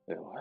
Ew.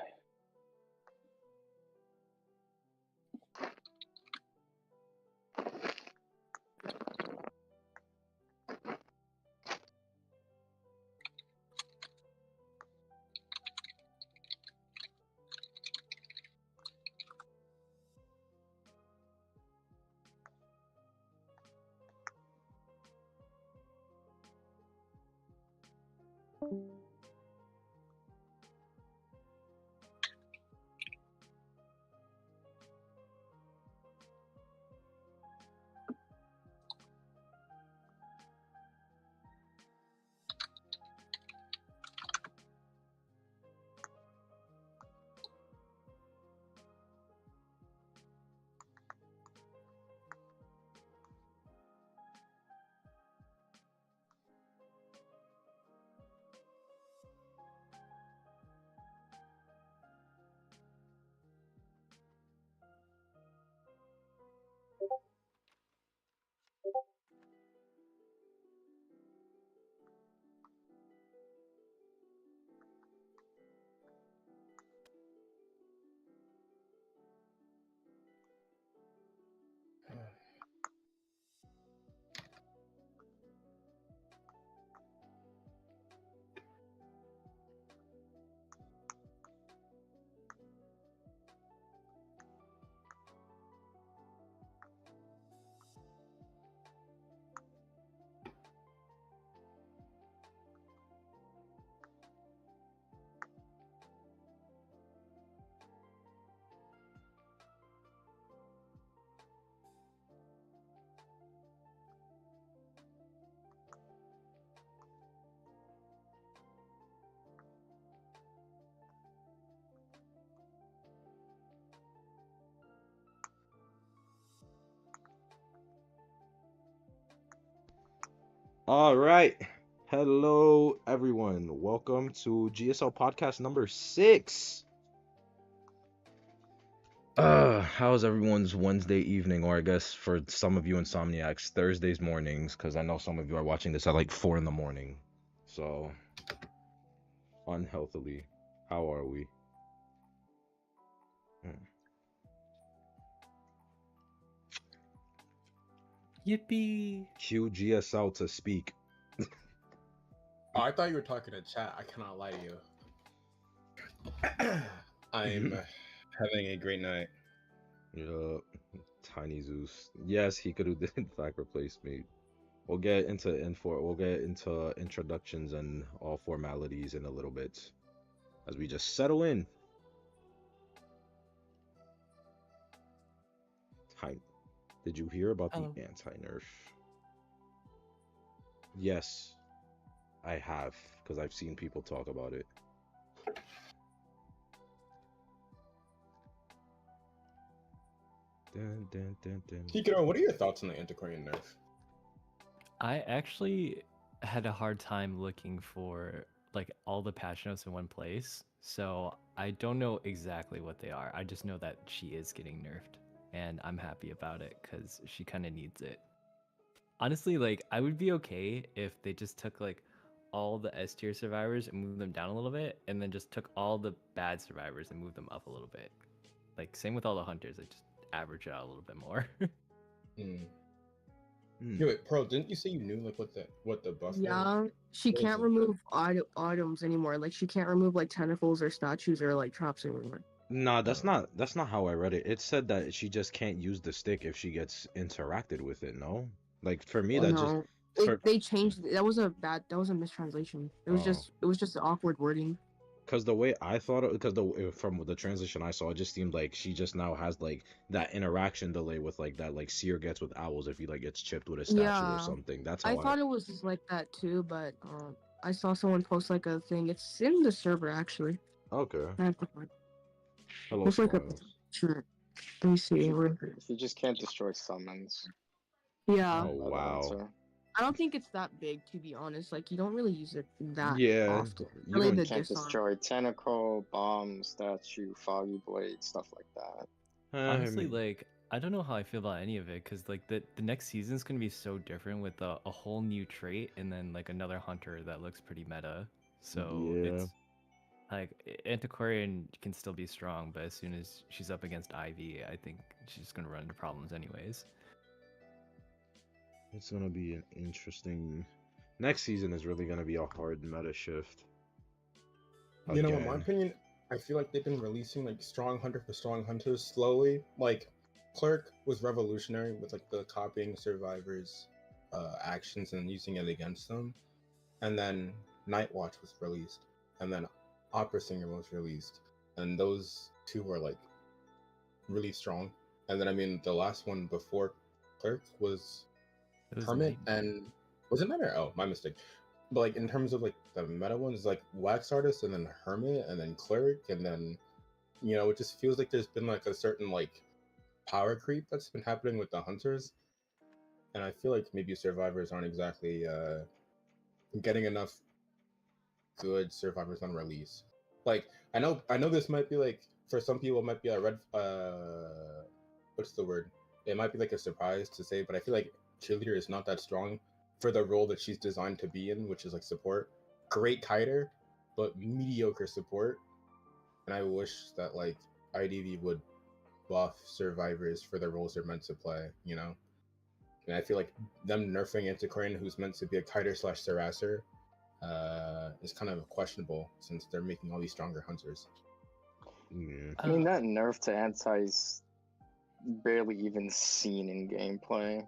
All right. Hello, everyone. Welcome to GSL podcast number 6. How's everyone's Wednesday evening, or I guess for some of you insomniacs, Thursdays mornings, because I know some of you are watching this at like 4 in the morning. So, unhealthily. How are we? Hmm. Yippee! Cue GSL to speak. Oh, I thought you were talking to chat. I cannot lie to you. I'm having a great night. Yeah, Tiny Zeus. Yes, Hikaru did in fact replace me. We'll get into introductions and all formalities in a little bit as we just settle in. Time. Did you hear about the Hello. anti-nerf? Yes, I have, because I've seen people talk about it. Dun, dun, dun, dun. Hikaru, what are your thoughts on the antiquarian nerf? I actually had a hard time looking for like all the patch notes in one place, so I don't know exactly what they are. I just know that she is getting nerfed, and I'm happy about it because she kind of needs it. Honestly, like I would be okay if they just took like all the S tier survivors and moved them down a little bit, and then just took all the bad survivors and moved them up a little bit. Like same with all the hunters, like just average it out a little bit more. Hmm. Yeah, wait, Pearl, didn't you say you knew like what the buff was? Yeah, she What is can't it? remove items anymore. Like she can't remove like tentacles or statues or like traps anymore. Nah, Oh. that's not how I read it. It said that she just can't use the stick if she gets interacted with it, no? Like for me What? that just No, for they changed. That was a mistranslation. oh, It was just awkward wording. because the way I thought it, because from the translation I saw, it just seemed like she just now has like that interaction delay with like that like Seer gets with owls if he like gets chipped with a statue or Yeah, something. That's I how I. thought it was like that too, but I saw someone post like a thing. It's in the server actually. Okay. I have to find- Hello, It's like a Smiles. sure. Let me see. He just can't destroy summons. Yeah, Oh That wow. answer. I don't think it's that big to be honest. Like you don't really use it that Yeah, often. you Really, don't. the Can't disarm. destroy tentacle, bomb, statue, foggy blade, stuff like that. I Honestly, mean, like I don't know how I feel about any of it because like the next season's gonna be so different with a whole new trait and then like another hunter that looks pretty meta. So yeah. Like Antiquarian can still be strong, but as soon as she's up against Ivy, I think she's gonna run into problems anyways. It's gonna be an interesting. Next season is really gonna be a hard meta shift. You know, in my Again. opinion, I feel like they've been releasing like strong hunter for strong hunters slowly. Like Clerk was revolutionary with like the copying survivors' actions and using it against them, and then Night Watch was released, and then Opera Singer was released, and those two were like really strong. And then I mean the last one before Clerk was It was Hermit, Night. and was it Meta? Oh, my mistake. But like in terms of like the meta ones, like Wax Artist, and then Hermit, and then Cleric, and then it just feels like there's been like a certain like power creep that's been happening with the hunters, and I feel like maybe survivors aren't exactly getting enough good survivors on release. Like I know this might be like for some people it might be a red what's the word? It might be like a surprise to say, but I feel like Cheerleader is not that strong for the role that she's designed to be in, which is like support. Great kiter, but mediocre support. And I wish that like IDV would buff survivors for the roles they're meant to play, you know? And I feel like them nerfing Antiquarian, who's meant to be a kiter slash harasser, is kind of questionable since they're making all these stronger hunters. Yeah. I mean, that nerf to Anti's barely even seen in gameplay. I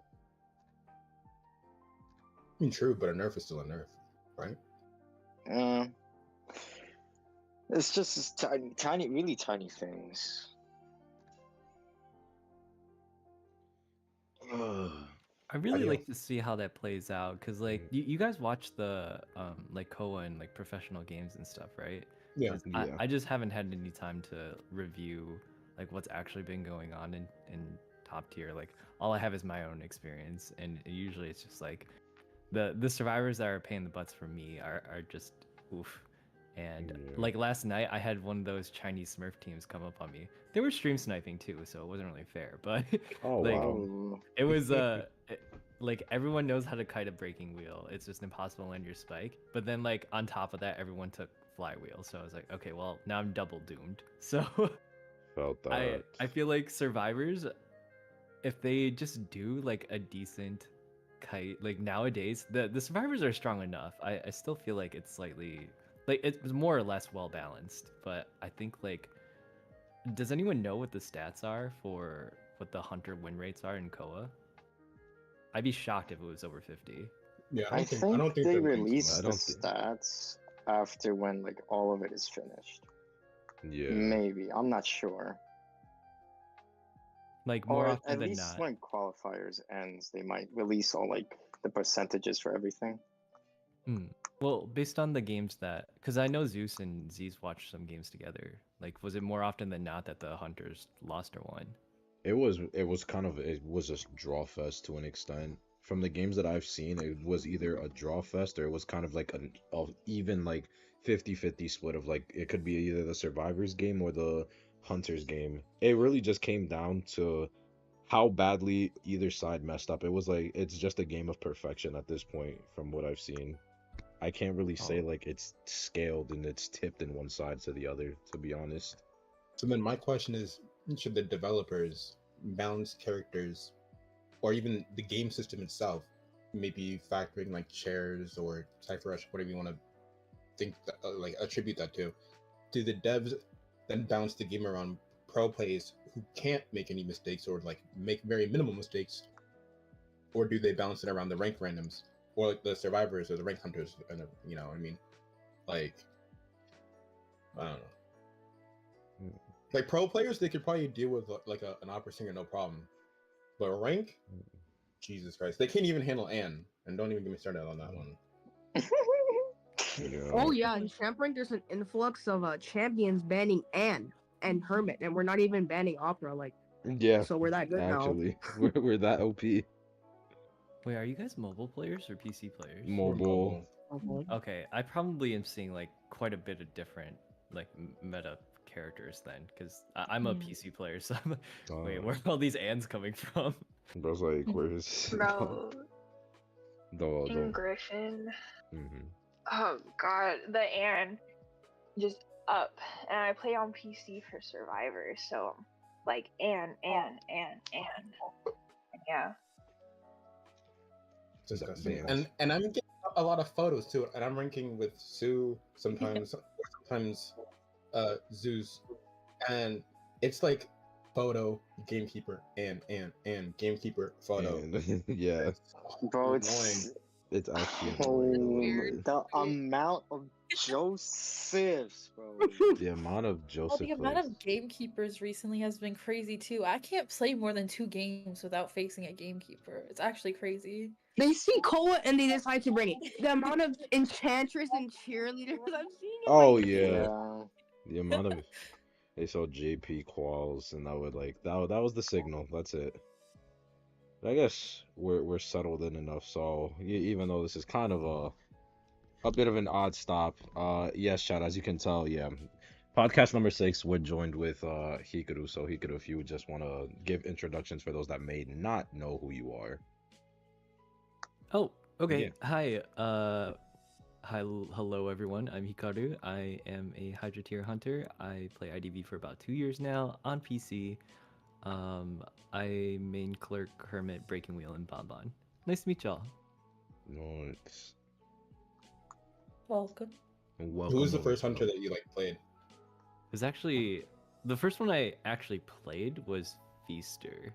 mean, true, but a nerf is still a nerf, right? It's just tiny, really tiny things. I really do. like to see how that plays out because like you guys watch the like Koa and like professional games and stuff, right? Yeah. 'Cause Yeah. I just haven't had any time to review like what's actually been going on in top tier. Like all I have is my own experience, and usually it's just like the survivors that are paying the butts for me are just oof. And Yeah. like last night, I had one of those Chinese Smurf teams come up on me. They were stream sniping too, so it wasn't really fair. But Oh like wow. Ooh. it was like everyone knows how to kite a breaking wheel. It's just impossible to land your spike. But then like on top of that, everyone took flywheel. So I was like, okay, well now I'm double doomed. So Felt that. I feel like survivors, if they just do like a decent kite, like nowadays the survivors are strong enough. I still feel like it's slightly like it's more or less well balanced. But I think like, does anyone know what the stats are for what the hunter win rates are in Koa? I'd be shocked if it was over 50. Yeah, I I think don't think they they're being release I the don't think. stats after when like all of it is finished. Yeah. Maybe, I'm not sure. Like more Or often at than least not. when qualifiers ends, they might release all like the percentages for everything. Well, based on the games that, because I know Zeus and Z's watched some games together. Like, was it more often than not that the hunters lost or won? It was a draw fest to an extent. From the games that I've seen, it was either a draw fest or it was kind of like a even like 50-50 split of like it could be either the survivors game or the hunters game. It really just came down to how badly either side messed up. It was like it's just a game of perfection at this point from what I've seen. I can't really say Oh. like it's scaled and it's tipped in one side to the other, to be honest. So then my question is, should the developers balance characters or even the game system itself, maybe factoring like chairs or Cypher Rush, whatever you want to think, like attribute that to? Do the devs then balance the game around pro players who can't make any mistakes or like make very minimal mistakes, or do they balance it around the rank randoms or like the survivors or the rank hunters? And you know what I mean? Like, I don't know. Like pro players, they could probably deal with like an opera singer no problem, but rank, Jesus Christ, they can't even handle Anne, and don't even get me started on that one. Yeah. Oh yeah, in Champ Rank there's an influx of champions banning Anne and Hermit, and we're not even banning Opera. Like, Yeah, so we're that good now. actually, we're that OP. Wait, are you guys mobile players or PC players? Mobile. Okay, I probably am seeing like quite a bit of different like meta characters then, because I'm a PC player. So I'm like, wait, where are all these ands coming from? Bro's like, where's Bro, the in Griffin. Mhm. Oh god, the Anne just up, and I play on PC for Survivor. So, like, and yeah. Disgusting. Damn. And I'm getting a lot of photos too, and I'm ranking with Sue sometimes, sometimes Zeus, and it's like photo gamekeeper and gamekeeper photo. And yeah, Bro, Annoying. it's actually annoying a little bit. the amount of Josephs, bro. The amount of Well, Joseph the amount plays. of gamekeepers recently has been crazy too. I can't play more than 2 games without facing a gamekeeper. It's actually crazy. They see Koa and they decide to bring it. The amount of enchantress and cheerleaders I'm seeing in Oh my yeah, Yeah. the amount of they saw JP quals and that would like that was the signal. That's it. I guess we're settled in enough. So even though this is kind of a bit of an odd stop, yes, Chad, as you can tell, yeah. Podcast number 6, we're joined with Hikaru. So Hikaru, if you would just want to give introductions for those that may not know who you are. Oh, okay. Yeah. Hi. Hello everyone. I'm Hikaru. I am a Hydra tier hunter. I play IDV for about 2 years now on PC. I main clerk, hermit, breaking wheel, and bonbon. Nice to meet y'all. No, it's Welcome. welcome. Who was the to first show. hunter that you like played? It was actually the first one I actually played was Feaster,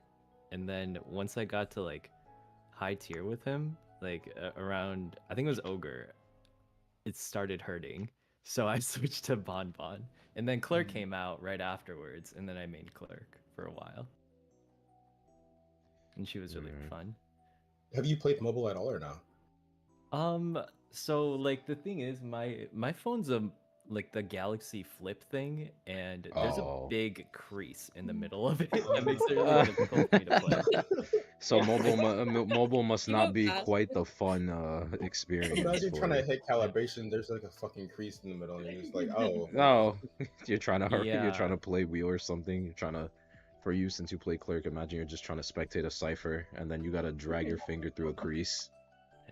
and then once I got to like high tier with him, like around I think it was Ogre, it started hurting. So I switched to Bonbon, and then Clerk came out right afterwards, and then I made Clerk for a while, and she was really Mm. fun. Have you played mobile at all or no? So like the thing is, my phone's like the Galaxy Flip thing, and there's Oh. a big crease in the middle of it that makes it really difficult for me to play. So Yeah. mobile must You not know, be Ash- quite the fun experience. Imagine for trying to you. hit calibration. There's like a fucking crease in the middle, and you're just like, oh. No, you're trying to hurry. You're Yeah. trying to play wheel or something. You're trying to, for you since you play clerk. Imagine you're just trying to spectate a cipher, and then you gotta drag your finger through a crease.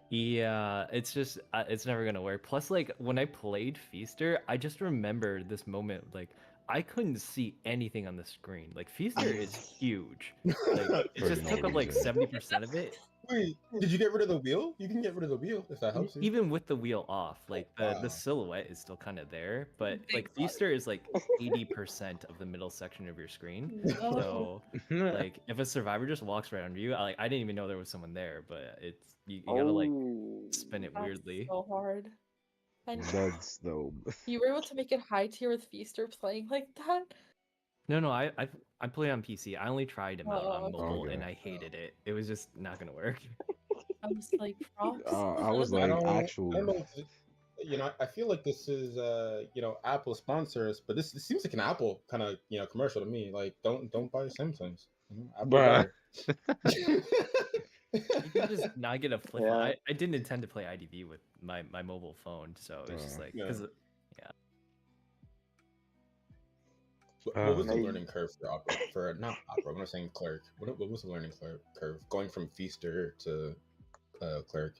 Yeah, it's just it's never gonna work. Plus, like when I played Feaster, I just remember this moment. Like I couldn't see anything on the screen. Like Feaster is huge. Like it For just no took up like reason. 70% of it. Wait, did you get rid of the wheel? You can get rid of the wheel if that helps you. Even with the wheel off, like Wow. the silhouette is still kind of there, but Big like body. Feaster is like 80% of the middle section of your screen. No. So like if a survivor just walks right under you, I didn't even know there was someone there, but it's you gotta like spin it That's weirdly. so hard. And That's though. you were able to make it high tier with Feaster playing like that? No, I play on PC. I only tried him out on Oh, mobile, okay. and I hated it. It was just not gonna work. I was like, props. I was I like, don't, actual. I don't know. You know, I feel like this is Apple sponsors, but this seems like an Apple kind of commercial to me. Like, don't buy Samsungs. Apple Bruh. better. You can just not get a flip. Yeah. I didn't intend to play IDV with my mobile phone, so it was just like Yeah. because What was the Maybe. learning curve for opera? For not opera, I'm not saying clerk. What was the learning curve going from feaster to clerk?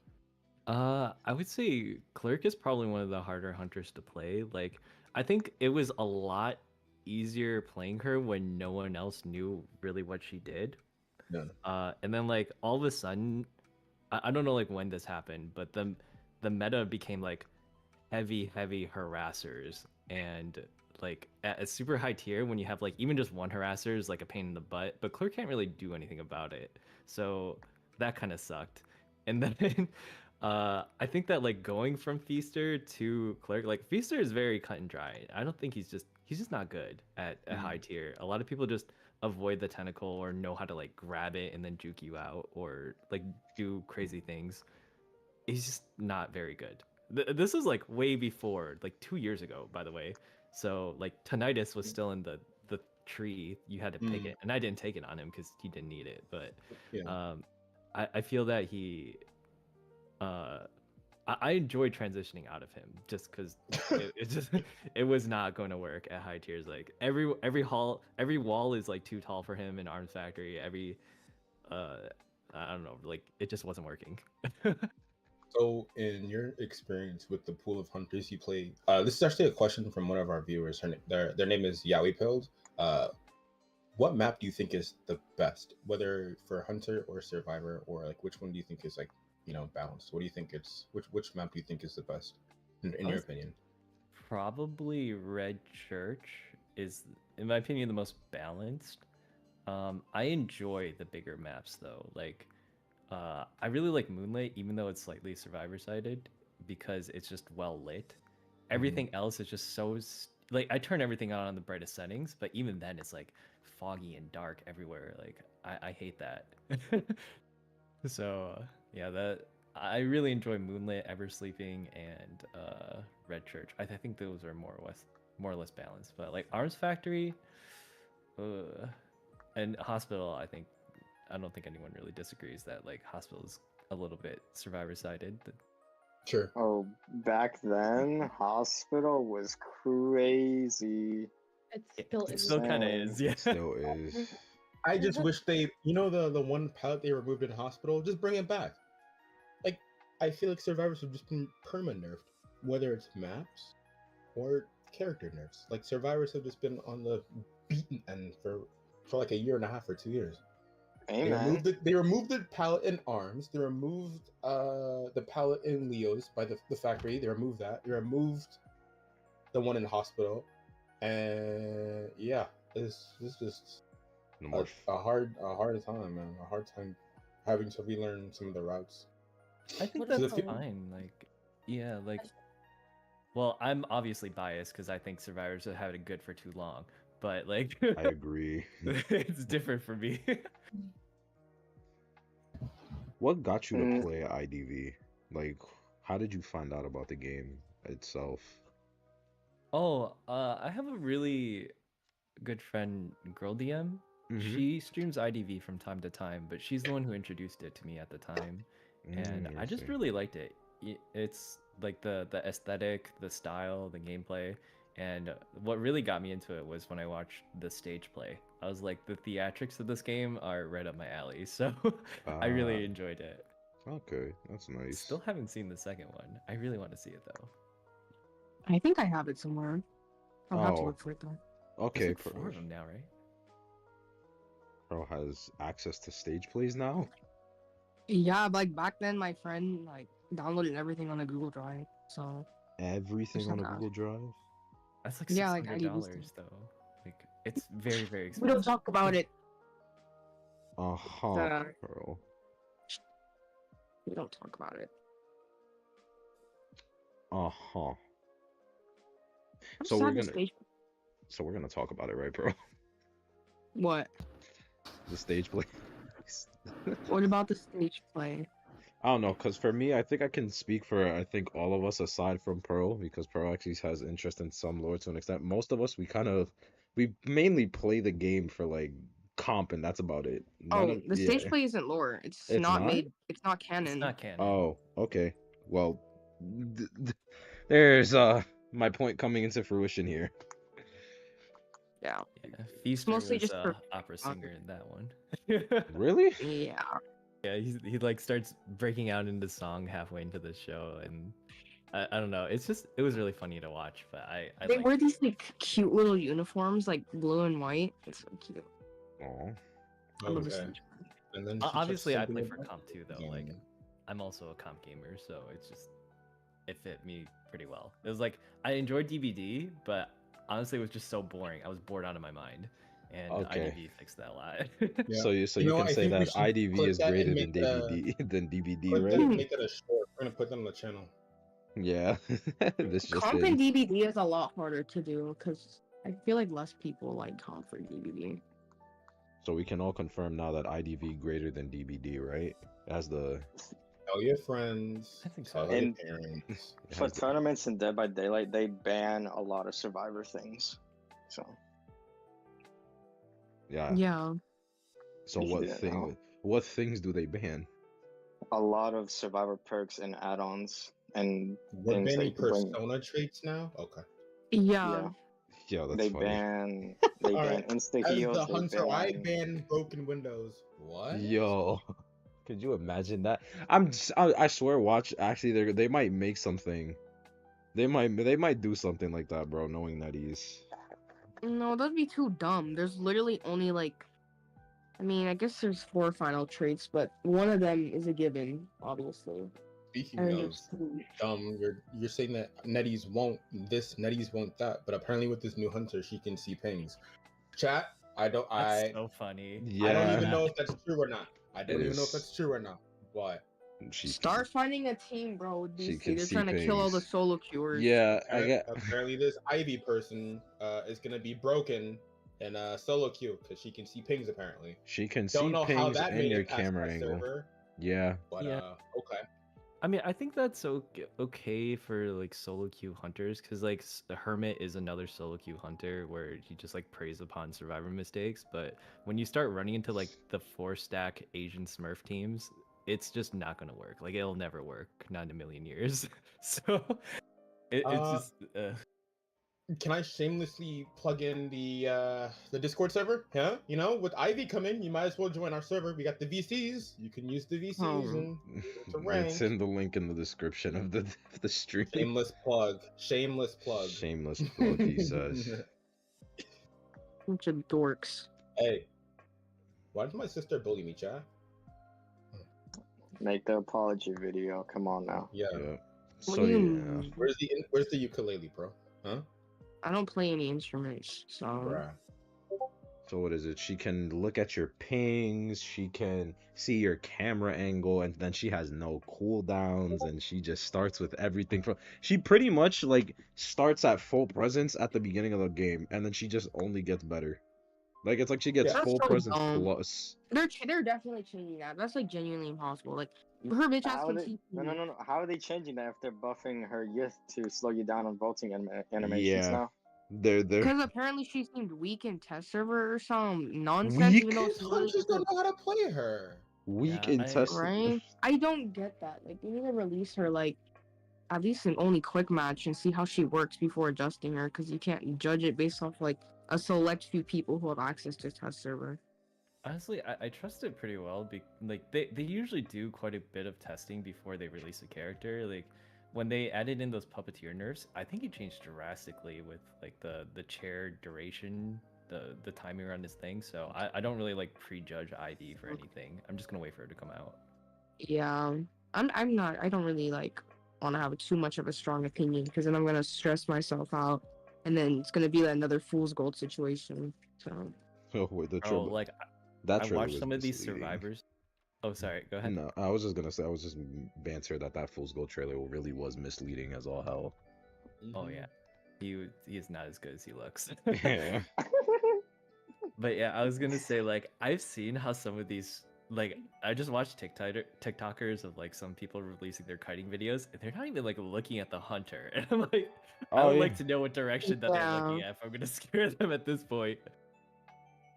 I would say Clerk is probably one of the harder hunters to play. Like I think it was a lot easier playing her when no one else knew really what she did. No. And then like all of a sudden, I don't know like when this happened, but the meta became like heavy harassers, and like at a super high tier when you have like even just one harasser is like a pain in the butt, but Clerk can't really do anything about it. So that kind of sucked. And then I think that like going from Feaster to Clerk, like Feaster is very cut and dry. I don't think he's just not good at high tier. A lot of people just avoid the tentacle or know how to like grab it and then juke you out or like do crazy things. He's just not very good. This is like way before, like 2 years ago, by the way. So like Tinnitus was still in the tree. You had to pick it, and I didn't take it on him because he didn't need it. But Yeah. I feel that he I enjoyed transitioning out of him just because it just it was not going to work at high tiers. Like every wall is like too tall for him in Arms Factory. I don't know, like it just wasn't working. So, in your experience with the pool of hunters you play, this is actually a question from one of our viewers. Their name is Yaoi Pilled. What map do you think is the best, whether for hunter or survivor, or like which one do you think is like balanced? What do you think it's which map do you think is the best in your opinion? Probably Red Church is, in my opinion, the most balanced. I enjoy the bigger maps though. Like, I really like Moonlight, even though it's slightly survivor sided, because it's just well lit. Everything else is just so like I turn everything on the brightest settings, but even then it's like foggy and dark everywhere. Like I hate that. So yeah, that I really enjoy Moonlit, Ever Sleeping, and Red Church. I think those are more or less balanced. But like Arms Factory, and Hospital, I don't think anyone really disagrees that like Hospital is a little bit survivor sided. Sure. Oh, back then, Hospital was crazy. It Still kind of Same. is, yeah. Still is. I just wish they, the one palette they removed in Hospital, just bring it back. Like, I feel like survivors have just been perma nerfed, whether it's maps or character nerfs. Like survivors have just been on the beaten end for like a year and a half or 2 years. They Amen. removed the palette in Arms. They removed the palette in Leo's by the factory. They removed that. They removed the one in Hospital, and yeah, it's just No more. a hard time, man. A hard time having to relearn some of the routes. I think What that's about- fine. Like, yeah, like, well, I'm obviously biased because I think survivors have had it good for too long. But like, I agree. it's different for me. What got you to Mm. play IDV? Like, how did you find out about the game itself? Oh, I have a really good friend, Girl DM. Mhm. She streams IDV from time to time, but she's the one who introduced it to me at the time, and I just see. really liked it. It's like the aesthetic, the style, the gameplay, and what really got me into it was when I watched the stage play. I was like, the theatrics of this game are right up my alley, so I really enjoyed it. Okay, that's nice. Still haven't seen the second one. I really want to see it though. I think I have it somewhere. I'll have to Oh. look for it though. Okay, There's like 4 of them now, right? Pro has access to stage plays now. Yeah, like back then, my friend like downloaded everything on a Google Drive. So Everything on a Somehow. Google Drive. That's like Yeah, like $600 though. Like it's very, very we expensive. don't talk about it. Uh-huh, Pearl. We don't talk about it. Uh-huh. I'm So sad we're the gonna stage- so we're gonna talk about it, right, bro? What? The stage play. What about the stage play? I don't know, because for me, I think I can speak for, I think, all of us aside from Pearl, because Pearl actually has interest in some lore to an extent. Most of us, we mainly play the game for, like, comp, and that's about it. The stage play isn't lore. It's not not? made. It's not It's canon. not canon. Oh, okay. Well, there's, my point coming into fruition here. Yeah. Yeah, Feaster mostly was just for opera singer in that one. Really? Yeah. Yeah, he like starts breaking out into song halfway into the show, and I don't know. It was really funny to watch, but I They liked wear it. these like cute little uniforms, like blue and white. It's so cute. Aw. I love the Okay. stage play. And then she Obviously, I touched play something for about comp too, though. the Like, game. I'm also a comp gamer, so it fit me pretty well. It was like I enjoyed DBD, but honestly, it was just so boring. I was bored out of my mind, and Okay. IDV fixed that a lot. Yeah. So you You know, can I say think we that should IDV clip is that and greater than make DVD than DVD, Clip that right? and make it a short. We're gonna put that on the channel. Yeah. This just Comp in. and DVD is a lot harder to do because I feel like less people like comp for DVD. So we can all confirm now that IDV greater than DBD, right? As the Tell your friends. I think so. Tell your And- parents. it For has the- tournaments in Dead by Daylight, they ban a lot of Survivor things. So yeah. Yeah. So if you didn't know. what things do they ban? a lot of Survivor perks and add-ons and We're things that banning you can bring. persona traits now. Okay. Yeah. Yeah, that's They funny. ban All insta As heals. the They hunter, I ban ban broken windows. What? Yo. Could you imagine that? I swear, watch. Actually, they might make something. They might do something like that, bro. Knowing that he's. No, that'd be too dumb. There's literally only like, I mean, I guess there's 4 final traits, but one of them is a given, obviously. Speaking And of there's 2. you're saying that Nettie's won't this, Nettie's won't that, but apparently with this new hunter, she can see pings. Chat, That's I so funny. I don't Yeah, even know if that's true or not. I don't it even know if is. that's true or not. But She Start finding a team, bro, with she DC. can They're see trying to kill all the things. solo cures. Yeah, I get. apparently this Ivy person is gonna be broken in solo queue because she can see pings apparently. She can Don't see know how pings that and made your it past camera my angle. server, Yeah. but Yeah. okay. I mean, I think that's okay for like solo queue hunters, because like the Hermit is another solo queue hunter where he just like preys upon survivor mistakes. But when you start running into like the 4-stack Asian Smurf teams, it's just not gonna work. Like it'll never work, not in a million years. So it's Uh, just Can I shamelessly plug in the Discord server? Yeah, you know, with Ivy coming, you might as well join our server. We got the VCs. You can use the VCs Oh. and to rank. It's in the link in the description of the stream. Shameless plug. Shameless plug. Shameless plug, he says. Bunch of dorks. Hey, why did my sister bully me, chat? Make the apology video. Come on now. Yeah. Yeah. What So do you yeah. mean? Where's the ukulele, bro? Huh? I don't play any instruments, so Bruh. So what is it? She can look at your pings, she can see your camera angle, and then she has no cooldowns, and she just starts with everything from. She pretty much like starts at full presence at the beginning of the game, and then she just only gets better. Like it's like she gets Yeah. That's full so presence dumb. plus. they're definitely changing that. That's like genuinely impossible. Like her bitch ass How are can they? see. No. How are they changing that if they're buffing her youth to slow you down on vaulting animations Yeah, now? they're Because apparently she seemed weak in test server or some nonsense, weak, even though These she literally hunters just don't know how to play her. weak Yeah, in test. right. I don't get that. Like they need to release her like at least an only quick match and see how she works before adjusting her. Because you can't judge it based off like a select few people who have access to test server. honestly, I trust it pretty well. Like they usually do quite a bit of testing before they release a character. Like when they added in those puppeteer nerfs, I think it changed drastically with like the chair duration, the timing around this thing. So I don't really like prejudge ID for anything. I'm just gonna wait for it to come out. Yeah, I'm not. I don't really like want to have too much of a strong opinion because then I'm gonna stress myself out, and then it's gonna be another fool's gold situation. So Oh wait, the Oh, trailer. like That I trailer watched was some of these misleading. survivors. Oh, sorry. Go ahead. No, I was just gonna say I was just banter that Fool's Gold trailer really was misleading as all hell. Oh yeah, he is not as good as he looks. Yeah. But yeah, I was gonna say like I've seen how some of these like I just watched TikTokers of like some people releasing their kiting videos, and they're not even like looking at the hunter, and I'm like, I Oh would yeah. like to know what direction that they're looking Yeah. at if I'm gonna scare them at this point.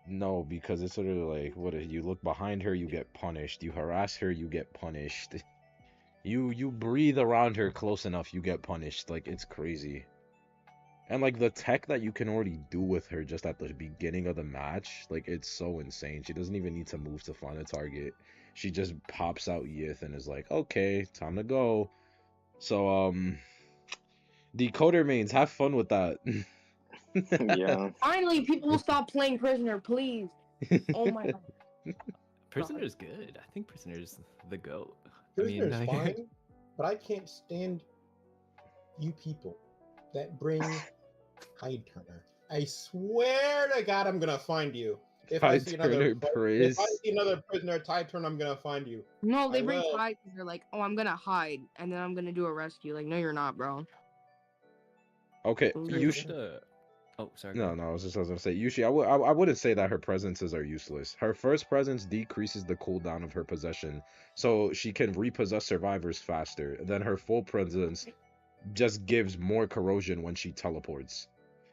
No, because it's sort of like what if you look behind her, you get punished. You harass her, you get punished. You breathe around her close enough, you get punished. Like it's crazy. And like the tech that you can already do with her just at the beginning of the match, like it's so insane. She doesn't even need to move to find a target. She just pops out Yith and is like, okay, time to go. So decoder mains, have fun with that. Yeah. finally, people will stop playing prisoner, please. Oh my god. Prisoner's good. I think Prisoner's the goat. I mean, Prisoner's like, fine, but I can't stand you people that bring Tide Turner. I swear to God, I'm gonna find you. If I Tide see Turner another, praise. if I see another prisoner Tide Turner, I'm gonna find you. No, they I bring will. Tide because they're like, oh, I'm gonna hide and then I'm gonna do a rescue. Like, no, you're not, bro. Okay, Literally. you there's the. Oh, sorry. go No, ahead. no, I was just gonna say Yushi. I wouldn't say that her presences are useless. Her first presence decreases the cooldown of her possession, so she can repossess survivors faster. Then her full presence just gives more corrosion when she teleports.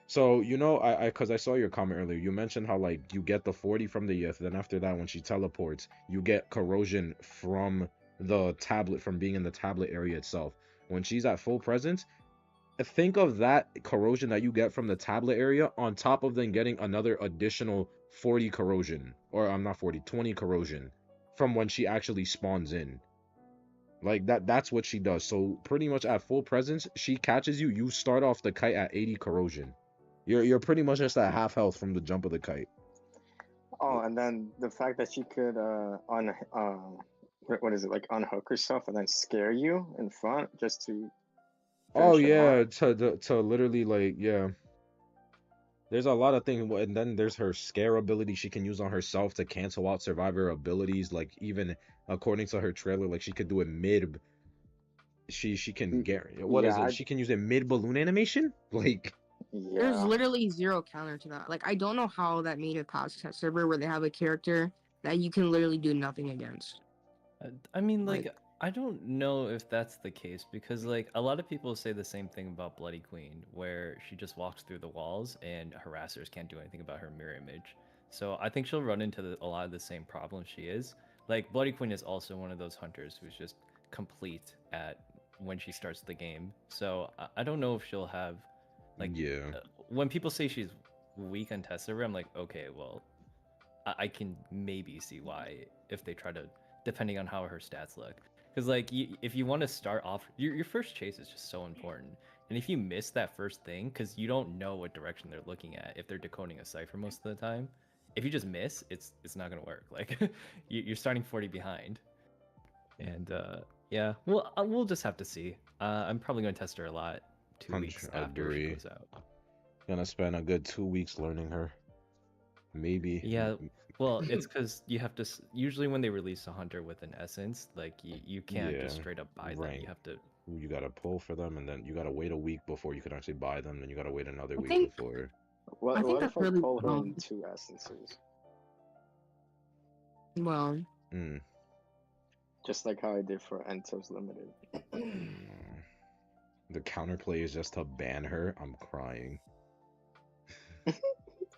So you know, because I saw your comment earlier, you mentioned how like you get the 40 from the Yith, then after that when she teleports, you get corrosion from the tablet from being in the tablet area itself. When she's at full presence, think of that corrosion that you get from the tablet area on top of then getting another additional 40 corrosion, or I'm not 40, 20 corrosion. from when she actually spawns in. Like that's what she does. So pretty much at full presence, she catches you, you start off the kite at 80 corrosion. You're pretty much just at half health from the jump of the kite. Oh, and then the fact that she could what is it, like unhook herself and then scare you in front just to Oh finish it off. yeah, to literally like yeah. There's a lot of things, and then there's her scare ability she can use on herself to cancel out survivor abilities. Like even according to her trailer, like she could do it mid. She can get what is Yeah, it? She can use it mid balloon animation. Like There's yeah. literally zero counter to that. Like I don't know how that made it past test server where they have a character that you can literally do nothing against. I mean, Like- like, I don't know if that's the case because, like, a lot of people say the same thing about Bloody Queen, where she just walks through the walls and harassers can't do anything about her mirror image. So I think she'll run into a lot of the same problems she is. Like, Bloody Queen is also one of those hunters who's just complete at when she starts the game. So I don't know if she'll have, like, yeah, when people say she's weak on test server, I'm like, okay, well, I can maybe see why if they try to, depending on how her stats look. Because like if you want to start off, your first chase is just so important. And if you miss that first thing, because you don't know what direction they're looking at, if they're decoding a cipher most of the time, if you just miss, it's not gonna work. Like you're starting 40 behind. And yeah, we'll just have to see. I'm probably gonna test her a lot 2 weeks after she agree. goes out. Gonna spend a good 2 weeks learning her. Maybe. Yeah, well, it's because you have to. Usually, when they release a hunter with an essence, like you can't just Yeah, straight up buy them. right. You have to. You gotta pull for them, and then you gotta wait a week before you can actually buy them. Then you gotta wait another I week think- before. What, I think what that's if I really pull her dumb. in 2 essences? Well, Mm. Just like how I did for Entos Limited. The counterplay is just to ban her. I'm crying.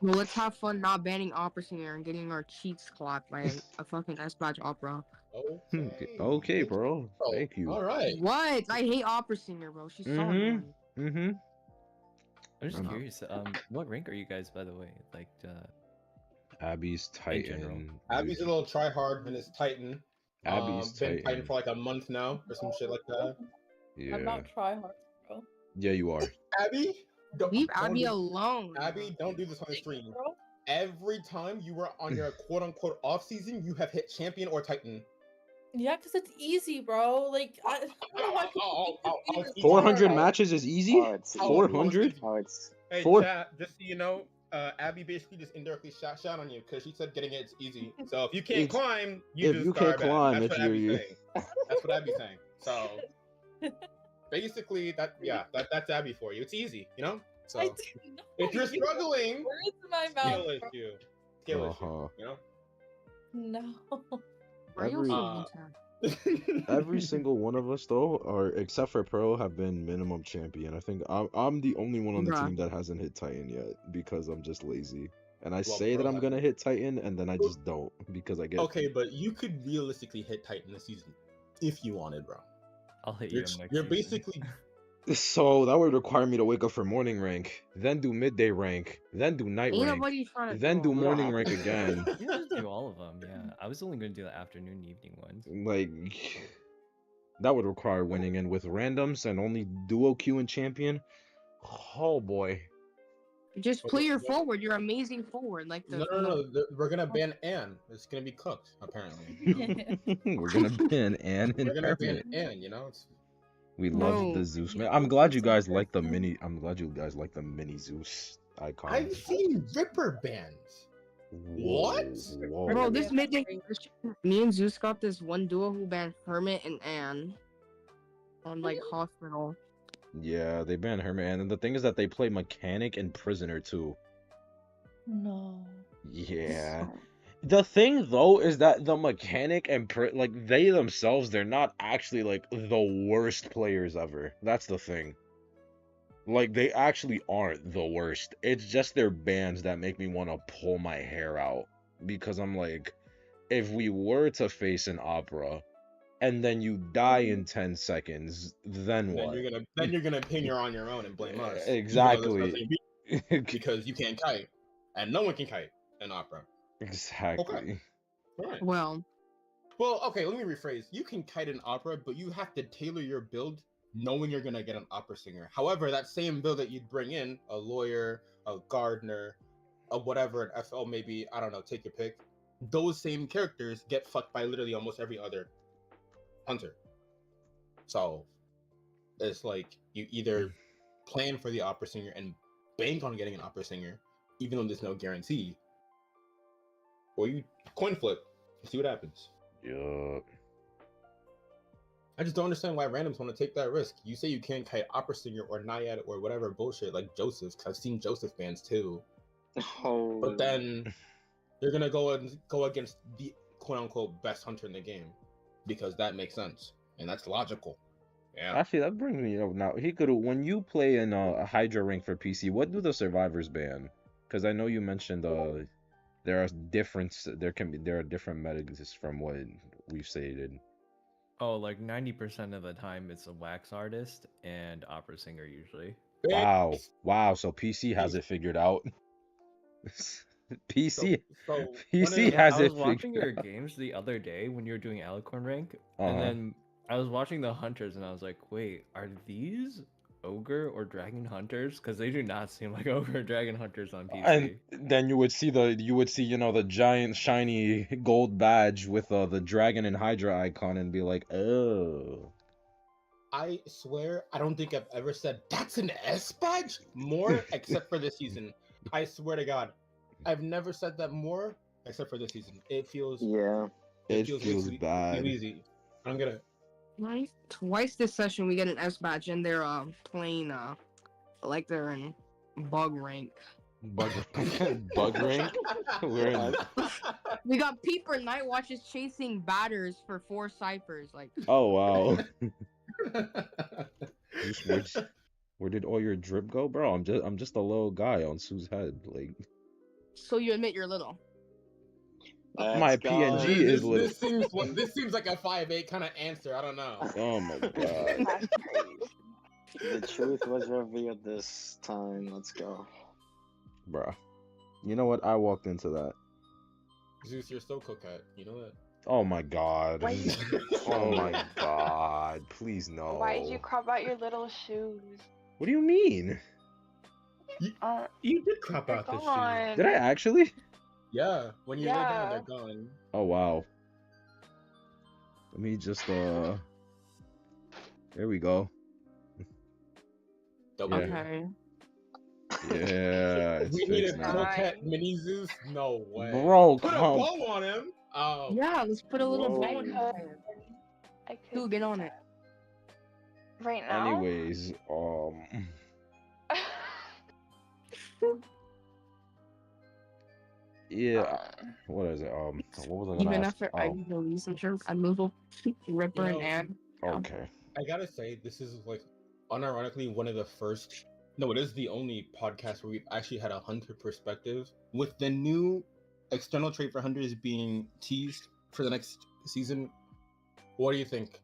well, let's have fun not banning Opera Singer and getting our cheeks clapped by a fucking S-Badge Opera. Okay, bro. Oh, Thank you. All right. What? I hate Opera Singer, bro. She's so Mhm. annoying. Mm-hmm. I'm just Um, curious. What rank are you guys, by the way? Like, Abby's general. Titan. Abby's a little try hard and it's Titan. Abby's Been Titan Titan. for like a month now or some shit like that. Yeah. I'm not try hard, bro. Yeah, you are. Abby, Leave don't Abby do- alone. Abby, don't do this on the stream. Bro. Every time you were on your quote unquote off season, you have hit champion or Titan. Yeah, because it's easy, bro. Like, I don't know why people think it's I'll- easy. 400 Oh. matches is easy? Oh, it's Oh, 400? Oh, it's Hey, Four- chat, just so you know, Abby basically just indirectly shot on you because she said getting it's easy. So if you can't It's- climb, you if just you can't are bad. climb, That's it's what Abby's you. saying. That's what Abby's saying. So basically, that's Abby for you. It's easy, you know. So I didn't know. if you're You put struggling, words in my skill mouth. bro. issue, skill Uh-huh. issue, you know. No. Why are you Every- so Uh, mean? Every single one of us, though, or except for Pro, have been minimum champion. I think I'm the only one on the Bruh. team that hasn't hit Titan yet because I'm just lazy. And I Well, say that Pro I'm gonna hasn't. hit Titan, and then I just don't because I get Okay, but you could realistically hit Titan this season if you wanted, bro. I'll hit you You're, up next you're season. basically So that would require me to wake up for morning rank, then do midday rank, then do night Ain't rank, nobody trying to then do all morning Yeah. rank again. You can just do all of them. Yeah, I was only gonna do the afternoon, evening ones. Like that would require winning, and with randoms and only duo Q and champion, oh boy. Just play your forward. You're amazing forward. Like the no. We're gonna ban Anne. It's gonna be cooked apparently. We're gonna ban Anne and We're gonna ban Hermit. Anne. You know. We No. love the Zeus man. Yeah, I'm glad you Zeus guys and like the Hermit. mini. I'm glad you guys like the mini Zeus icon. I've seen Ripper bans. What? Whoa. Bro, Yeah, this that's midday, crazy. me and Zeus got this one duo who banned Hermit and Anne on like hospital. Yeah, they banned Hermit, and the thing is that they play mechanic and prisoner too. No. Yeah. The thing though is that the mechanic and like they themselves, they're not actually like the worst players ever. That's the thing. Like they actually aren't the worst. It's just their bans that make me want to pull my hair out because I'm like, if we were to face an opera and then you die in 10 seconds, then what? Then you're gonna pin you're on your own and blame us. Exactly. Because you can't kite, and no one can kite in opera. Exactly. All right. Well, Well, okay, let me rephrase. You can kite an opera, but you have to tailor your build knowing you're gonna get an opera singer. However, that same build that you'd bring in, a lawyer, a gardener, a whatever, an FL maybe, I don't know, take your pick. Those same characters get fucked by literally almost every other hunter. So it's like you either plan for the opera singer and bank on getting an opera singer, even though there's no guarantee, or you coin flip and see what happens. Yup. I just don't understand why randoms want to take that risk. You say you can't kite opera singer or naiad or whatever bullshit like Joseph, because I've seen Joseph bans too. Oh, But then you're gonna go against the quote unquote best hunter in the game because that makes sense and that's logical. Yeah. Actually, that brings me up now. Hikaru, when you play in a Hydra rank for PC, what do the survivors ban? Because I know you mentioned there are different metas from what we've stated. Oh, like 90% of the time it's a wax artist and opera singer usually. Wow. So PC has it figured out. PC PC Yeah, has I was it watching figured your out. games the other day when you were doing Alicorn rank, and Uh-huh. then I was watching the hunters, and I was like, "Wait, are these ogre or dragon hunters? Because they do not seem like ogre or dragon hunters on And PC." then you would see the giant shiny gold badge with the dragon and Hydra icon and be like, oh. I swear I don't think I've ever said that's an S badge more except for this season. I swear to God, I've never said that more except for this season. It feels yeah. It way feels too bad. easy. I'm gonna Right? Twice this session we get an S badge and they're playing like they're in bug rank. Bug bug rank? We're in. We got Peeper Night Watches chasing batters for 4 ciphers. Like, Oh wow. Where did all your drip go, bro? I'm just a little guy on Sue's head. Like so you admit you're little. my Let's go. PNG is little. this seems like a 5'8" kind of answer. I don't know. Oh my god. That's crazy. The truth was revealed this time. Let's go. Bruh. You know what? I walked into that. Zeus, you're so coquette. You know that. Oh my god. Why you- Oh my god. Please no. Why did you crop out your little shoes? What do you mean? You did crop They're out the shoes. gone. Did I actually? Yeah, when you lay down, Yeah. they're gone. Oh wow. Let me just There we go. Double Yeah. D. Okay. Yeah, it's We need fixed a now. coquette mini Zeus? No way. Bro, Put a come. bow on him. Oh. Yeah, let's put a little Whoa. bow in I there. could Dude, get do on it. that. Right now? Anyways, yeah, what is it? What was I gonna Even ask? after I release and sure I'd move Ripper and Ann. Okay. I gotta say, this is like unironically one of the first. No, it is the only podcast where we've actually had a hunter perspective. With the new external trait for hunters being teased for the next season, what do you think?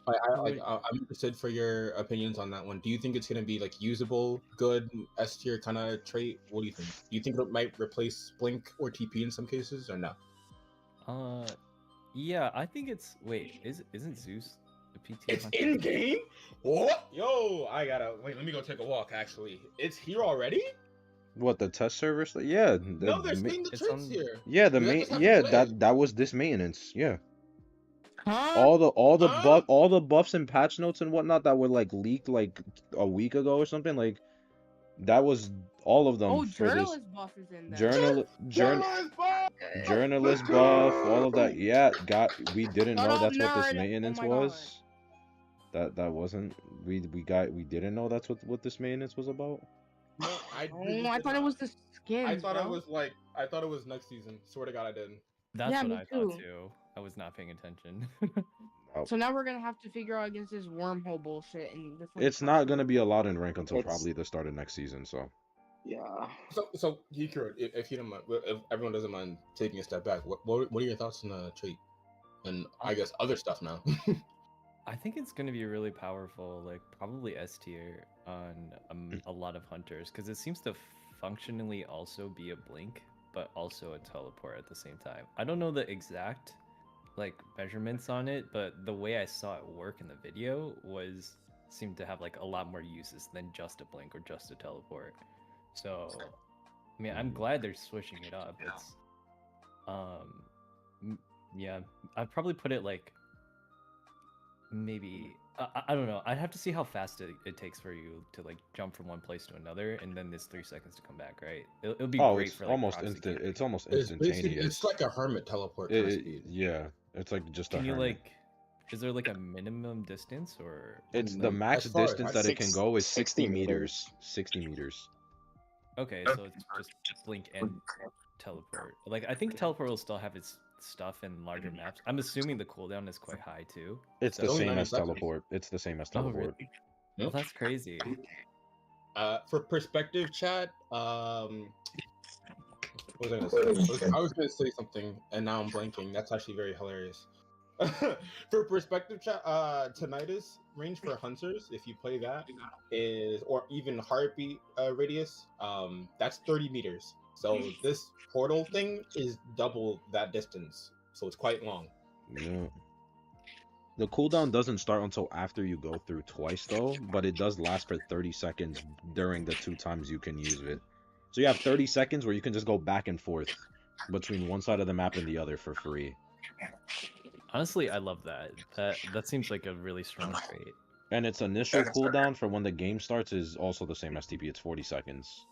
I'm interested for your opinions on that one. Do you think it's gonna be like usable, good, S tier kind of trait? What do you think? Do you think it might replace Blink or TP in some cases, or no? Yeah, I think it's. Wait, isn't Zeus the PT? It's hunter? in game. What? Yo, I gotta wait. Let me go take a walk. Actually, it's here already. What, the test server? Yeah. No, they're saying the it's traits on- here. Yeah, the That main. just hasn't Yeah, played. that was this maintenance. Yeah. Huh? All the Huh? all the buffs and patch notes and whatnot that were like leaked like a week ago or something, like that was all of them Oh, for this journalist buff is in there. Journalist buff! journalist Let's buff, go! all of that. Yeah, we didn't Shut know up, that's what this nerd! maintenance Oh my God. was. That wasn't we didn't know that's what this maintenance was about. No, Oh, I thought it was the skins. I thought bro. it was next season. Swear to God, I did. That's Yeah, what me I thought too. too. I was not paying attention. So now we're gonna have to figure out against this wormhole bullshit and this. It's not gonna be allowed in rank until It's- probably the start of next season. So Yeah. So Hikaru, if you don't mind, if everyone doesn't mind taking a step back, what are your thoughts on the trait? And I guess other stuff now. I think it's going to be really powerful, like probably S tier on a lot of hunters, because it seems to functionally also be a blink, but also a teleport at the same time. I don't know the exact like measurements on it, but the way I saw it work in the video seemed to have like a lot more uses than just a blink or just a teleport. So, I mean, I'm glad they're switching it up. It's, yeah, I'd probably put it like maybe I don't know. I'd have to see how fast it takes for you to like jump from one place to another, and then there's 3 seconds to come back, right? It'll be Oh, great it's for like almost proxy instant. camping. It's almost It's basically instantaneous. it's like a hermit teleport kind of speed. Yeah, it's like just a Can you hermit. like, is there like a minimum distance or? It's the max as far as distance I that it can go is 60 60 meters. 60 meters. Okay, so it's just blink and teleport. Like I think teleport will still have its stuff in larger maps. I'm assuming the cooldown is quite high too. It's the Only same 90 as seconds. teleport. It's the same as Oh, teleport. really? Well, that's crazy. For perspective, chat. What was I gonna say? I was gonna say something, and now I'm blanking. That's actually very hilarious. For perspective, chat. Tinnitus range for hunters, if you play that, is or even heartbeat radius. That's 30 meters. So this portal thing is double that distance. So it's quite long. Yeah. The cooldown doesn't start until after you go through twice, though, but it does last for 30 seconds during the 2 times you can use it. So you have 30 seconds where you can just go back and forth between one side of the map and the other for free. Honestly, I love that. That seems like a really strong trait. And its initial cooldown for when the game starts is also the same as TP. It's 40 seconds.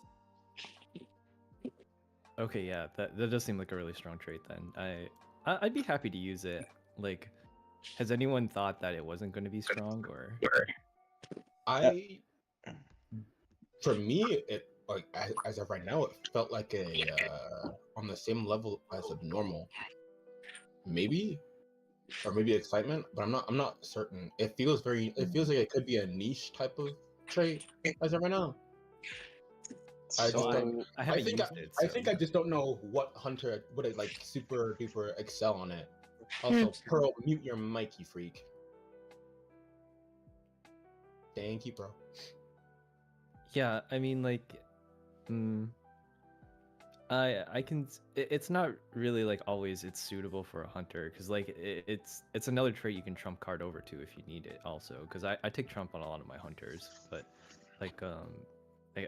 Okay, yeah, that does seem like a really strong trait then. I'd be happy to use it. Like, has anyone thought that it wasn't going to be strong or? For me, it like as of right now, it felt like a on the same level as a normal. Maybe, or maybe excitement, but I'm not certain. It feels like it could be a niche type of trait as of right now. I So just don't. I haven't used it. I think I just don't know what hunter would it like super duper excel on it. Also, Pearl, mute your mic, you freak. Thank you, bro. Yeah, I mean, like, I can. It's not really like always it's suitable for a hunter because like it's another trait you can trump card over to if you need it also because I take trump on a lot of my hunters, but like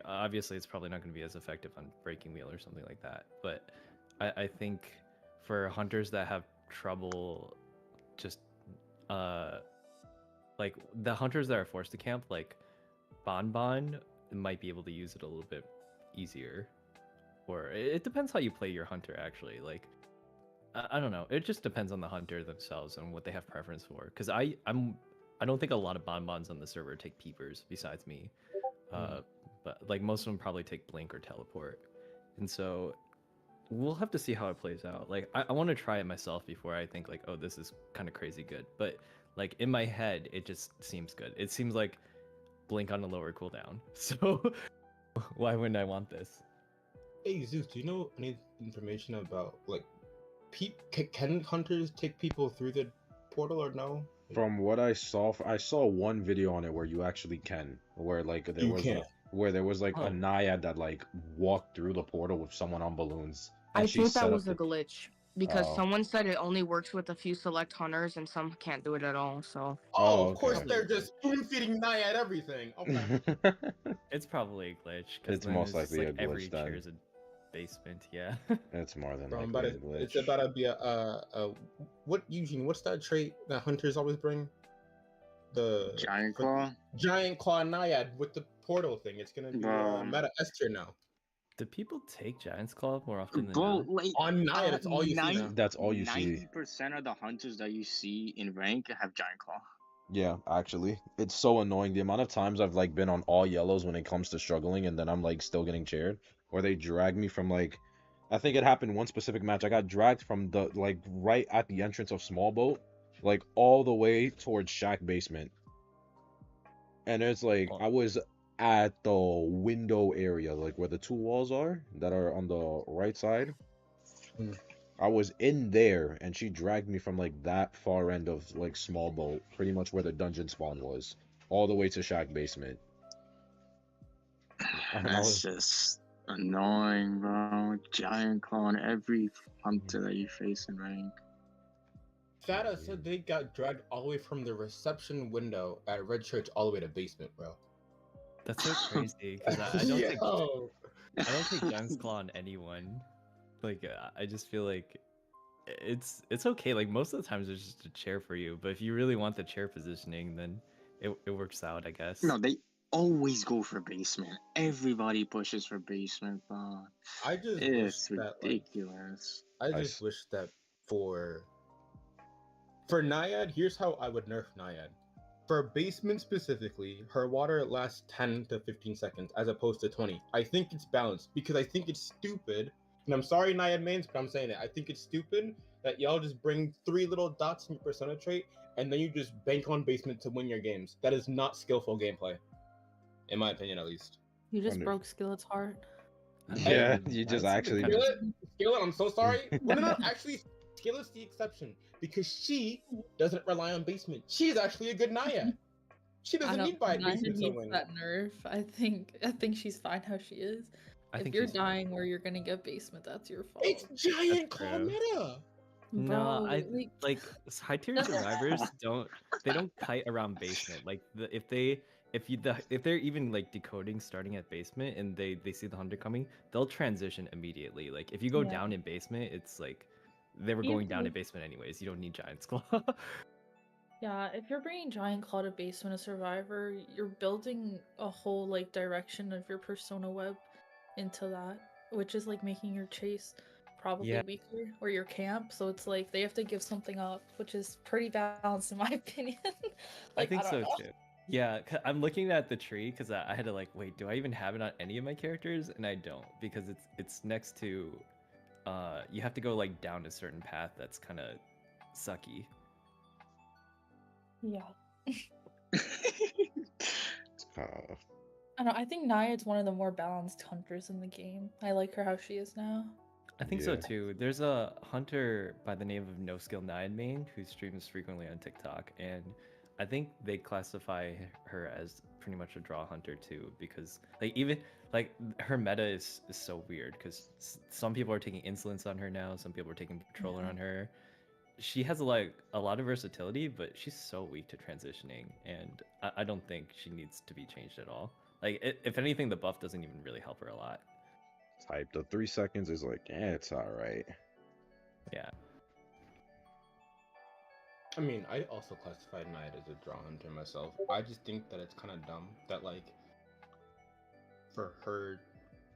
obviously it's probably not going to be as effective on breaking wheel or something like that. But I think for hunters that have trouble just like the hunters that are forced to camp like Bon might be able to use it a little bit easier. Or it depends how you play your hunter actually. Like I don't know. It just depends on the hunter themselves and what they have preference for. Because I don't think a lot of bonbons on the server take peepers besides me. But like most of them probably take blink or teleport. And so we'll have to see how it plays out. Like I want to try it myself before I think like, oh, this is kind of crazy good. But like in my head, it just seems good. It seems like blink on a lower cooldown. So why wouldn't I want this? Hey Zeus, do you know any information about like can hunters take people through the portal or no? From what I saw one video on it where you actually can, where like there was like a naiad that like walked through the portal with someone on balloons. I think that was a glitch because someone said it only works with a few select hunters and some can't do it at all. So of course they're just spoon feeding naiad everything. Okay. It's probably a glitch. It's most likely a glitch. Every then. chair's a basement. Yeah. It's more than likely a glitch. It's about to be a what's that trait that hunters always bring? The Giant Claw? Giant Claw Naiad with the portal thing. It's gonna be meta S tier now. Do people take Giant's Claw more often than not? Like, on Naiad, that's all you see. That's all you see. 90% of the hunters that you see in rank have Giant Claw. Yeah, actually, it's so annoying. The amount of times I've like been on all yellows when it comes to struggling, and then I'm like still getting chaired, or they drag me from like, I think it happened one specific match. I got dragged from the like right at the entrance of small boat, like all the way towards shack basement, and it's like I was at the window area, like where the 2 walls are that are on the right side. I was in there, and she dragged me from like that far end of like small boat, pretty much where the dungeon spawn was, all the way to shack basement. That's just annoying, bro. Giant Claw on every hunter that you face in rank. Thada said they got dragged all the way from the reception window at Red Church all the way to basement, bro. That's so crazy because I don't think Yo. I don't take Giant's Claw on anyone. Like I just feel like it's okay. Like most of the times there's just a chair for you, but if you really want the chair positioning, then it works out, I guess. No, they always go for basement. Everybody pushes for basement, but I just it's wish that, ridiculous. I just wish that for Naiad, here's how I would nerf Naiad. For basement specifically, her water lasts 10 to 15 seconds as opposed to 20. I think it's balanced because I think it's stupid. And I'm sorry, Naiad mains, but I'm saying it. I think it's stupid that y'all just bring 3 little dots in your persona trait and then you just bank on basement to win your games. That is not skillful gameplay. In my opinion, at least. You just 100. broke Skillet's heart. Yeah, you just actually. Skillet, I'm so sorry. No, actually, Skillet's the exception because she doesn't rely on basement. She's actually a good Naiad. She doesn't need by basement to win. That nerf. I think she's fine how she is. If you're dying where you're gonna get basement, that's your fault. It's giant claw meta. No, Bro, I like high tier survivors don't kite around basement. Like if they're even like decoding starting at basement and they see the hunter coming, they'll transition immediately. Like if you go down in basement, it's like they were going down in basement anyways. You don't need Giant's Claw. Yeah, if you're bringing Giant Claw to basement a survivor, you're building a whole like direction of your persona web into that, which is like making your chase probably weaker or your camp. So it's like they have to give something up, which is pretty balanced in my opinion. Like, I think so too. Yeah, I'm looking at the tree because I had to like, wait, do I even have it on any of my characters? And I don't because it's next to, you have to go like down a certain path that's kind of sucky. Yeah. I don't know. I think Naiad's one of the more balanced hunters in the game. I like her how she is now. I think so too. There's a hunter by the name of No Skill Naiad main who streams frequently on TikTok, and I think they classify her as pretty much a draw hunter too, because like even like her meta is so weird because some people are taking insolence on her now, some people are taking controller on her. She has a lot of versatility, but she's so weak to transitioning, and I don't think she needs to be changed at all. Like if anything, the buff doesn't even really help her a lot. Type the 3 seconds is like, it's all right. Yeah. I mean, I also classified Knight as a draw hunter myself. I just think that it's kind of dumb that like for her.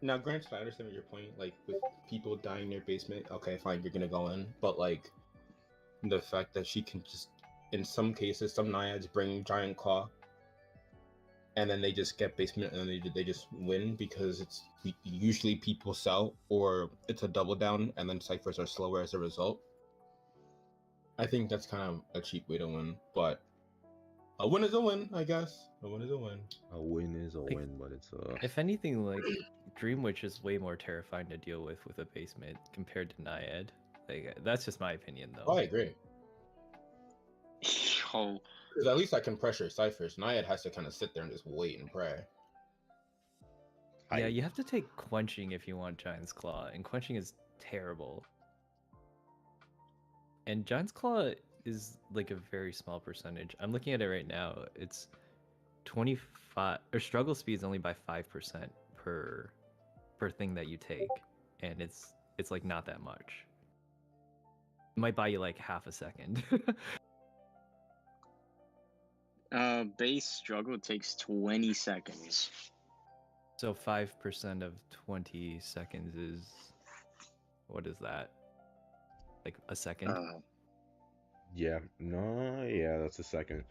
Now, granted, I understand your point. Like with people dying near basement, okay, fine, you're gonna go in, but like the fact that she can just, in some cases, some Naiads bring Giant Claw, and then they just get basement, and then they just win because it's usually people sell or it's a double down, and then ciphers are slower as a result. I think that's kind of a cheap way to win, but a win is a win, I guess. A win is a win. A win is a win, but it's If anything, like Dream Witch is way more terrifying to deal with a basement compared to Naiad. Like that's just my opinion, though. Oh, I agree. Oh. Because at least I can pressure ciphers. Naiad has to kind of sit there and just wait and pray. Yeah, you have to take quenching if you want Giant's Claw, and quenching is terrible. And Giant's Claw is like a very small percentage. I'm looking at it right now. It's 25, or struggle speed is only by 5% per thing that you take, and it's like not that much. It might buy you like half a second. Base struggle takes 20 seconds. So 5% of 20 seconds is, what is that? Like a second? Yeah, that's a second.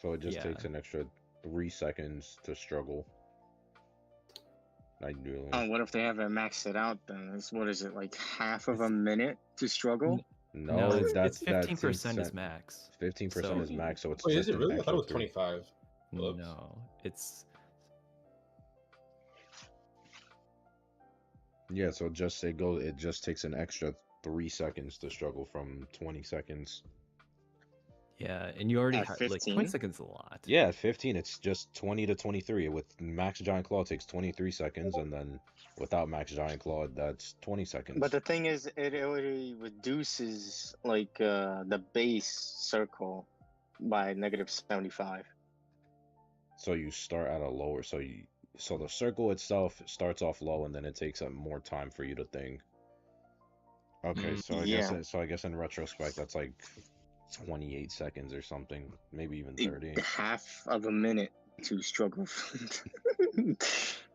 So it just takes an extra 3 seconds to struggle. Ideally. Oh, what if they haven't maxed it out then? What is it, like half of a minute to struggle? No, that's 15% is max. 15% is max, so it's Wait, just is it really? I thought it was 3. 25. No, it's... Yeah, so it just takes an extra 3 seconds to struggle from 20 seconds. Yeah, and you already At had like 20 15? seconds is a lot. Yeah, at 15, it's just 20 to 23. With Max Giant Claw, it takes 23 seconds, and then without Max Giant Claw, that's 20 But seconds. the thing is, it already reduces like the base circle by -75. So you start at a lower, so the circle itself starts off low, and then it takes up more time for you to think. Okay, so Yeah, I guess in retrospect, that's like 28 seconds or something, maybe even 30. half of a minute to struggle.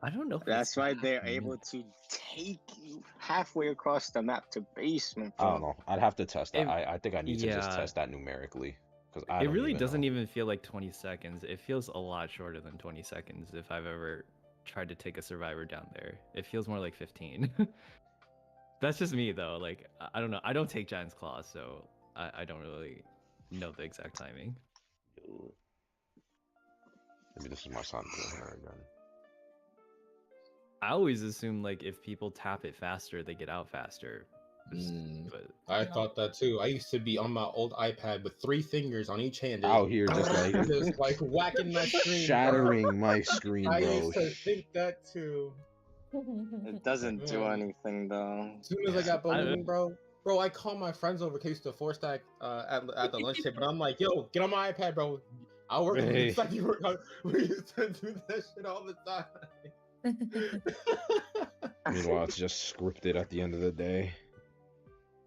I don't know if That's it's why half they're a minute. able to take you halfway across the map to basement. I don't know. I'd have to test that. It- I think I need to just yeah. test that numerically, because I It don't really even doesn't know. even feel like 20 seconds. It feels a lot shorter than 20 seconds if I've ever tried to take a survivor down there. It feels more like 15. That's just me though. Like I don't know. I don't take Giant's Claw, so I don't really know the exact timing. Maybe this is my son doing her again. I always assume like if people tap it faster, they get out faster. But I No. thought that too. I used to be on my old iPad with 3 fingers on each hand, Out here just like just like whacking my screen, bro. shattering my screen, I bro. used to think that too. It doesn't do Man. anything though. As soon as I Yeah. got ballooning, bro, I call my friends over case to 4-stack at the lunch table, and I'm like, yo, get on my iPad, bro. I'll work on Hey. the stuff you work on. We used to do that shit all the time. Meanwhile, it's just scripted at the end of the day.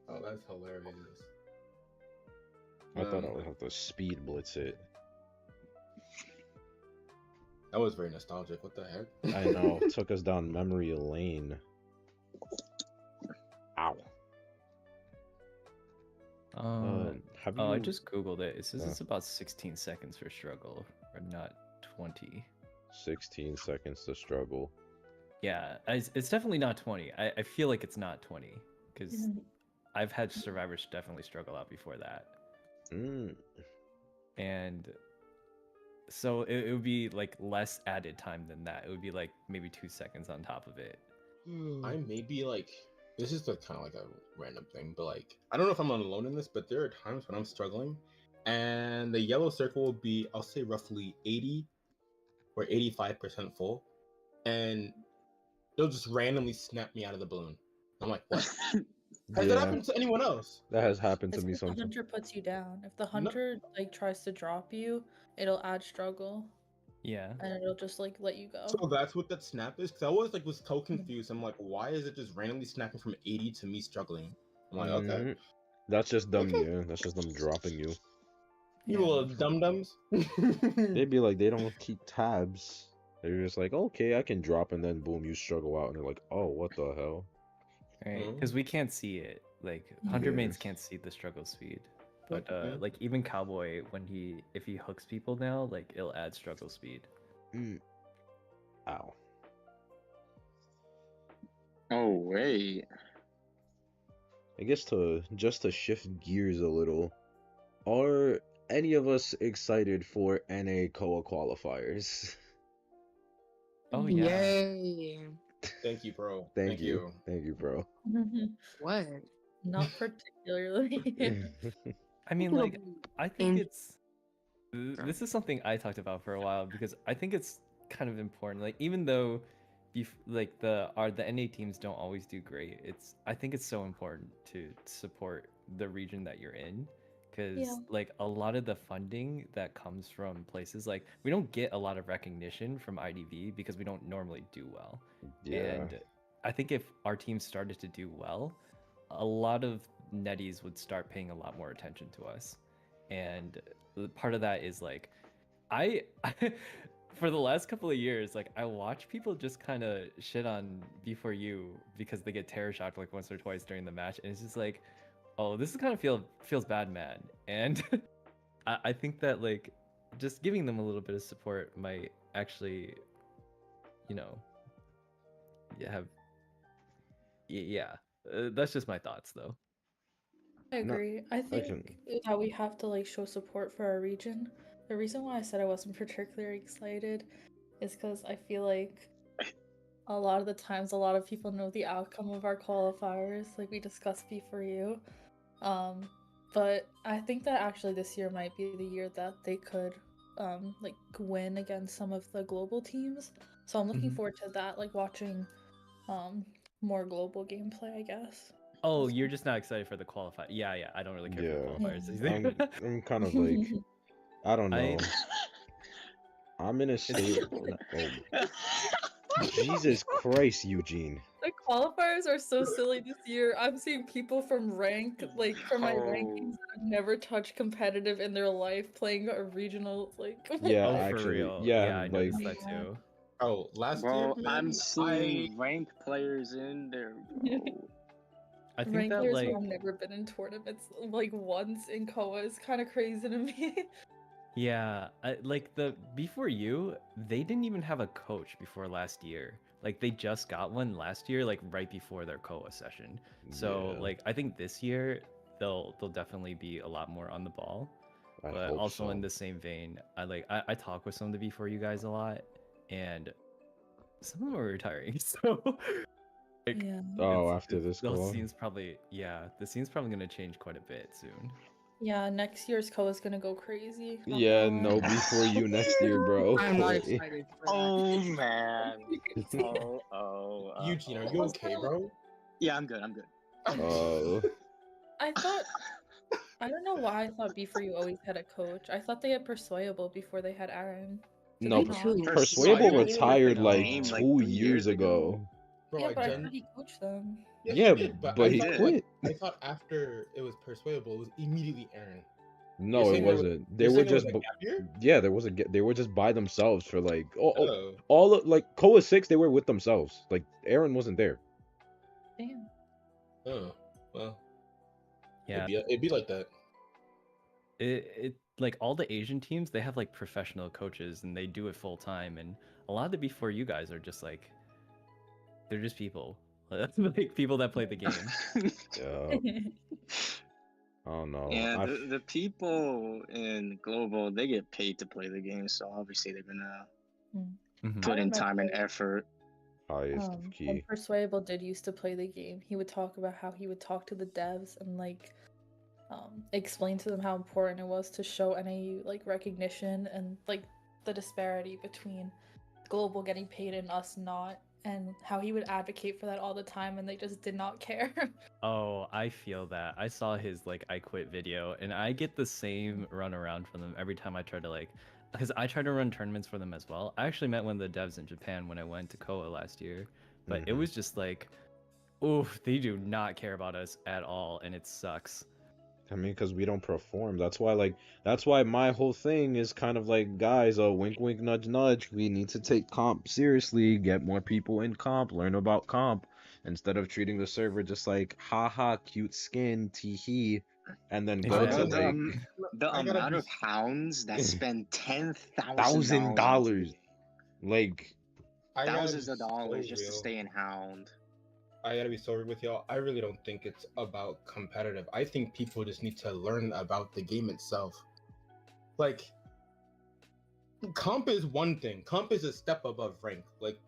Oh, that's hilarious. I thought I Man, would have to speed blitz it. that was very nostalgic. What the heck? I know. Took us down memory lane. Ow. Have you? I just googled it. It says Uh. it's about 16 seconds for struggle, or not 20. 16 seconds to struggle. Yeah, it's definitely not 20. I feel like it's not 20 because I've had survivors definitely struggle out before that. And so it would be like less added time than that. It would be like maybe 2 seconds on top of it. I may be like, this is kind of like a random thing, but like, I don't know if I'm alone in this, but there are times when I'm struggling, and the yellow circle will be, I'll say roughly 80 or 85% full, and they'll just randomly snap me out of the balloon. I'm like, what? Has that happened to anyone else? That has happened to It's me 'cause the sometimes. hunter puts you down. If the hunter like tries to drop you, it'll add struggle, Yeah. and it'll just like let you go. So that's what that snap is? Because I always like was so confused. I'm like, why is it just randomly snapping from 80 to me struggling? I'm like, okay. Mhm. That's just them, Okay. yeah. That's just them dropping you. You Yeah. little dum-dums. They'd be like, they don't keep tabs. They're just like, okay, I can drop, and then boom, you struggle out, and they're like, oh, what the hell? Right, Mhm. because we can't see it. Like hunter Yeah. mains can't see the struggle speed. But Yeah. like even Cowboy, when if he hooks people now, like it'll add struggle speed. Ow. Oh wait. I guess just to shift gears a little, are any of us excited for NA COA qualifiers? Oh yeah. Yay. Thank you, bro. Thank you. Thank you, bro. What? Not particularly. I mean, like, I think it's. Sorry. This is something I talked about for a while because I think it's kind of important. Like, even though, like the NA teams don't always do great, I think it's so important to support the region that you're in, because Yeah. like a lot of the funding that comes from places like we don't get a lot of recognition from IDV because we don't normally do well. Yeah. And I think if our team started to do well, a lot of netties would start paying a lot more attention to us. And part of that is like, I for the last couple of years, like I watch people just kind of shit on B4U because they get terror shocked like once or twice during the match, and it's just like, oh, this is kind of feels bad, man. And I think that like just giving them a little bit of support might actually, you know, have yeah. That's just my thoughts though. I No, agree. I think can- that we have to like show support for our region. The reason why I said I wasn't particularly excited is because I feel like a lot of the times a lot of people know the outcome of our qualifiers, like we discussed before you. But I think that actually this year might be the year that they could like win against some of the global teams. So I'm looking Mhm. forward to that, like watching more global gameplay, I guess. Oh, That's you're just not excited for the qualifier. Yeah, yeah. I don't really care for the Yeah. qualifiers Yeah. either. I'm kind of like, I don't I know. I'm in a it's state. Oh, Jesus Christ, Eugene. The qualifiers are so silly this year. I'm seeing people from rank, like from my rankings Oh, that have never touched competitive in their life, playing a regional like. Yeah, oh, for actually, real. yeah, Yeah, I like, noticed that Yeah. too. Oh, last year, bro, I'm man, seeing rank players in there, bro. I think Rank that players who like have never been in tournaments like once in Koa is kind of crazy to me. yeah, like the before you, they didn't even have a coach before last year. Like they just got one last year, like right before their Koa session. So yeah, like I think this year they'll definitely be a lot more on the ball. I But hope also so. in the same vein, I talk with some of the before you guys a lot, and some of them are retiring. So like Yeah. Oh, after this those call? scenes probably the scene's probably gonna change quite a bit soon. Yeah, next year's Koa is gonna go crazy. Not Yeah, gonna no, lie. before you next year, bro. I'm not Wait. excited for that. Oh man. Eugene, are Oh. you okay, bro? Yeah, I'm good. I'm good. Uh, I thought I don't know why I thought B4U always had a coach. I thought they had Persuadable before they had Aaron. Did no, they Me not? too. Persuadable Persuadable quit the retired like game like 2 years 3 years ago. ago. Bro, Yeah, I but I gen thought he coached them. Yeah, Yeah, he did, but but I He he thought did. quit. I thought after it was persuadable, it was immediately Aaron. No, it saying there was- wasn't. They You're were saying it was just, a gap year? yeah, there was a, they were just by themselves for like, Oh, all of, like Koa 6, they were with themselves. Like Aaron wasn't there. Damn. oh, well, Yeah, it'd be like that. it like all the Asian teams, they have like professional coaches and they do it full time, and a lot of the before you guys are just like they're just people. Like people that play the game. Yeah, I don't know. Yeah, the people in global, they get paid to play the game, so obviously they're gonna Mhm. put I in time and remember effort. Highest of when key. Persuadable did used to play the game, he would talk about how he would talk to the devs and like explain to them how important it was to show NAU like recognition and like the disparity between global getting paid and us not, and how he would advocate for that all the time and they just did not care. Oh, I feel that. I saw his like I quit video, and I get the same run around from them every time I try to like, because I try to run tournaments for them as well. I actually met one of the devs in Japan when I went to Koa last year, but it Mhm. was just like, oof, they do not care about us at all, and it sucks. I mean, because we don't perform. That's why, like, that's why my whole thing is kind of like, guys, wink, wink, nudge, nudge. We need to take comp seriously, get more people in comp, learn about comp, instead of treating the server just like, haha, cute skin, tee hee, and then go Bro, to Exactly. like the I gotta amount be of hounds that spend $10,000 into the $1,000. game, Like, I gotta thousands be of dollars so just to real. stay in hound. I gotta be so real with y'all. I really don't think it's about competitive. I think people just need to learn about the game itself. Like, comp is one thing. Comp is a step above rank. Like,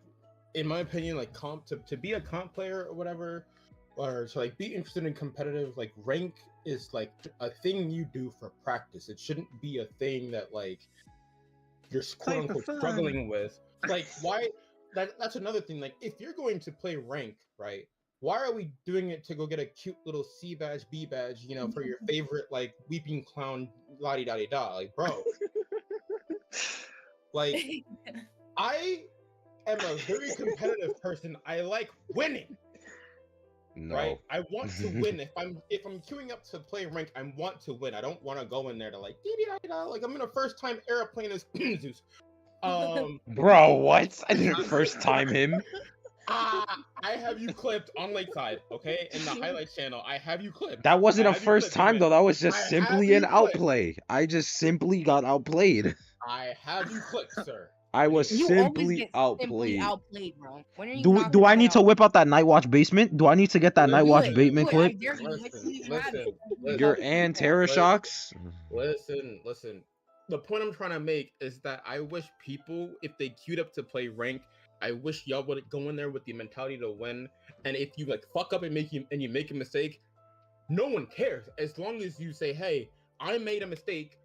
in my opinion, like comp to be a comp player or whatever, or to like be interested in competitive, like rank is like a thing you do for practice. It shouldn't be a thing that like you're quote Play for unquote fun. struggling with. Like, why? That's another thing. Like, if you're going to play rank, right? Why are we doing it to go get a cute little C badge, B badge, you know, for your favorite like weeping clown, la di da di da? Like, bro, like I am a very competitive person. I like winning. no. Right? I want to win. If I'm queuing up to play rank, I want to win. I don't want to go in there to like like I'm in a first time airplane as Zeus. Bro, what? I didn't first time him. I have you clipped on Lakeside, okay? In the highlights channel, I have you clipped. That wasn't I a have you first clipped, time Demon. though. That was I just have simply you an clipped. outplay. I just simply got outplayed. I have you clipped, sir. I was You always simply get simply outplayed. outplayed, bro. When are you Do not do gonna I get need to out? whip out that Night Watch basement? Do I need to get that Night Do Watch it. Bateman Do it. I clip? dare you. Let's see you have it. Your and Terra Shocks? Listen. The point I'm trying to make is that I wish people, if they queued up to play rank, I wish y'all would go in there with the mentality to win. And if you like fuck up and you make a mistake, no one cares as long as you say, "Hey, I made a mistake.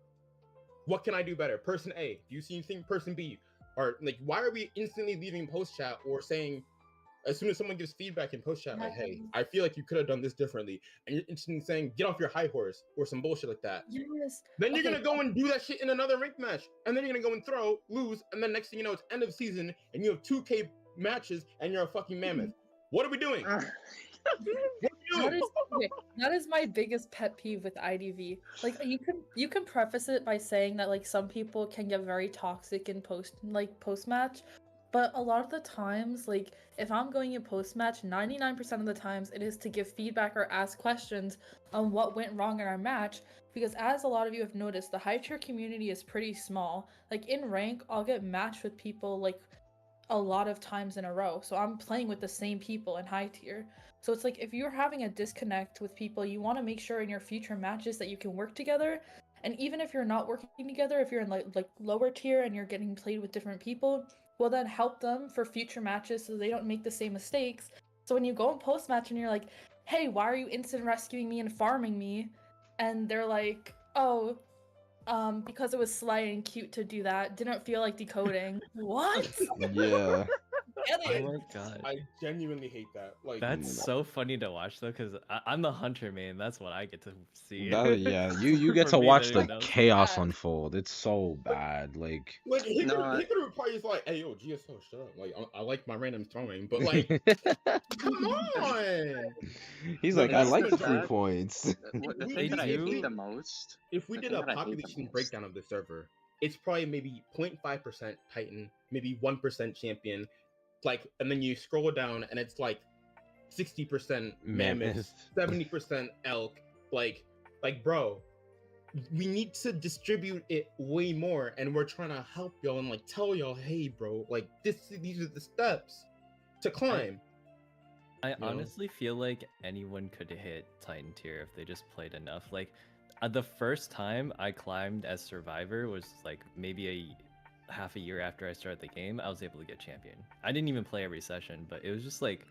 What can I do better?" Person A, do you see anything? Person B, or like, why are we instantly leaving post chat or saying, as soon as someone gives feedback in post chat, like, "Hey, I feel like you could have done this differently," and you're instantly saying, "Get off your high horse" or some bullshit like that. Yes. Then you're Okay. gonna go and do that shit in another ranked match, and then you're gonna go and throw, lose, and then next thing you know, it's end of season, and you have 2K matches, and you're a fucking mammoth. What are we doing? What are we That doing? is okay, that is my biggest pet peeve with IDV. Like you can preface it by saying that like some people can get very toxic in post match, but a lot of the times like if I'm going in post match, 99% of the times it is to give feedback or ask questions on what went wrong in our match, because as a lot of you have noticed, the high tier community is pretty small. Like in rank, I'll get matched with people like a lot of times in a row. So I'm playing with the same people in high tier. So it's like if you're having a disconnect with people, you want to make sure in your future matches that you can work together. And even if you're not working together, if you're in like lower tier and you're getting played with different people, well then help them for future matches so they don't make the same mistakes. So when you go in post match and you're like, "Hey, why are you instant rescuing me and farming me?" And they're like, "Oh, because it was sly and cute to do that. Didn't feel like decoding." What? Yeah. Get Oh it? my god. I genuinely hate that. Like, That's so funny to watch though, because I'm the hunter main. That's what I get to see. Yeah, you get For to me, watch there the you go. chaos bad. unfold. It's so bad. Like he No, could have probably like, "Hey, yo, GSL, shut up." Like, I like my random throwing, but like, come on. he's Like, like, I that's like the the imagine 3 bad. points. The we, thing They that I if do. hate we the most. if we The did thing a that I hate the population most. breakdown of the server, it's probably maybe 0.5% Titan, maybe 1% champion, like, and then you scroll down and it's like 60% mammoths, Mammoth. 70% elk. Like, bro, we need to distribute it way more, and we're trying to help y'all and like tell y'all, "Hey, bro, like these are the steps to climb." I You know? honestly feel like anyone could hit Titan tier if they just played enough. Like, the first time I climbed as Survivor was like maybe a half a year after I started the game. I was able to get champion. I didn't even play every session, but it was just like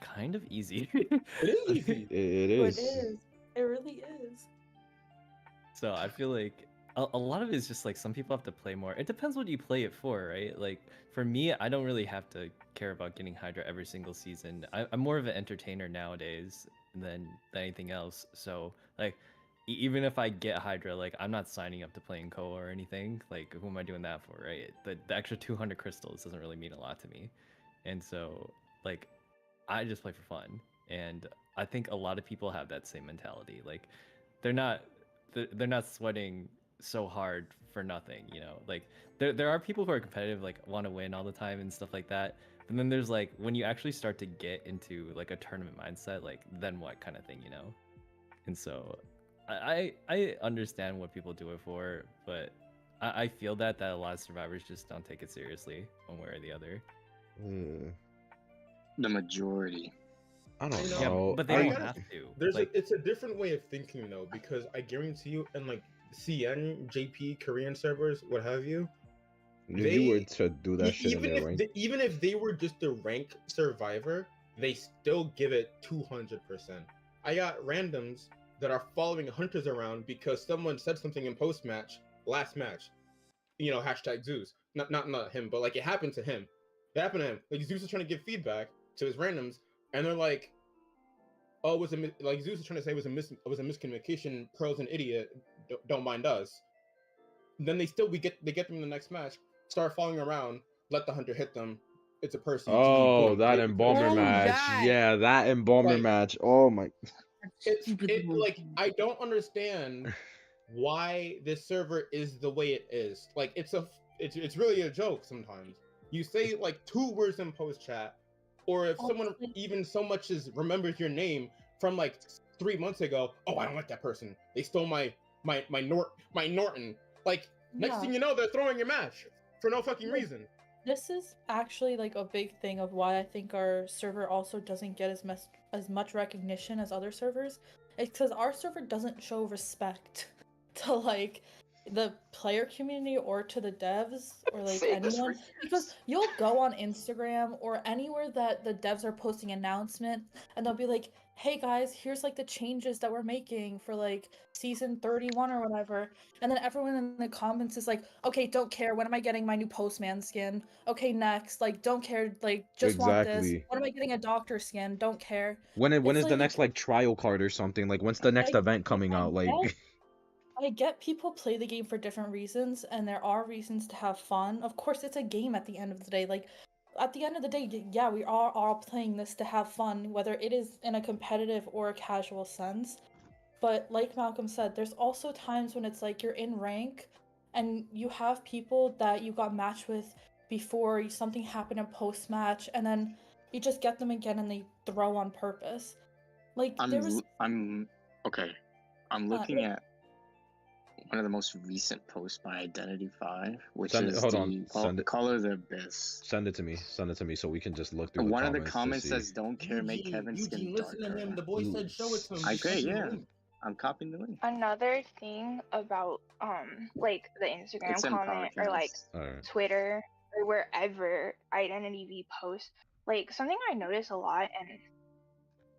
kind of easy. It is easy. It Oh, it is. is. It really is. So I feel like a lot of it is just like some people have to play more. It depends what you play it for, right? Like for me, I don't really have to care about getting Hydra every single season. I'm more of an entertainer nowadays than anything else. So like even if I get Hydra, like I'm not signing up to play in Koa or anything. Like who am I doing that for, right? The extra 200 crystals doesn't really mean a lot to me. And so like I just play for fun. And I think a lot of people have that same mentality. Like they're not they're not sweating so hard for nothing, you know. Like there are people who are competitive, like want to win all the time and stuff like that. But then there's like when you actually start to get into like a tournament mindset, like then what kind of thing, you know. And so I understand what people do it for, but I feel that a lot of survivors just don't take it seriously one way or the other. The majority. I don't Yeah, know. But they I- don't gotta- have to. There's Like, it's a different way of thinking though, because I guarantee you, and like CN, JP, Korean servers, what have you, if you were to do that shit in even their if rank, even if they were just a rank survivor, they still give it 200%. I got randoms that are following hunters around because someone said something in post match, last match, you know, hashtag Zeus. Not him, but like it happened to him. It happened to him. Like Zeus is trying to give feedback to his randoms, and they're like, "Oh, it was like Zeus is trying to say it was a miscommunication. Pearl's an idiot. Don't mind us." Then they get them in the next match, start following around, let the hunter hit them. It's a Percy. GG, oh, boom, that they embalmer Oh, match. that. Yeah, that embalmer Like- match. Oh my. Like I don't understand why this server is the way it is. Like it's really a joke sometimes. You say like 2 words in post chat, or if someone Honestly. even so much as remembers your name from like 3 months ago, "Oh, I don't like that person. They stole my Norton." Like next Yeah. thing you know, they're throwing your match for no fucking Like, reason. This is actually like a big thing of why I think our server also doesn't get as much recognition as other servers. It's because our server doesn't show respect to like the player community or to the devs or like Say this for anyone, because you'll go on Instagram or anywhere that the devs are posting announcements and they'll be like, hey guys, here's like the changes that we're making for like season 31 or whatever. And then everyone in the comments is like, okay, don't care. When am I getting my new Postman skin? Okay, next. Like, don't care. Like, just want this. Exactly. When am I getting a doctor skin? Don't care. When It's is the like, next like trial card or something? Like when's the next event coming I out? Like get people play the game for different reasons, and there are reasons to have fun. Of course, it's a game at the end of the day. Like, at the end of the day, yeah, we are all playing this to have fun, whether it is in a competitive or a casual sense. But like Malcolm said, there's also times when it's like you're in rank and you have people that you got matched with before something happened in post match, and then you just get them again and they throw on purpose. Like there was I'm okay. I'm uh, looking at one of the most recent posts by Identity 5, which send it, is hold on, the send it, Color the Abyss. send it to me, send it to me so we can just look through the One of the comments to comments see. says, "Don't care, make Kevin's skin Listen to him. darker." The boy said show it to him. I Just agree. send him the Yeah, link. I'm copying the link. Another thing about like the Instagram It's in comment or like podcast. Alright. Twitter or wherever Identity V posts, like something I notice a lot, and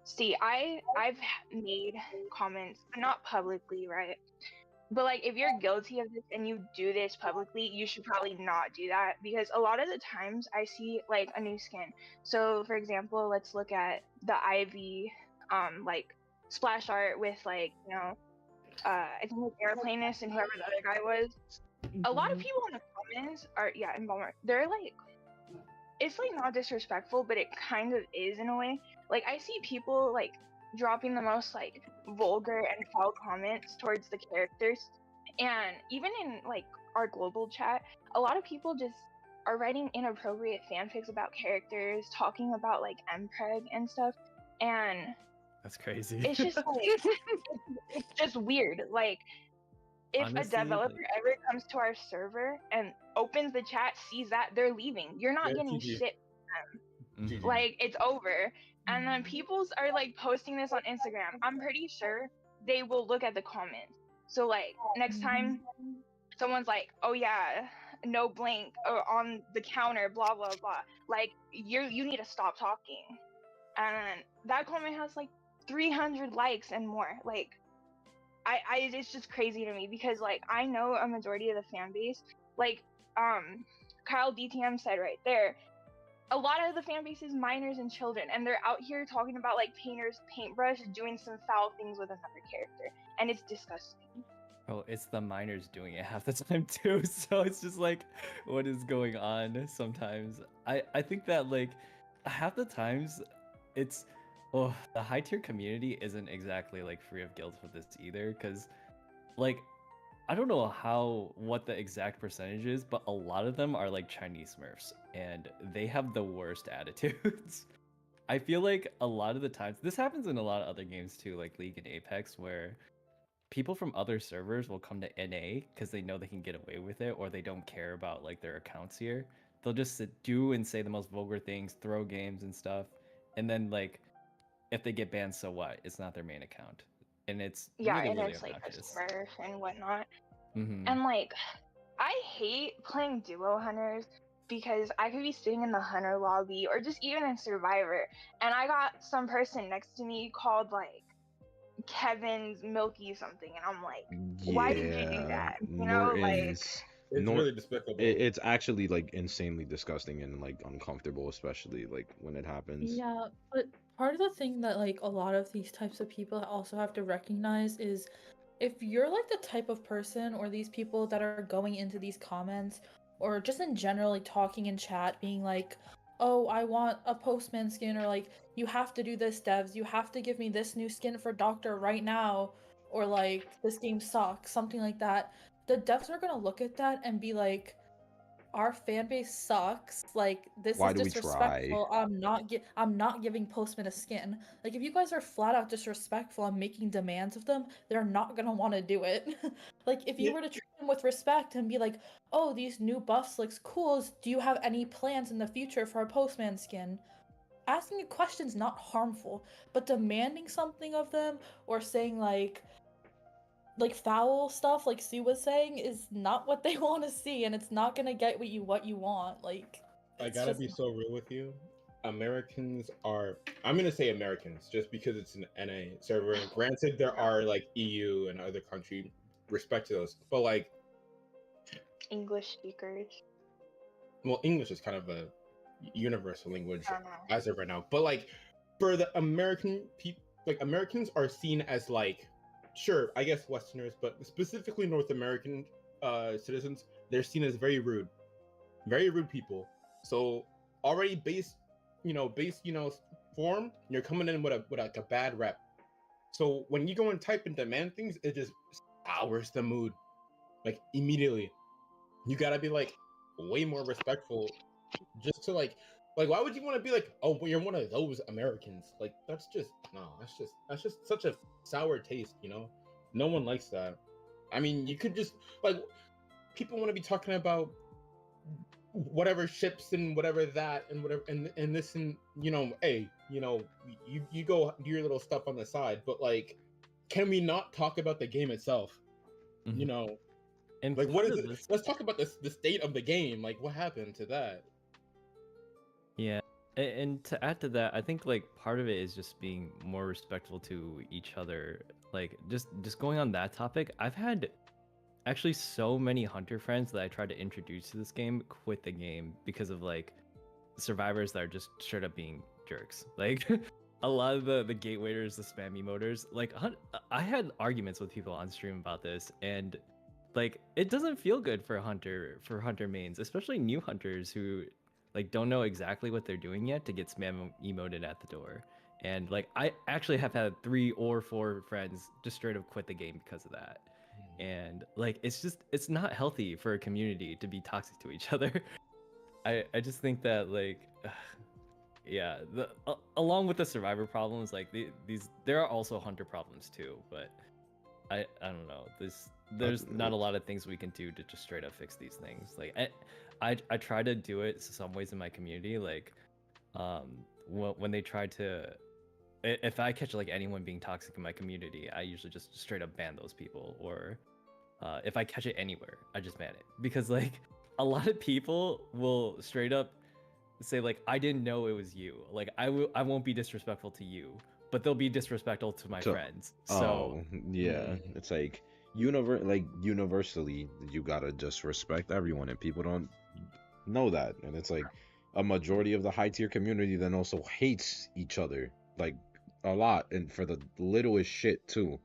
see, I've made comments, but not publicly, right? But like if you're guilty of this and you do this publicly, you should probably not do that, because a lot of the times I see like a new skin. So for example, let's look at the Ivy like splash art with like, you know, I think like Airplanist and whoever the other guy was. A lot of people in the comments are, yeah, in Walmart, they're like, it's like not disrespectful, but it kind of is in a way. Like I see people like dropping the most like vulgar and foul comments towards the characters, and even in like our global chat, a lot of people just are writing inappropriate fanfics about characters, talking about like mpreg and stuff, and That's crazy. it's just like it's just weird. Like if Honestly, a developer like, ever comes to our server and opens the chat, sees that, they're leaving. You're not Yeah, getting GG. shit. mhm. Like it's over. And then people's are like posting this on Instagram. I'm pretty sure they will look at the comments. So like next time someone's like, "Oh yeah, no blank on the counter, blah blah blah." Like you need to stop talking. And then that comment has like 300 likes and more. Like I it's just crazy to me, because like I know a majority of the fan base, like Kyle DTM said right there, a lot of the fan base is minors and children, and they're out here talking about like painters paintbrush doing some foul things with another character, and it's disgusting. Oh, it's the miners doing it half the time too. So it's just like, what is going on sometimes? I think that like half the times it's the high tier community isn't exactly like free of guilt for this either, because like I don't know what the exact percentage is, but a lot of them are like Chinese Smurfs and they have the worst attitudes. I feel like a lot of the times this happens in a lot of other games too, like League and Apex, where people from other servers will come to NA because they know they can get away with it, or they don't care about like their accounts here. They'll just do and say the most vulgar things, throw games and stuff, and then like if they get banned, so what? It's not their main account, and it's Yeah, really and really it's like a obnoxious. Smurf and whatnot. Mm-hmm. And like I hate playing duo hunters, because I could be sitting in the hunter lobby or just even in Survivor, and I got some person next to me called like Kevin's Milky something, and I'm like, why did you do Yeah, that? You know, like Norton's It's really despicable. it's actually like insanely disgusting and like uncomfortable, especially like when it happens. Yeah, but part of the thing that like a lot of these types of people also have to recognize is, if you're like the type of person or these people that are going into these comments or just in general like talking in chat being like, "Oh, I want a postman skin," or like, "You have to do this, devs. You have to give me this new skin for doctor right now," or like, "This game sucks," something like that. The devs are going to look at that and be like, our fan base sucks. Like this Why is do we try? disrespectful. I'm not giving Postman a skin. Like if you guys are flat out disrespectful and making demands of them, they're not gonna want to do it. Like if you Yeah. were to treat them with respect and be like, "Oh, these new buffs looks cool. Do you have any plans in the future for a Postman skin?" Asking a question's not harmful, but demanding something of them or saying like foul stuff like Sue was saying is not what they want to see, and it's not gonna get what you want. Like I it's gotta just be so real with you. Americans are. I'm gonna say Americans just because it's an NA server. Granted, there are like EU and other country respect to those, but like, English speakers. well, English is kind of a universal language I don't know. as of right now. But like, for the American people, like Americans are seen as like, sure, I guess Westerners, but specifically North American citizens, they're seen as very rude people. So already base form, you're coming in with a bad rep. So when you go and type and demand things, it just sours the mood, like immediately. You gotta be like way more respectful, just to like why would you want to be like, oh, well, you're one of those Americans? Like that's just no, that's just such a sour taste, you know. No one likes that. I mean, you could just like people want to be talking about whatever ships and whatever that and whatever and this and hey, you go do your little stuff on the side, but like, can we not talk about the game itself? Mhm. You know, And like what part is of it? this, Let's talk about the state of the game. Like what happened to that? yeah, and to add to that, I think like part of it is just being more respectful to each other. Like just going on that topic, I've had actually so many hunter friends that I tried to introduce to this game quit the game because of like survivors that are just straight up being jerks. Like a lot of the gate waiters, the spam emoters, like I had arguments with people on stream about this, and like it doesn't feel good for hunter mains, especially new hunters who like don't know exactly what they're doing yet to get spam emoted at the door. And like I actually have had 3 or 4 friends just straight up quit the game because of that. And like it's not healthy for a community to be toxic to each other. I just think that like yeah, along with the survivor problems, like these there are also hunter problems too, but I don't know. There's not a lot of things we can do to just straight up fix these things. Like I try to do it some ways in my community, like when they try to, if I catch like anyone being toxic in my community, I usually just straight up ban those people. Or if I catch it anywhere, I just ban it, because like a lot of people will straight up say like, I didn't know it was you. Like I won't be disrespectful to you, but they'll be disrespectful to my So, friends. So yeah, it's like universally, you gotta just respect everyone, and people don't know that, and it's like a majority of the high tier community then also hates each other like a lot, and for the littlest shit too.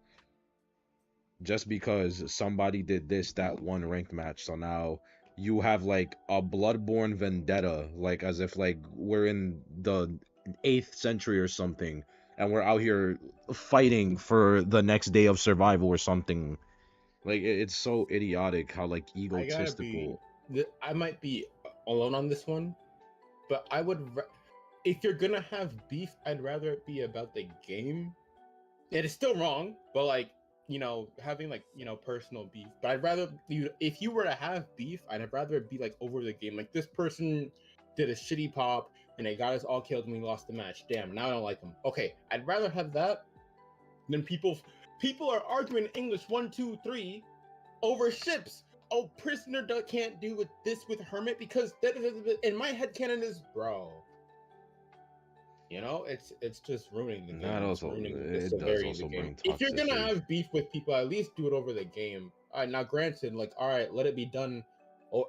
Just because somebody did this that one ranked match, so now you have like a bloodborne vendetta, like as if like we're in the 8th century or something, and we're out here fighting for the next day of survival or something. Like it's so idiotic how like I gotta be. egotistical. I might be alone on this one, but if you're gonna have beef, I'd rather it be about the game. It is still wrong, but like, having like, personal beef. But I'd rather if you were to have beef, I'd rather it be like over the game. Like this person did a shitty pop and they got us all killed and we lost the match. Damn, now I don't like them. Okay, I'd rather have that than people are arguing English 1, 2, 3 over ships. Oh, prisoner can't do with this with hermit because in my head canon is bro. It's just ruining the game. That It's also, ruining the it does severity of the also game. bring If you're gonna toxicity. have beef with people, at least do it over the game. All right, now granted, like, all right, let it be done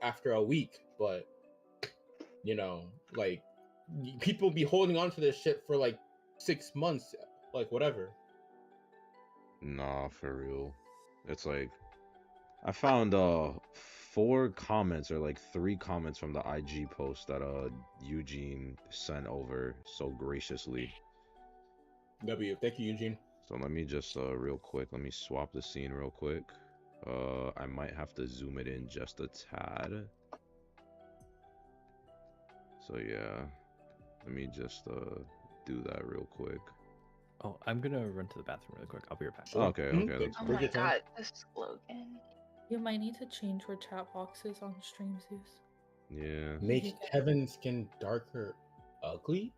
after a week, but like people be holding on to this shit for like 6 months, like whatever. Nah, for real. It's like I found 4 comments, or like 3 comments from the IG post that Eugene sent over so graciously. Thank you, Eugene. So let me just real quick, let me swap the scene real quick. I might have to zoom it in just a tad. So yeah, let me just do that real quick. oh, I'm gonna run to the bathroom really quick. I'll be right back. Sure. Okay, okay, that's Oh cool. my your time. god, this slogan. You might need to change your chat boxes on stream, Zeus. Yeah, Make Kevin's skin darker, ugly.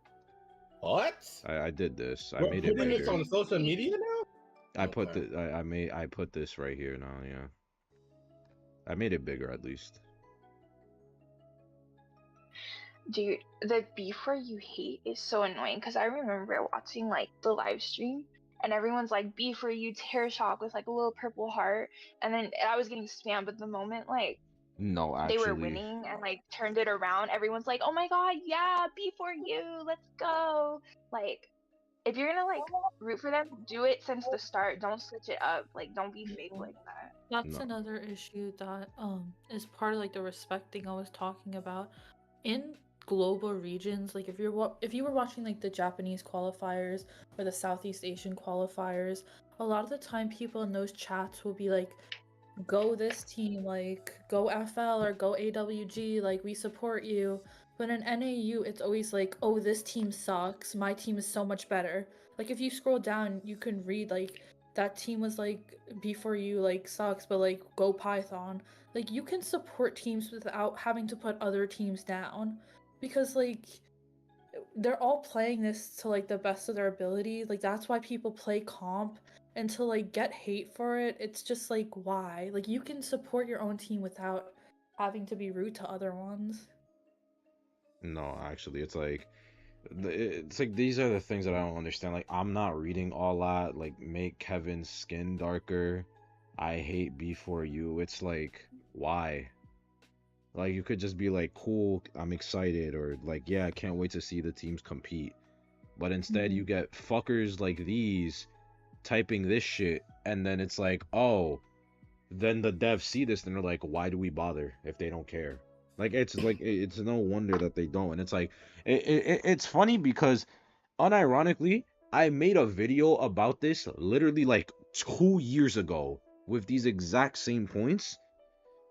What? I did this. I We're made it putting right this here. on social media now? I put Okay. I put this right here now. Yeah, I made it bigger at least. Dude, the beef where you hate is so annoying because I remember watching like the live stream and everyone's like beef where you tear shock with like a little purple heart, and then I was getting spammed, but the moment like No, they were actually, winning and like turned it around, everyone's like, "Oh my god, yeah, beef for you, let's go!" Like, if you're gonna like root for them, do it since the start. Don't switch it up. Like, don't be fake like that. That's no. another issue that is part of like the respect thing I was talking about. In global regions, like if you were watching like the Japanese qualifiers or the Southeast Asian qualifiers, a lot of the time people in those chats will be like, go this team, like go FL or go AWG, like we support you. But in NAU, it's always like, oh, this team sucks. My team is so much better. Like if you scroll down, you can read like that team was like before you like sucks, but like go Python. Like you can support teams without having to put other teams down, because like they're all playing this to like the best of their ability. Like that's why people play comp, and to like get hate for it, it's just like why? Like you can support your own team without having to be rude to other ones. No, actually, it's like these are the things that I don't understand. Like I'm not reading all that. Like make Kevin's skin darker. I hate B4U. It's like why? Like you could just be like, cool, I'm excited, or like, yeah, I can't wait to see the teams compete. But instead, you get fuckers like these typing this shit, and then it's like, oh, then the devs see this and they're like, why do we bother if they don't care? Like it's no wonder that they don't. And it's like it's funny because unironically, I made a video about this literally like 2 years ago with these exact same points,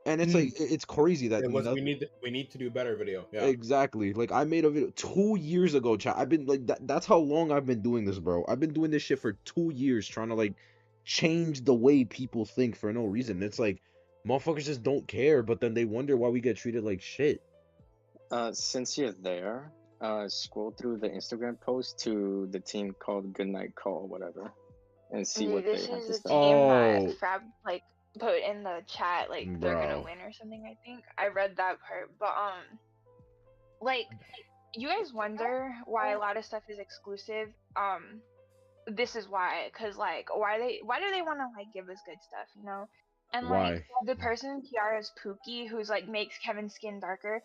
and it's like it's crazy that It was nothing. we need to do better video. Yeah. Exactly. Like I made a video 2 years ago, chat. I've been like that's how long I've been doing this, bro. I've been doing this shit for 2 years trying to like change the way people think for no reason. It's like motherfuckers just don't care, but then they wonder why we get treated like shit. Since you're there, scroll through the Instagram post to the team called Goodnight Call, whatever, and see what This they have is to the say. team that Oh, Frab like put in the chat, like they're gonna bro. win or something. I think I read that part, but like you guys wonder why a lot of stuff is exclusive. This is why, cause like why do they want to like give us good stuff, you know? And like Why? the person Kiara's Pookie, who's like makes Kevin's skin darker,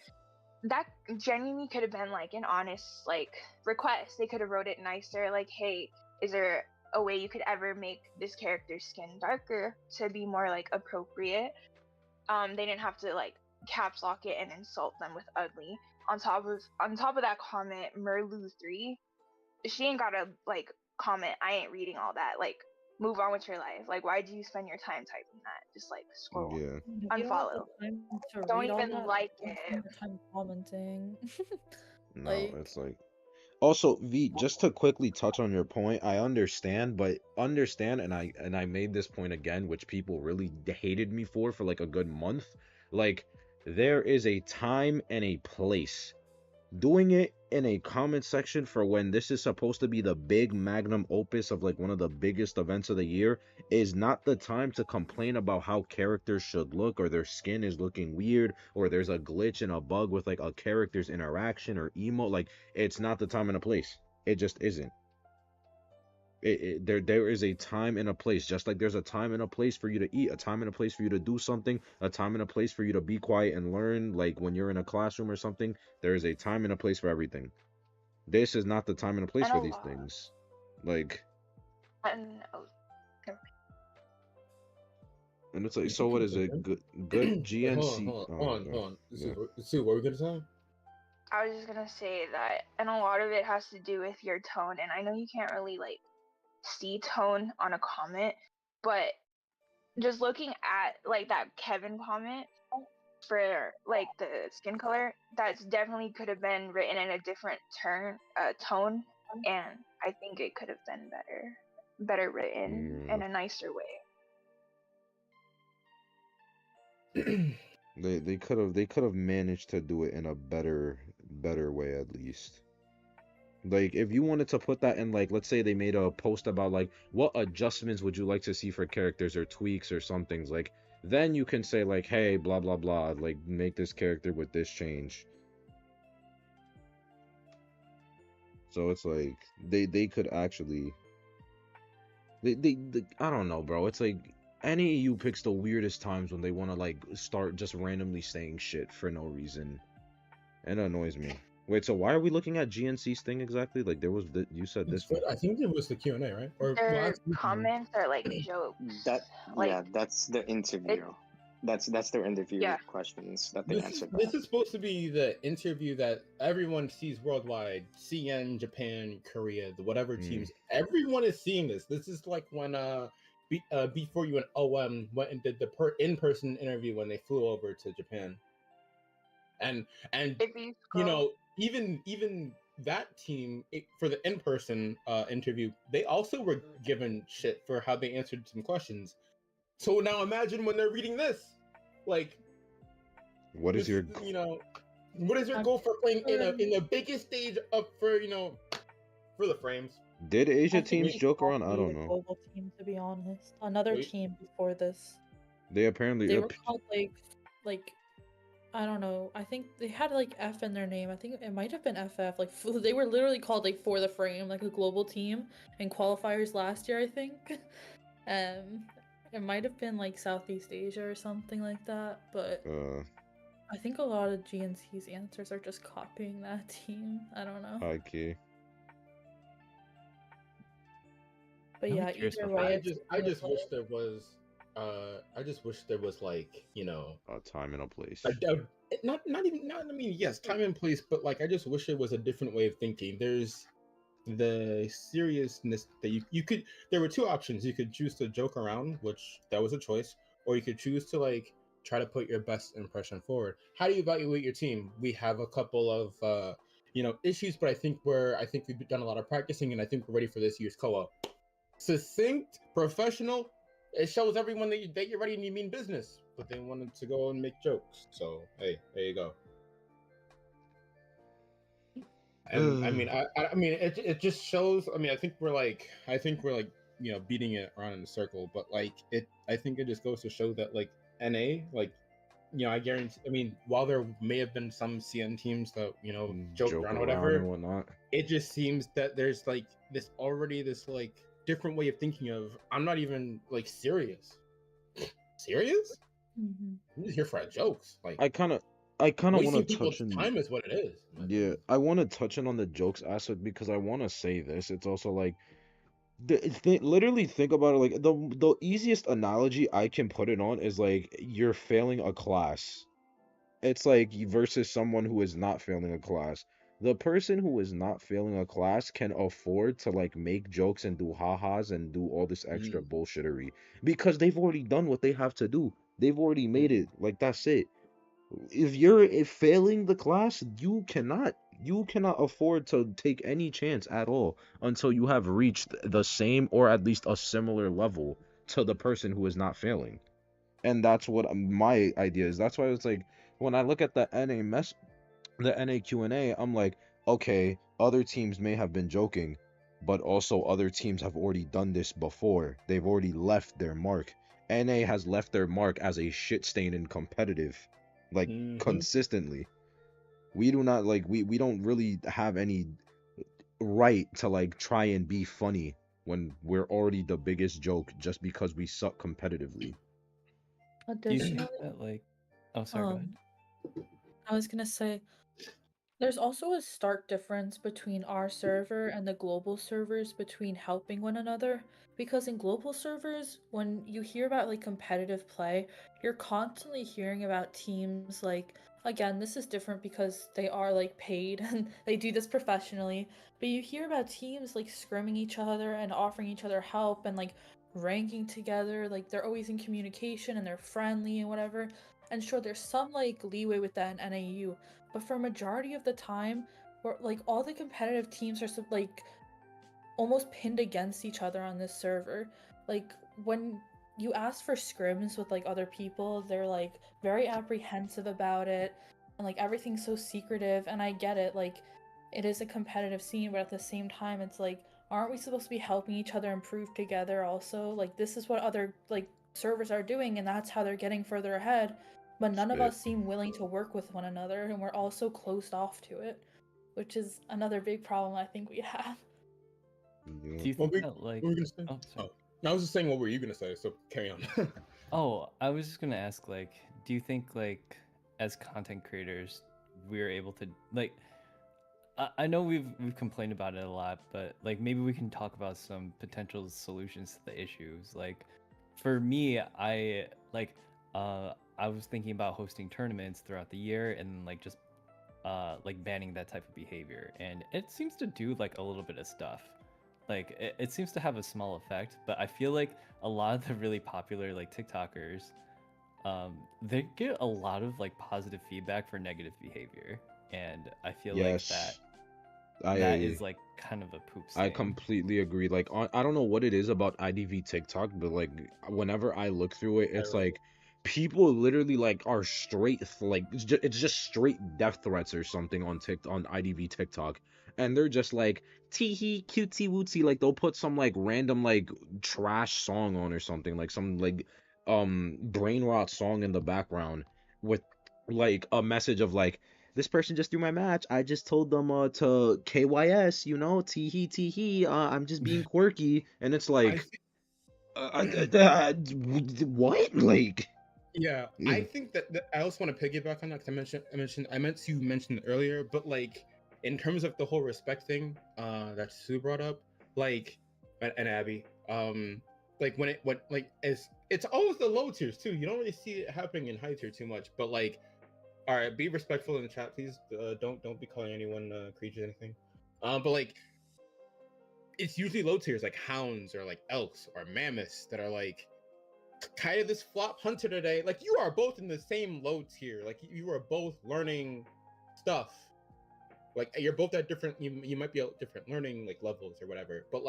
that genuinely could have been like an honest like request. They could have wrote it nicer, like, hey, is there a way you could ever make this character's skin darker to be more like appropriate? They didn't have to like caps lock it and insult them with ugly. On top of that comment, Merlu3, she ain't gotta like comment, I ain't reading all that. Like, move on with your life. Like, why do you spend your time typing that? Just like scroll, Yeah. If you don't have unfollow. the time to Don't read all even that, like don't it. spend your time commenting. No, Like, it's like also V, just to quickly touch on your point, I understand, but understand, and I made this point again, which people really hated me for like a good month. Like there is a time and a place. Doing it in a comment section for when this is supposed to be the big magnum opus of like one of the biggest events of the year is not the time to complain about how characters should look, or their skin is looking weird, or there's a glitch and a bug with like a character's interaction or emo. Like it's not the time and a place. It just isn't. There is a time and a place, just like there's a time and a place for you to eat, a time and a place for you to do something, a time and a place for you to be quiet and learn, like when you're in a classroom or something. There is a time and a place for everything. This is not the time and a place And a for these lot. things. Like, And and it's like, so what is it? Good Wait, GNC. hold Oh, on. yeah. Sue, what were we gonna say? I was just gonna say that, and a lot of it has to do with your tone. And I know you can't really like see tone on a comment, but just looking at like that Kevin comment for like the skin color, that's definitely could have been written in a different tone, and I think it could have been better written in Yeah. a nicer way. They could have managed to do it in a better way at least. Like if you wanted to put that in, like let's say they made a post about like what adjustments would you like to see for characters or tweaks or something, like then you can say like, hey, blah blah blah, like make this character with this change. So it's like they could actually they I don't know, bro. It's like NAU picks the weirdest times when they want to like start just randomly saying shit for no reason. It annoys me. Wait, so why are we looking at GNC's thing exactly? Like there was you said this one. I think it was the Q&A, right? Or well, Their that's comments are like jokes. That Like yeah, that's the interview. That's their interview yeah. questions that they this answered this back. is supposed to be the interview that everyone sees worldwide. CN, Japan, Korea, the whatever Mm. teams. Everyone is seeing this. This is like when before you and OM went and did the in-person interview when they flew over to Japan. And If you you scroll, know, even that team for the in-person interview, they also were given shit for how they answered some questions. So now imagine when they're reading this, like What is this, your you know, what is your I'm goal for playing in sure- the biggest stage up for for the frames? did Asia I think teams it's joke around? I probably don't the know. global team, to be honest. Another Wait. team before this. They apparently They were called like I don't know. I think they had like F in their name. I think it might have been FF. Like they were literally called like for the frame, like a global team in qualifiers last year. I think. It might have been like Southeast Asia or something like that. But I think a lot of GNC's answers are just copying that team. I don't know. high key. But I'm yeah, curious either about way, I it's just gonna wish play. there was I just wish there was like A time and a place. not even not I mean yes time and place, but like I just wish there was a different way of thinking. There's the seriousness that you could there were two options. You could choose to joke around, which that was a choice, or you could choose to like try to put your best impression forward. How do you evaluate your team? We have a couple of issues, but I think we've done a lot of practicing, and I think we're ready for this year's co-op. Succinct, professional. It shows everyone that you're ready and you mean business. But they wanted to go and make jokes, so hey, there you go. And I mean, I mean, it just shows. I mean, I think we're like beating it around in a circle, but like I think it just goes to show that like NA, like I guarantee. I mean, while there may have been some CN teams that joked Joke around or around and whatever, whatnot. it just seems that there's like this like different way of thinking of. I'm not even like serious. Serious? Mhm. I'm just here for jokes. Like I kind of want wasting to touch people's in. time is what it is. in my Yeah, opinion. I want to touch in on the jokes aspect because I want to say this. It's also like literally think about it. Like the easiest analogy I can put it on is like you're failing a class. It's like versus someone who is not failing a class. The person who is not failing a class can afford to like make jokes and do ha-has and do all this extra Mm, bullshittery because they've already done what they have to do. They've already made mm, it. Like that's it. If failing the class, you cannot afford to take any chance at all until you have reached the same or at least a similar level to the person who is not failing. And that's what my idea is. That's why it's like when I look at the NA Q&A, I'm like, okay, other teams may have been joking, but also other teams have already done this before. They've already left their mark. NA has left their mark as a shit stain in competitive, like mhm. consistently. We do not like we don't really have any right to like try and be funny when we're already the biggest joke just because we suck competitively. Do you think Additionally, that like? Oh, sorry. Go ahead. um, I was gonna say there's also a stark difference between our server and the global servers between helping one another. Because in global servers, when you hear about like competitive play, you're constantly hearing about teams like, again, this is different because they are like paid and they do this professionally. But you hear about teams like scrimming each other and offering each other help and like ranking together. Like they're always in communication and they're friendly and whatever. And sure, there's some like leeway with that in NAU, but for a majority of the time, where like all the competitive teams are like almost pinned against each other on this server. Like when you ask for scrims with like other people, they're like very apprehensive about it, and like everything's so secretive. And I get it, like it is a competitive scene, but at the same time, it's like, aren't we supposed to be helping each other improve together? Also, like this is what other like servers are doing, and that's how they're getting further ahead. But none of Spit. us seem willing to work with one another, and we're all so closed off to it, which is another big problem I think we have. Do you What think that like? what were you gonna say? Oh, sorry. Oh, I was just saying what were you gonna say, so carry on. Oh, I was just gonna ask, like, do you think, like, as content creators, we're able to, like, I know we've complained about it a lot, but like maybe we can talk about some potential solutions to the issues. Like, for me, I was thinking about hosting tournaments throughout the year and like just like banning that type of behavior, and it seems to do like a little bit of stuff. Like it seems to have a small effect, but I feel like a lot of the really popular like TikTokers, they get a lot of like positive feedback for negative behavior, and I feel like that Yes, that I is like kind of a poop I stain. completely agree. Like, I don't know what it is about IDV TikTok, but like, whenever I look through it, it's like people literally like are straight like it's just straight death threats or something on on IDV TikTok, and they're just like tee hee cutesy wootsy. Like they'll put some like random like trash song on or something, like some like brain rot song in the background with like a message of like, this person just threw my match. I just told them to KYS, you know, tee hee tee hee. I'm just being quirky, and it's I like, think, what? Like, yeah, I think that I also want to piggyback on that because I meant to mention it earlier, but like in terms of the whole respect thing, that Sue brought up, like, and Abby, like when like it's always the low tiers too. You don't really see it happening in high tier too much, but like, all right, be respectful in the chat, please. Don't be calling anyone creatures or anything. But like, it's usually low tiers like hounds or like elks or mammoths that are like kind of this flop hunter today. Like you are both in the same low tier. Like you are both learning stuff. Like you're both at different. You might be at different learning like levels or whatever. But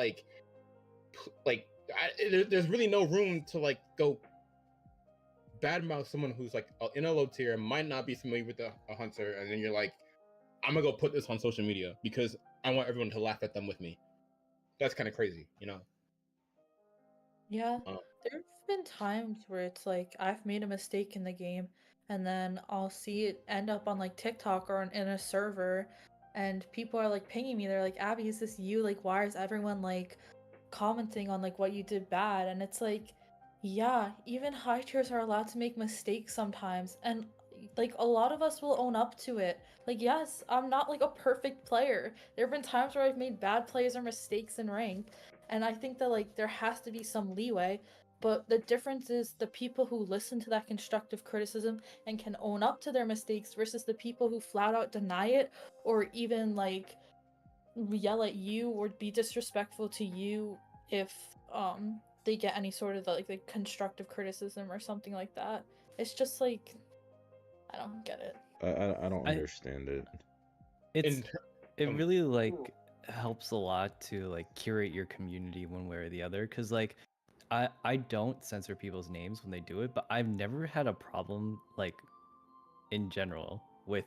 there's really no room to like go badmouth someone who's like in a low tier and might not be familiar with a hunter, and then you're like, I'm gonna go put this on social media because I want everyone to laugh at them with me. That's kind of crazy, you know. Yeah, Uh, there's been times where it's like I've made a mistake in the game and then I'll see it end up on like TikTok or in a server and people are like pinging me. They're like, Abby, is this you? Like, why is everyone like commenting on like what you did bad? And it's like, yeah, even high tiers are allowed to make mistakes sometimes. And like a lot of us will own up to it. Like, yes, I'm not like a perfect player. There have been times where I've made bad plays or mistakes in rank. And I think that like there has to be some leeway. But the difference is the people who listen to that constructive criticism and can own up to their mistakes versus the people who flat out deny it or even like yell at you or be disrespectful to you if they get any sort of like constructive criticism or something like that. It's just like I don't get it. I don't I understand it. it's in ter- it um, really like helps a lot to like curate your community one way or the other, because like I don't censor people's names when they do it, but I've never had a problem like in general with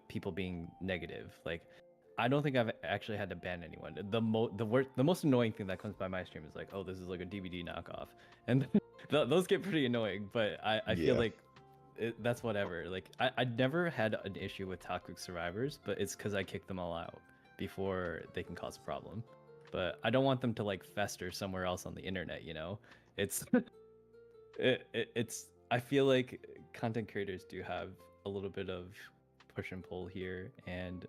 people being negative. Like I don't think I've actually had to ban anyone. The most annoying thing that comes by my stream is like, oh, this is like a DVD knockoff, and those get pretty annoying. But I feel Yeah. like that's whatever. Like I never had an issue with toxic survivors, but it's because I kicked them all out before they can cause a problem. But I don't want them to like fester somewhere else on the internet. You know, it's it's. I feel like content creators do have a little bit of push and pull here, and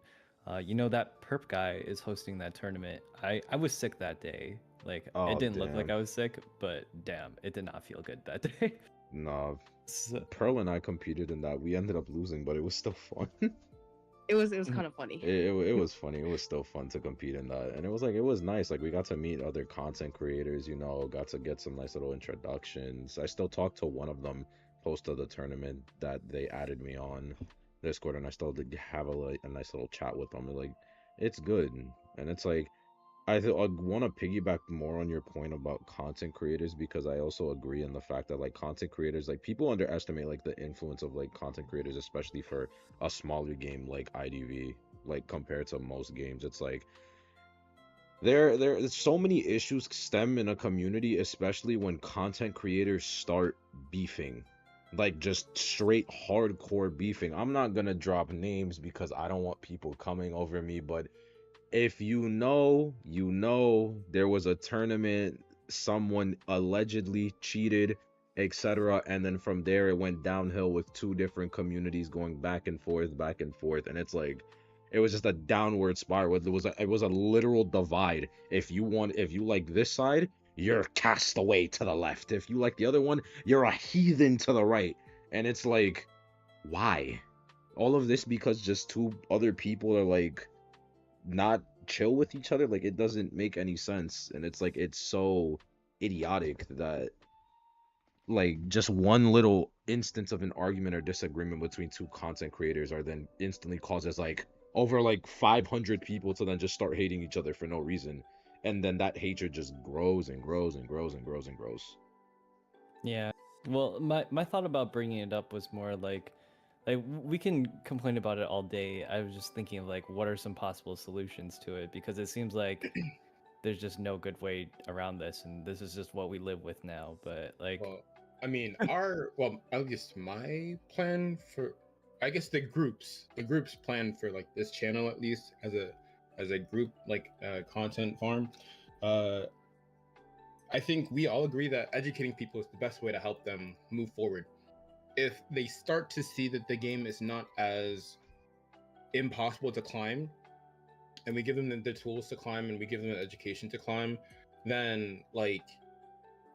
you know that perp guy is hosting that tournament. I was sick that day. Like it Oh didn't look like damn. I was sick, but damn, it did not feel good that day. Nah. So, Pearl and I competed in that. We ended up losing, but it was still fun. It was kind of funny. It was funny. It was still fun to compete in that, and it was like it was nice. Like we got to meet other content creators, you know, got to get some nice little introductions. I still talked to one of them post of the tournament that they added me on Discord, and I still did have a nice little chat with them. Like it's good, and it's like I want to piggyback more on your point about content creators because I also agree in the fact that like content creators, like people underestimate like the influence of like content creators, especially for a smaller game like IDV, like compared to most games. It's like there's so many issues stem in a community, especially when content creators start beefing. like just straight hardcore beefing. I'm not gonna drop names because I don't want people coming over me, but if you know, you know, there was a tournament, someone allegedly cheated, etc. And then from there it went downhill with two different communities going back and forth, and it's like it was just a downward spiral. It was a literal divide. If you like this side, you're cast away to the left. If you like the other one, you're a heathen to the right. And it's like, why? All of this because just two other people are like not chill with each other. Like, it doesn't make any sense, and it's like it's so idiotic that like just one little instance of an argument or disagreement between two content creators are then instantly causes like over like 500 people to then just start hating each other for no reason, and then that hatred just grows and grows and grows and grows and grows. Yeah. Well, my thought about bringing it up was more like we can complain about it all day. I was just thinking of like what are some possible solutions to it, because it seems like there's just no good way around this, and this is just what we live with now. But like, Well, I mean, at least my plan for, I guess the groups plan for like this channel at least as a group like content farm. Uh, I think we all agree that educating people is the best way to help them move forward. If they start to see that the game is not as impossible to climb, and we give them the tools to climb, and we give them the education to climb, then like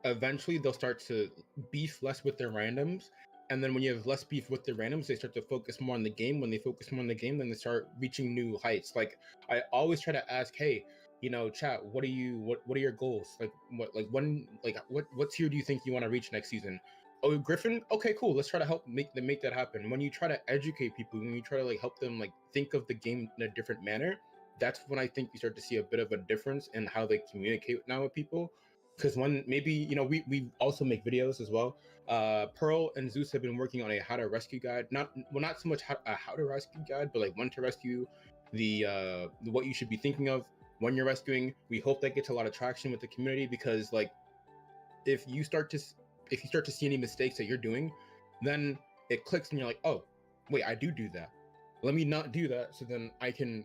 eventually they'll start to beef less with their randoms. And then when you have less beef with the randoms, they start to focus more on the game. When they focus more on the game, then they start reaching new heights. Like I always try to ask, hey, chat, what are your goals? What tier do you think you want to reach next season? Oh, Griffin? Okay, cool. Let's try to help make that happen. When you try to educate people, when you try to like help them like think of the game in a different manner, that's when I think you start to see a bit of a difference in how they communicate now with people. Because when maybe we also make videos as well. Pearl and Zeus have been working on a how to rescue guide. Not so much a how to rescue guide, but like when to rescue, the what you should be thinking of when you're rescuing. We hope that gets a lot of traction with the community, because like if you start to see any mistakes that you're doing, then it clicks and you're like, oh wait, I do that. Let me not do that, so then I can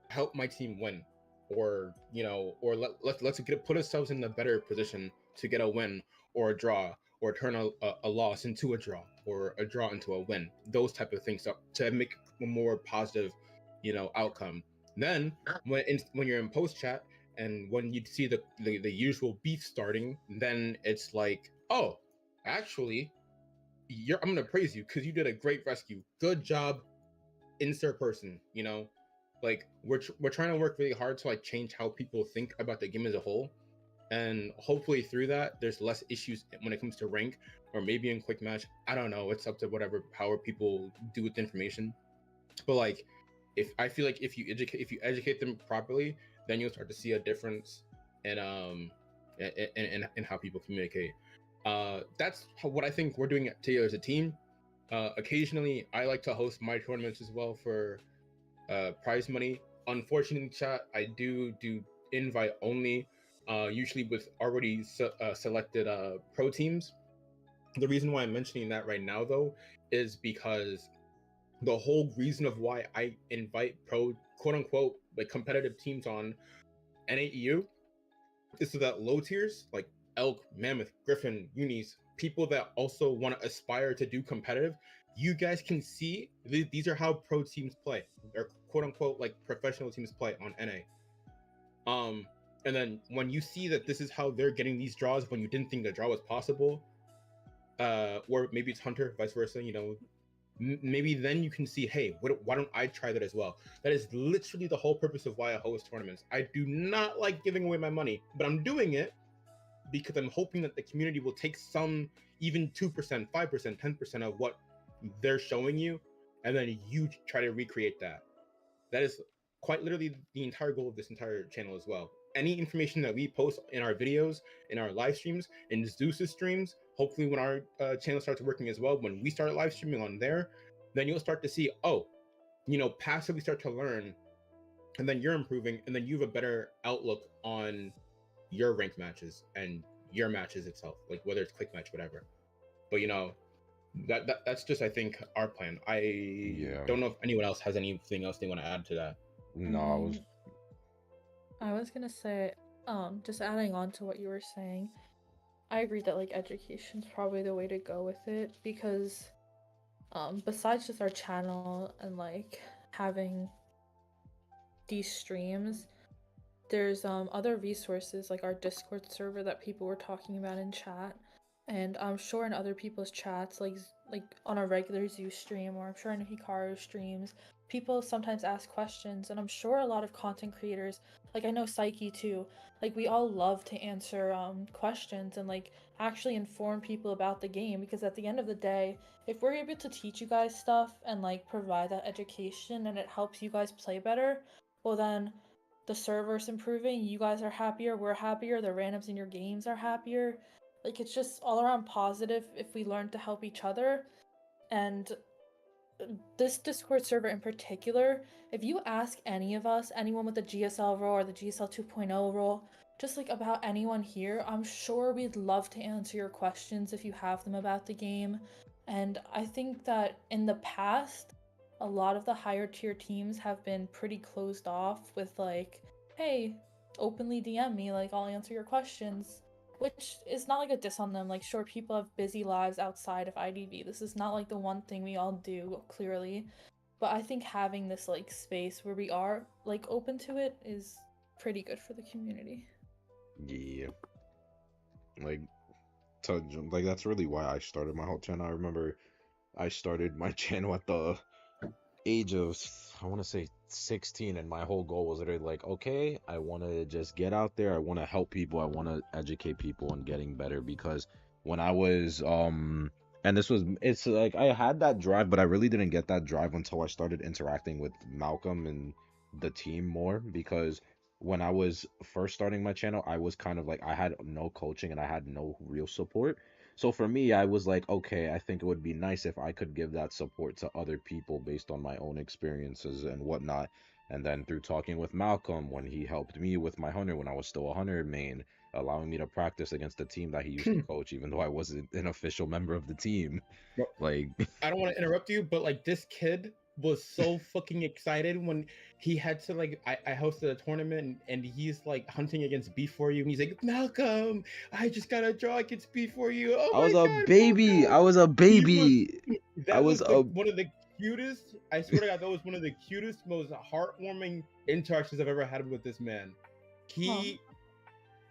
help my team win, or let's put ourselves in a better position to get a win or a draw, or turn a loss into a draw, or a draw into a win. Those type of things to make a more positive outcome. Then when you're in post chat, and when you see the usual beef starting, then it's like, oh, actually, I'm gonna praise you because you did a great rescue. Good job, insert person. Like we're trying to work really hard to like change how people think about the game as a whole, and hopefully through that there's less issues when it comes to rank, or maybe in quick match. I don't know. It's up to however people do with information. But like, if I feel like if you educate them properly, then you'll start to see a difference in in how people communicate. That's what I think we're doing together as a team. Occasionally, I like to host my tournaments as well for prize money. Unfortunately, chat, I do invite only, usually with already selected pro teams. The reason why I'm mentioning that right now, though, is because the whole reason of why I invite pro, quote unquote, like competitive teams on NAEU is so that low tiers like Elk, Mammoth, Griffin, Unis, people that also want to aspire to do competitive, you guys can see these are how pro teams play, or quote unquote like professional teams play on NA. And then when you see that this is how they're getting these draws when you didn't think the draw was possible, or maybe it's Hunter, vice versa, maybe then you can see, hey, why don't I try that as well? That is literally the whole purpose of why I host tournaments. I do not like giving away my money, but I'm doing it because I'm hoping that the community will take some, even 2%, 5%, 10% of what they're showing you, and then you try to recreate that. That is quite literally the entire goal of this entire channel as well. Any information that we post in our videos, in our live streams, in Zeus's streams, hopefully when our channel starts working as well, when we start live streaming on there, then you'll start to see, oh, passively start to learn, and then you're improving, and then you have a better outlook on your ranked matches and your matches itself, like whether it's quick match, whatever. But that's just, I think, our plan. I Yeah. don't know if anyone else has anything else they want to add to that. No, I was. I was gonna say, just adding on to what you were saying, I agree that like education's probably the way to go with it because, besides just our channel and like having these streams, there's other resources like our Discord server that people were talking about in chat, and I'm sure in other people's chats, like on a regular Zoo stream, or I'm sure in Hikaru streams, people sometimes ask questions, and I'm sure a lot of content creators, like I know Psyche too, like we all love to answer questions and like actually inform people about the game, because at the end of the day, if we're able to teach you guys stuff and like provide that education and it helps you guys play better, well then the server's improving, you guys are happier, we're happier, the randoms in your games are happier. Like it's just all around positive if we learn to help each other. And this Discord server in particular, if you ask any of us, anyone with the GSL role or the GSL 2.0 role, just like about anyone here, I'm sure we'd love to answer your questions if you have them about the game. And I think that in the past, a lot of the higher tier teams have been pretty closed off with like, hey, openly DM me, like I'll answer your questions. Which is not like a diss on them. Like, sure, people have busy lives outside of IDV. This is not like the one thing we all do, clearly. But I think having this like space where we are like open to it is pretty good for the community. Yeah. Like, like that's really why I started my whole channel. I remember I started my channel at the age of, I want to say 16, and my whole goal was literally like, okay, I want to just get out there, I want to help people, I want to educate people and getting better, because when I was and it's like I had that drive, but I really didn't get that drive until I started interacting with Malcolm and the team more, because when I was first starting my channel, I was kind of like, I had no coaching and I had no real support. So for me, I was like, okay, I think it would be nice if I could give that support to other people based on my own experiences and whatnot. And then through talking with Malcolm, when he helped me with my hunter when I was still a hunter main, allowing me to practice against the team that he used to coach, even though I wasn't an official member of the team. Bro, Like, I don't want to interrupt you, but like this kid was so fucking excited when he had to like I hosted a tournament and he's like hunting against B4U and he's like, Malcolm, I just got a draw against B4U. Oh I my was a god, baby. I Malcolm. was a He was baby. I that was was a. the one of the cutest, I swear to God, that was one of the cutest, most heartwarming interactions I've ever had with this man. He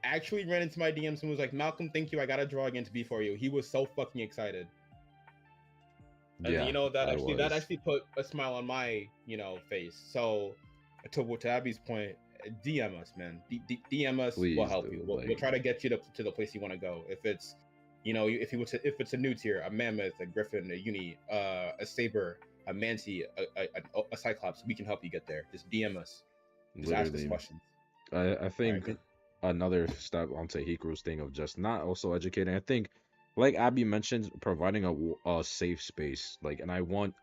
actually ran into my DMs and was like, Malcolm, thank you, I got a draw against B4U. He was so fucking excited. And Yeah, you know that I was. actually put a smile on my face. So to Abby's point, DM us, man. DM us. We'll Please help you. do. We'll try to get you to the place you want to go. If it's if it's a new tier, a mammoth, a griffin, a uni, a saber, a manti, a cyclops, we can help you get there. Just DM us. Just ask us Literally. questions. I All think right. another step onto Hikaru's thing of just not also educating. I think, like Abby mentioned, providing a safe space. Like, and I want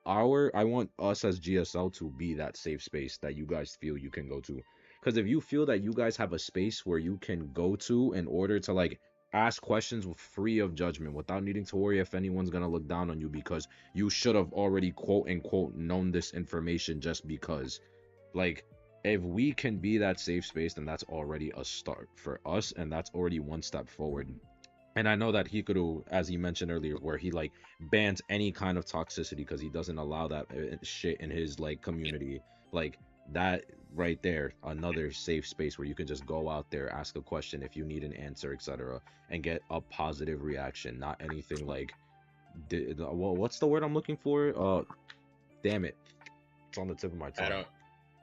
us as GSL to be that safe space that you guys feel you can go to. Because if you feel that you guys have a space where you can go to in order to like ask questions free of judgment without needing to worry if anyone's gonna look down on you because you should have already quote unquote known this information just because, like, if we can be that safe space, then that's already a start for us, and that's already one step forward. And I know that Hikaru, as he mentioned earlier, where he like bans any kind of toxicity because he doesn't allow that shit in his like community, like that right there, another safe space where you can just go out there, ask a question if you need an answer, etc., and get a positive reaction, not anything like, what's the word I'm looking for? Damn it, it's on the tip of my tongue.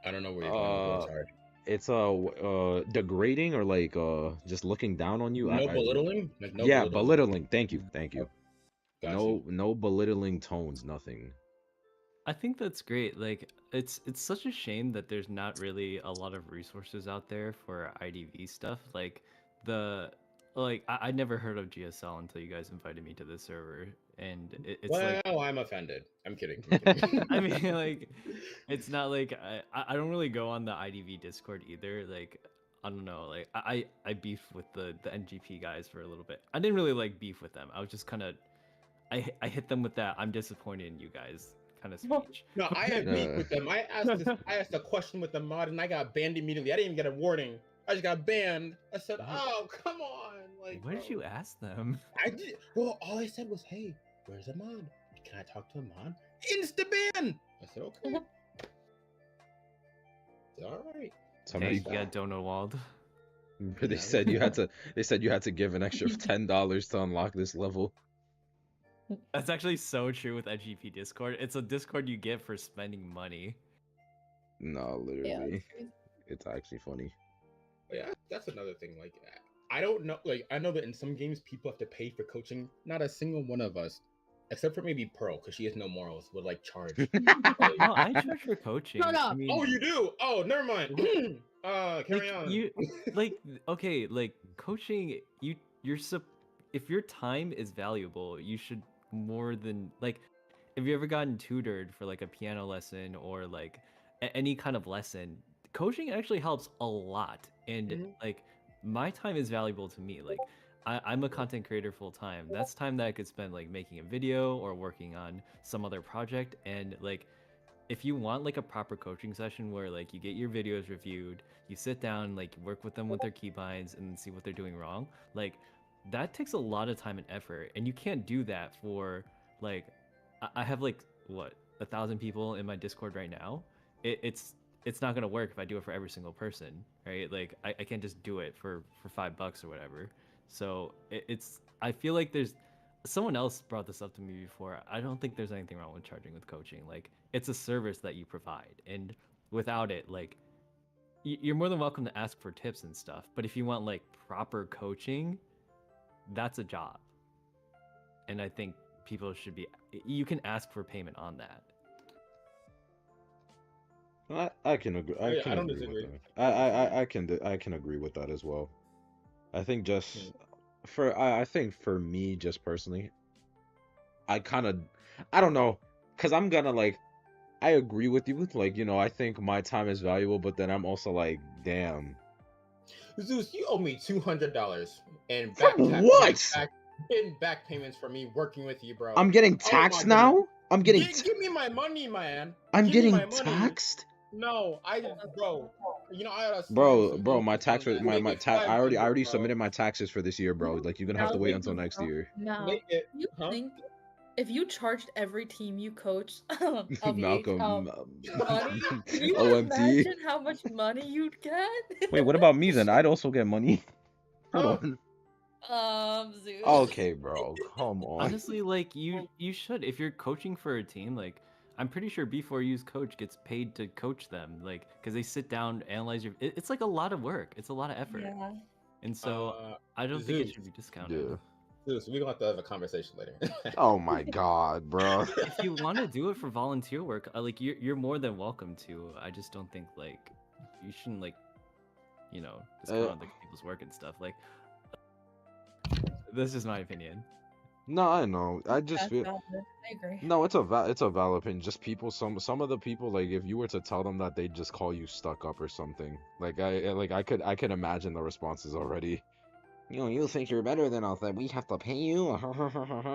I don't know where you're going with this. Sorry. It's degrading or like just looking down on you. No belittling? Like no Yeah, belittling. belittling. Thank you, thank you. Oh, got you. No belittling tones, nothing. I think that's great. Like it's such a shame that there's not really a lot of resources out there for IDV stuff. Like the I never heard of GSL until you guys invited me to the server, and it's like Well, I'm offended. I'm kidding. I'm kidding. I mean like it's not like I don't really go on the IDV Discord either. Like I don't know, like I beefed with the NGP guys for a little bit. I didn't really like beef with them. I was just kind of I hit them with that "I'm disappointed in you guys" kind of speech. No, I agreed with them. I asked a question with the mod, and I got banned immediately. I didn't even get a warning. I just got banned. I said, What? "Oh, come on!" Like, What did bro. you ask them? I did. Well, all I said was, "Hey, where's a mod? Can I talk to a mod?" Insta ban. I said, "Okay, all right." Somebody Thank you, Donald. they said you had to. They said you had to give an extra $10 to unlock this level. That's actually so true with IGP Discord. It's a Discord you get for spending money. No, literally, it's actually funny. Yeah, that's another thing. Like, I don't know. Like, I know that in some games people have to pay for coaching. Not a single one of us, except for maybe Pearl, because she has no morals, would like charge. No, I charge for coaching. Shut up. I mean, Oh, you do? Oh, never mind. Carry like on. you, like okay, like coaching. If your time is valuable, you should more than like. Have you ever gotten tutored for like a piano lesson or like any kind of lesson? Coaching actually helps a lot, and Mhm. like my time is valuable to me. Like I'm a content creator full time. That's time that I could spend like making a video or working on some other project. And like if you want like a proper coaching session where like you get your videos reviewed, you sit down, like work with them with their keybinds and see what they're doing wrong, like that takes a lot of time and effort, and you can't do that for like I have like what 1,000 people in my Discord right now. It's not gonna work if I do it for every single person, right? Like I can't just do it for $5 or whatever. So it's I feel like there's someone else brought this up to me before. I don't think there's anything wrong with charging with coaching. Like it's a service that you provide, and without it, like you're more than welcome to ask for tips and stuff. But if you want like proper coaching, that's a job, and I think people should be. You can ask for payment on that. I can agree. I Yeah, can I don't agree with disagree. that. I can agree with that as well. I think just I think for me just personally, I kind of I don't know, cause I'm gonna like I agree with you with like I think my time is valuable, but then I'm also like damn. Zeus, you owe me $200 and For what? back payments for me working with you, bro. I'm getting Oh my taxed goodness. now. I'm getting Give me my money, man. I'm Give me getting my money. taxed. No, bro. I gotta Bro, my tax that. my Make it I 500, already bro. submitted my taxes for this year, bro. Like you're gonna have to wait until next year. Now, Make it, you huh? think if you charged every team you coached LVH, Malcolm, money, can you OMT. imagine how much money you'd get? Wait, what about me then? I'd also get money. Hold on. Zeus. Okay, bro. Come on. Honestly, like you should, if you're coaching for a team, like I'm pretty sure B4U's coach gets paid to coach them, like because they sit down, analyze your. It's like a lot of work. It's a lot of effort, Yeah. and so I don't think it should be discounted. Yeah. Zeus, we're gonna have to have a conversation later. Oh my god, bro. If you want to do it for volunteer work, like you're more than welcome to. I just don't think like you shouldn't like, discount the people's work and stuff. Like this is my opinion. No, I know. I just That's feel valid. I agree. no. It's a valid opinion. Just people. Some of the people like if you were to tell them that, they'd just call you stuck up or something. Like I could imagine the responses already. You think you're better than us? That we have to pay you?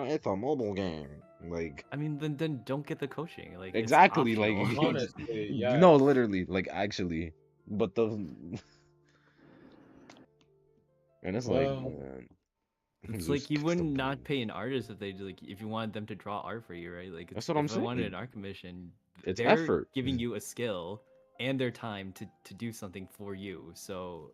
It's a mobile game. Like I mean, then don't get the coaching. Like exactly. it's Like optional. Honestly, yeah. no, literally. Like actually, but the and it's like. Well, It's Zeus like you gets the wouldn't not ban. pay an artist if you wanted them to draw art for you, right? Like That's what I'm if I wanted saying. an art commission, It's they're effort. giving you a skill and their time to do something for you. So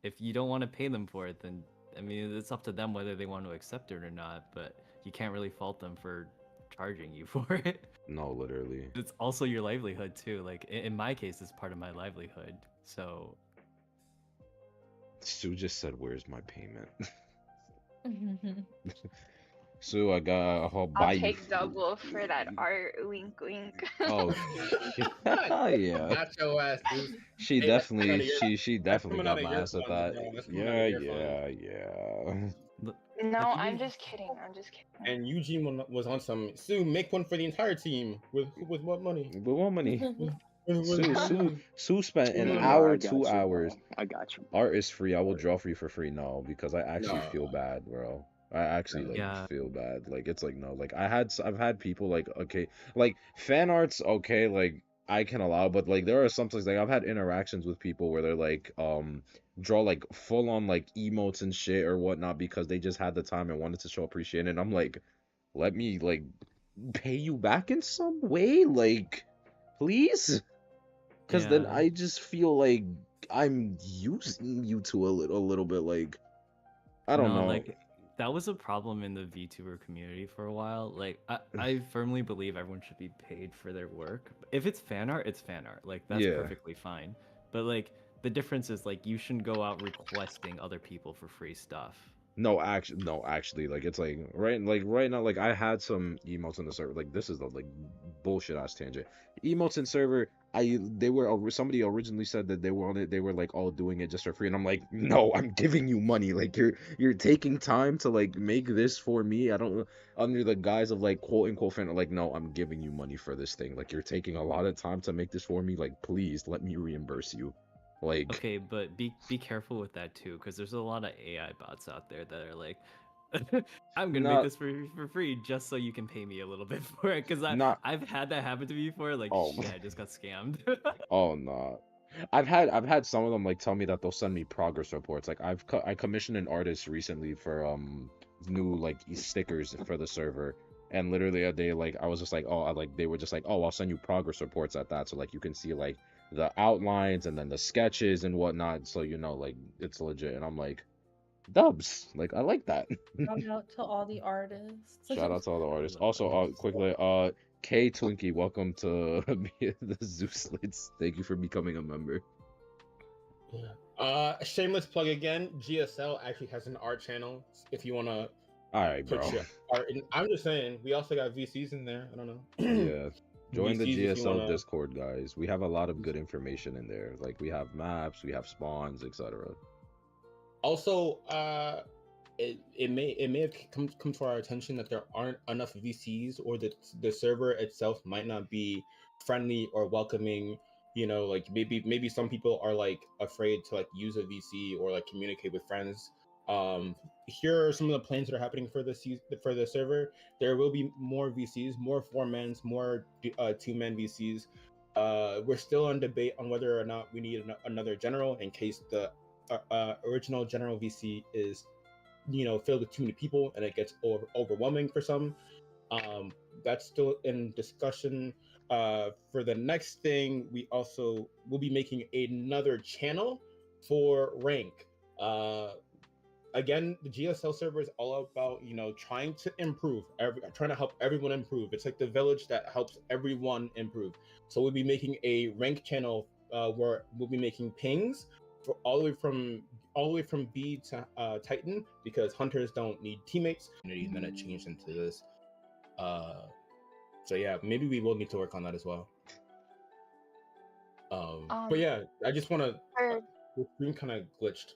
if you don't want to pay them for it, then I mean it's up to them whether they want to accept it or not. But you can't really fault them for charging you for it. No, literally. It's also your livelihood too. Like in my case, it's part of my livelihood. So Sue just said, "Where's my payment?" Sue, I got a whole buy I'll you take food. double for that art. Wink, wink. Oh, yeah. not your ass, Zeus. She Hey, that's definitely, coming out of your- she that's definitely coming out got of my your ass at funds, that. bro. That's coming out Yeah, of your yeah, funds. yeah. No, I I'm think just kidding. I'm just kidding. And Eugene was on some. Sue, make one for the entire team with what money? With what money? With Sue spent an No, hour, I got 2 you, hours. bro. I got you. Art is free. I will draw for you for free. No, because I actually No. feel bad, bro. I actually Yeah. like Yeah. feel bad. Like it's like no, like I've had people like okay, like fan arts okay, like I can allow, but like there are some things like I've had interactions with people where they're like draw like full on like emotes and shit or whatnot because they just had the time and wanted to show appreciation, and I'm like, let me like pay you back in some way, like please, because then Yeah. I just feel like I'm using you to a little bit, like I don't No, know. like that was a problem in the VTuber community for a while. Like I firmly believe everyone should be paid for their work. If it's fan art, it's fan art. Like that's Yeah. perfectly fine. But like the difference is like you shouldn't go out requesting other people for free stuff. No, actually, like it's like right now, like I had some emotes in the server. Like this is the like bullshit ass tangent. Emotes in server, somebody originally said that they were on it. They were like all doing it just for free, and I'm like, no, I'm giving you money. Like you're taking time to like make this for me. I don't under the guise of like quote unquote fan. Like no, I'm giving you money for this thing. Like you're taking a lot of time to make this for me. Like please let me reimburse you. Like Okay, but be careful with that too, because there's a lot of AI bots out there that are like, I'm gonna make not this for free just so you can pay me a little bit for it. Because not I've had that happen to me before. Like oh. shit, I just got scammed. Oh no. I've had some of them like tell me that they'll send me progress reports. Like I commissioned an artist recently for new like stickers for the server, and literally they like I was just like oh I like they were just like oh I'll send you progress reports at that so like you can see like the outlines and then the sketches and whatnot so you know like it's legit, and I'm like dubs, like I like that. Shout out to all the artists. Shout out to all the I artists. love Also, those. quickly, K Twinkie, welcome to the Zeus Lids. Thank you for becoming a member. Shameless plug again. GSL actually has an art channel. If you wanna All right, put bro. your art in, I'm just saying we also got VCs in there. I don't know. Yeah. Join the VCs if you GSL wanna. Discord, guys. We have a lot of good information in there. Like we have maps, we have spawns, etc. Also, it may have come to our attention that there aren't enough VCs, or the server itself might not be friendly or welcoming. You know, like maybe some people are like afraid to like use a VC or like communicate with friends. Here are some of the plans that are happening for for the server. There will be more VCs, more 4-mans, more 2-man VCs. We're still on debate on whether or not we need another general in case the original general VC is filled with too many people and it gets overwhelming for some. That's still in discussion. For the next thing, we also will be making another channel for rank. uh Again, the GSL server is all about trying to improve, trying to help everyone improve. It's like the village that helps everyone improve. So we'll be making a rank channel where we'll be making pings for all the way from B to Titan, because hunters don't need teammates. And then it changed into this. So yeah, maybe we will need to work on that as well. But yeah, I just want to. For The screen kind of glitched.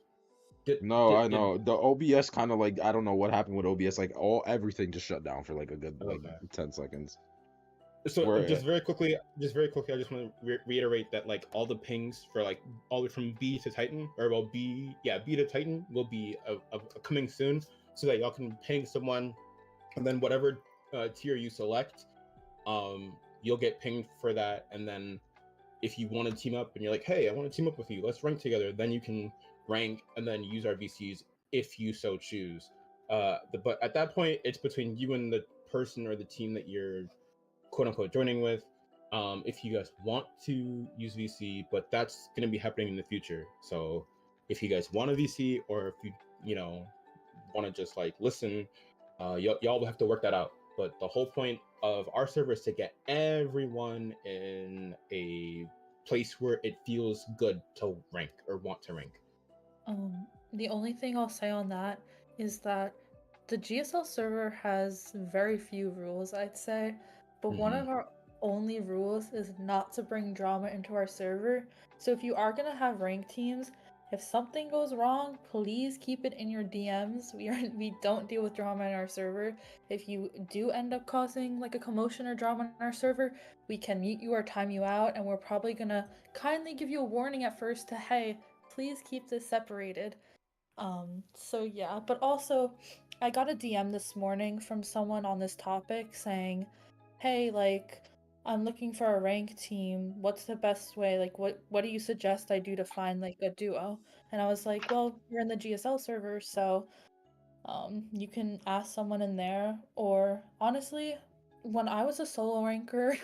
No, I know. The OBS kind of like I don't know what happened with OBS. Like everything just shut down for like a good like Okay. 10 seconds. So Where just very quickly, I just want to reiterate that like all the pings for like all the way from B to Titan, or well B to Titan will be coming soon, so that y'all can ping someone, and then whatever tier you select, you'll get pinged for that, and then if you want to team up and you're like, hey, I want to team up with you, let's rank together, then you can rank and then use our VCs if you so choose. But at that point, it's between you and the person or the team that you're quote unquote joining with. If you guys want to use VC, but that's going to be happening in the future. So if you guys want a VC, or if you want to just like listen, y'all will have to work that out. But the whole point of our server is to get everyone in a place where it feels good to rank or want to rank. The only thing I'll say on that is that the GSL server has very few rules, I'd say, but one of our only rules is not to bring drama into our server. So if you are gonna have rank teams, if something goes wrong, please keep it in your DMs. We don't deal with drama in our server. If you do end up causing like a commotion or drama in our server, we can mute you or time you out, and we're probably gonna kindly give you a warning at first to, hey, please keep this separated. So yeah, but also I got a DM this morning from someone on this topic saying, "Hey, like, I'm looking for a rank team. What's the best way? Like, what do you suggest I do to find like a duo?" And I was like, "Well, you're in the GSL server, so you can ask someone in there. Or honestly, when I was a solo ranker,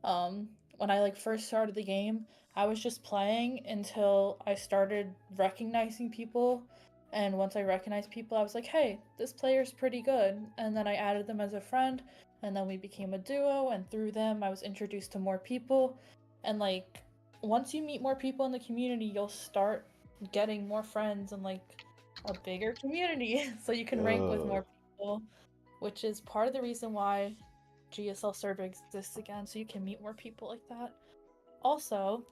um, when I like first started the game, I was just playing until I started recognizing people. And once I recognized people, I was like, hey, this player's pretty good. And then I added them as a friend, and then we became a duo, and through them, I was introduced to more people. And like, once you meet more people in the community, you'll start getting more friends and like a bigger community so you can rank with Yeah. more people, which is part of the reason why GSL server exists again, so you can meet more people like that. Also,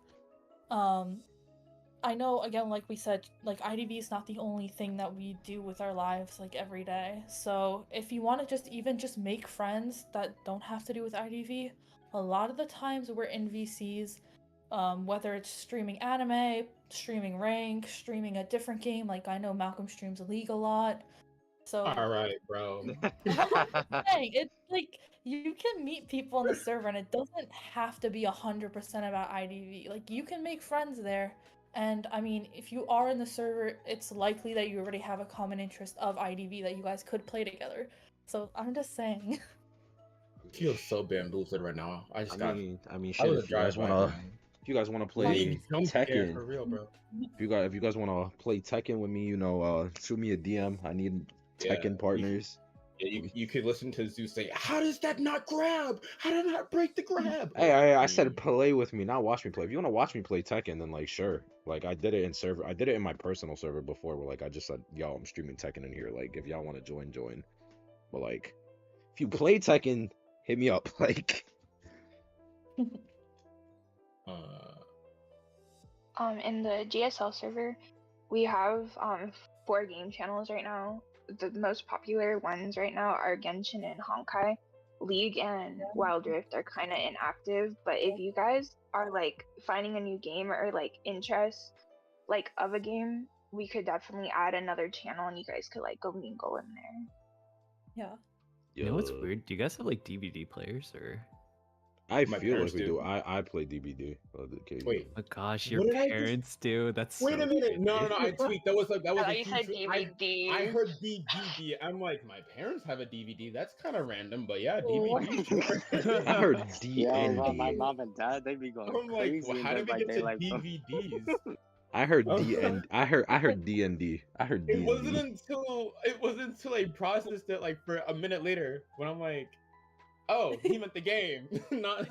I know again, like we said, like IDV is not the only thing that we do with our lives like every day. So if you want to just even just make friends that don't have to do with IDV, a lot of the times we're in VCs, whether it's streaming anime, streaming rank, streaming a different game. Like I know Malcolm streams League a lot. So All right, bro. saying, it's like you can meet people on the server and it doesn't have to be 100% about IDV. Like you can make friends there. And I mean, if you are in the server, it's likely that you already have a common interest of IDV that you guys could play together. So I'm just saying. I feel so bamboozled right now. I just got. I mean, I shit. was a drive-by, man. If you guys wanna play League jump scare Tekken, for real, bro. if you guys wanna play Tekken with me, shoot me a DM. I need Yeah, Tekken partners. you could listen to Zeus say, "How does that not grab? How did I not break the grab?" Hey, I said play with me, not watch me play. If you wanna watch me play Tekken, then like sure. Like I did it in my personal server before, where like I just said, yo, I'm streaming Tekken in here. Like if y'all wanna join, join. But like, if you play Tekken, hit me up. Like, In the GSL server, we have 4 game channels right now. The most popular ones right now are Genshin and Honkai. League and Wild Rift are kind of inactive, but if you guys are like finding a new game or like interest like of a game, we could definitely add another channel and you guys could like go mingle in there. Yeah. You know what's weird? Do you guys have like DVD players or? I My feel parents like we do. do. I play DVD. Wait, Oh gosh, your what did I just- parents do. That's wait so a minute. No, crazy. I tweaked. That was I a thought you said huge. DVD. I heard DVD. I'm like, my parents have a DVD. That's kind of random, but yeah, Oh. DVD. Sure. I heard Yeah, well, my DND. mom and dad, they be going I'm like, crazy well, in how Dead did we by get to Daylight, bro. DVDs? I heard Oh. DN. I heard DND. I heard It wasn't DND. until I processed it like for a minute later when I'm like, oh, he meant the game, not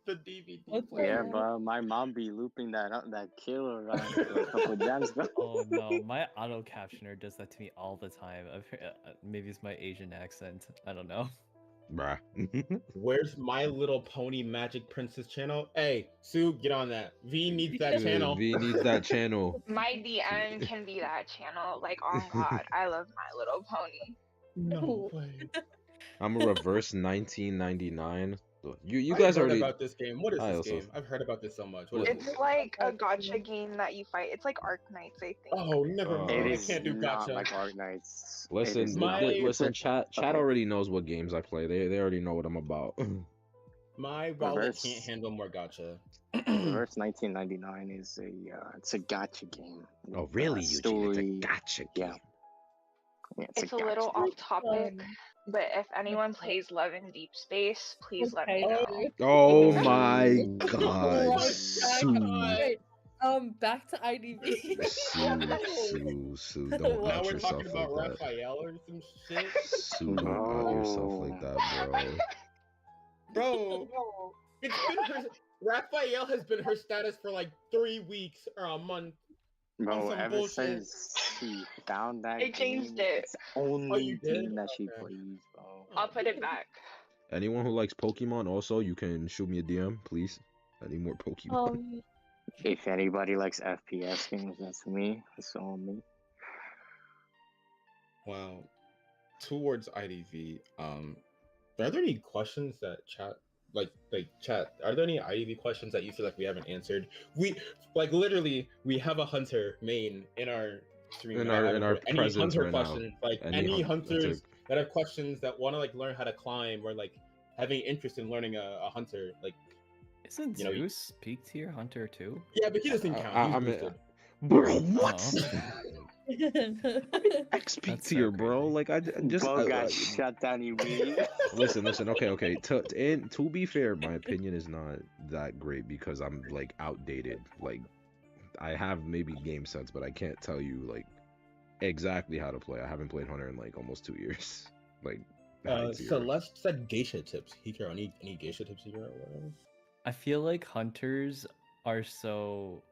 the DVD What's player. Yeah, that? but my mom be looping that kill around for a couple of gems, bro. Oh no, my auto captioner does that to me all the time. Maybe it's my Asian accent. I don't know. Bruh. Where's My Little Pony Magic Princess channel? Hey, Sue, get on that. V needs that Dude, channel. V needs that channel. My DM can be that channel. Like, on God, I love My Little Pony. No way. I'm a reverse 1999. You I've guys heard already. about this game. What is I this also- game? I've heard about this so much. What is It's this? like a gotcha game that you fight. It's like Arknights, I think. Oh, never mind. It I is can't do not gotcha. like Arknights. It Listen, is not. listen. Chat already knows what games I play. They already know what I'm about. My wallet Reverse. can't handle more gotcha. Reverse 1999 is it's a gotcha game. Oh with, really, Eugene? It's a story. gotcha Yeah. game. Yeah, It's a gotcha little game. off topic, but if anyone plays Love in Deep Space, please let me Okay. know. Oh It's my Oh god, my Sue. God. Wait, back to IDV. Sue, don't Now out we're yourself talking about like that. Raphael or some shit. Sue, don't out yourself like that, bro. Bro, it's been her. Raphael has been her status for like 3 weeks or a month. Bro, some ever bullshit. since she found that I changed game, it. it's the only you did? game that she Okay. plays, bro. I'll put it back. Anyone who likes Pokemon, also, you can shoot me a DM, please. I need more Pokemon. If anybody likes FPS games, that's me. That's all me. Wow. Towards IDV, are there any questions that chat chat? Are there any IDV questions that you feel like we haven't answered? We literally we have a hunter main in our stream in that I our haven't heard any presence hunter right now. questions. Like Any any that's it. hunters that have questions that want to like learn how to climb or like having interest in learning a hunter. Like Isn't you know, Zeus peak tier hunter too? yeah, but he doesn't count. He's I mean, boosted. bro, what? Oh. XP That's so tier, bro. crazy. Like I just Bo got shut down. You mean? listen. Okay. To be fair, my opinion is not that great because I'm like outdated. Like I have maybe game sense, but I can't tell you like exactly how to play. I haven't played Hunter in like almost 2 years. Like high tier. Celeste said geisha tips. Hikaru, any geisha tips here or whatever? I feel like hunters are so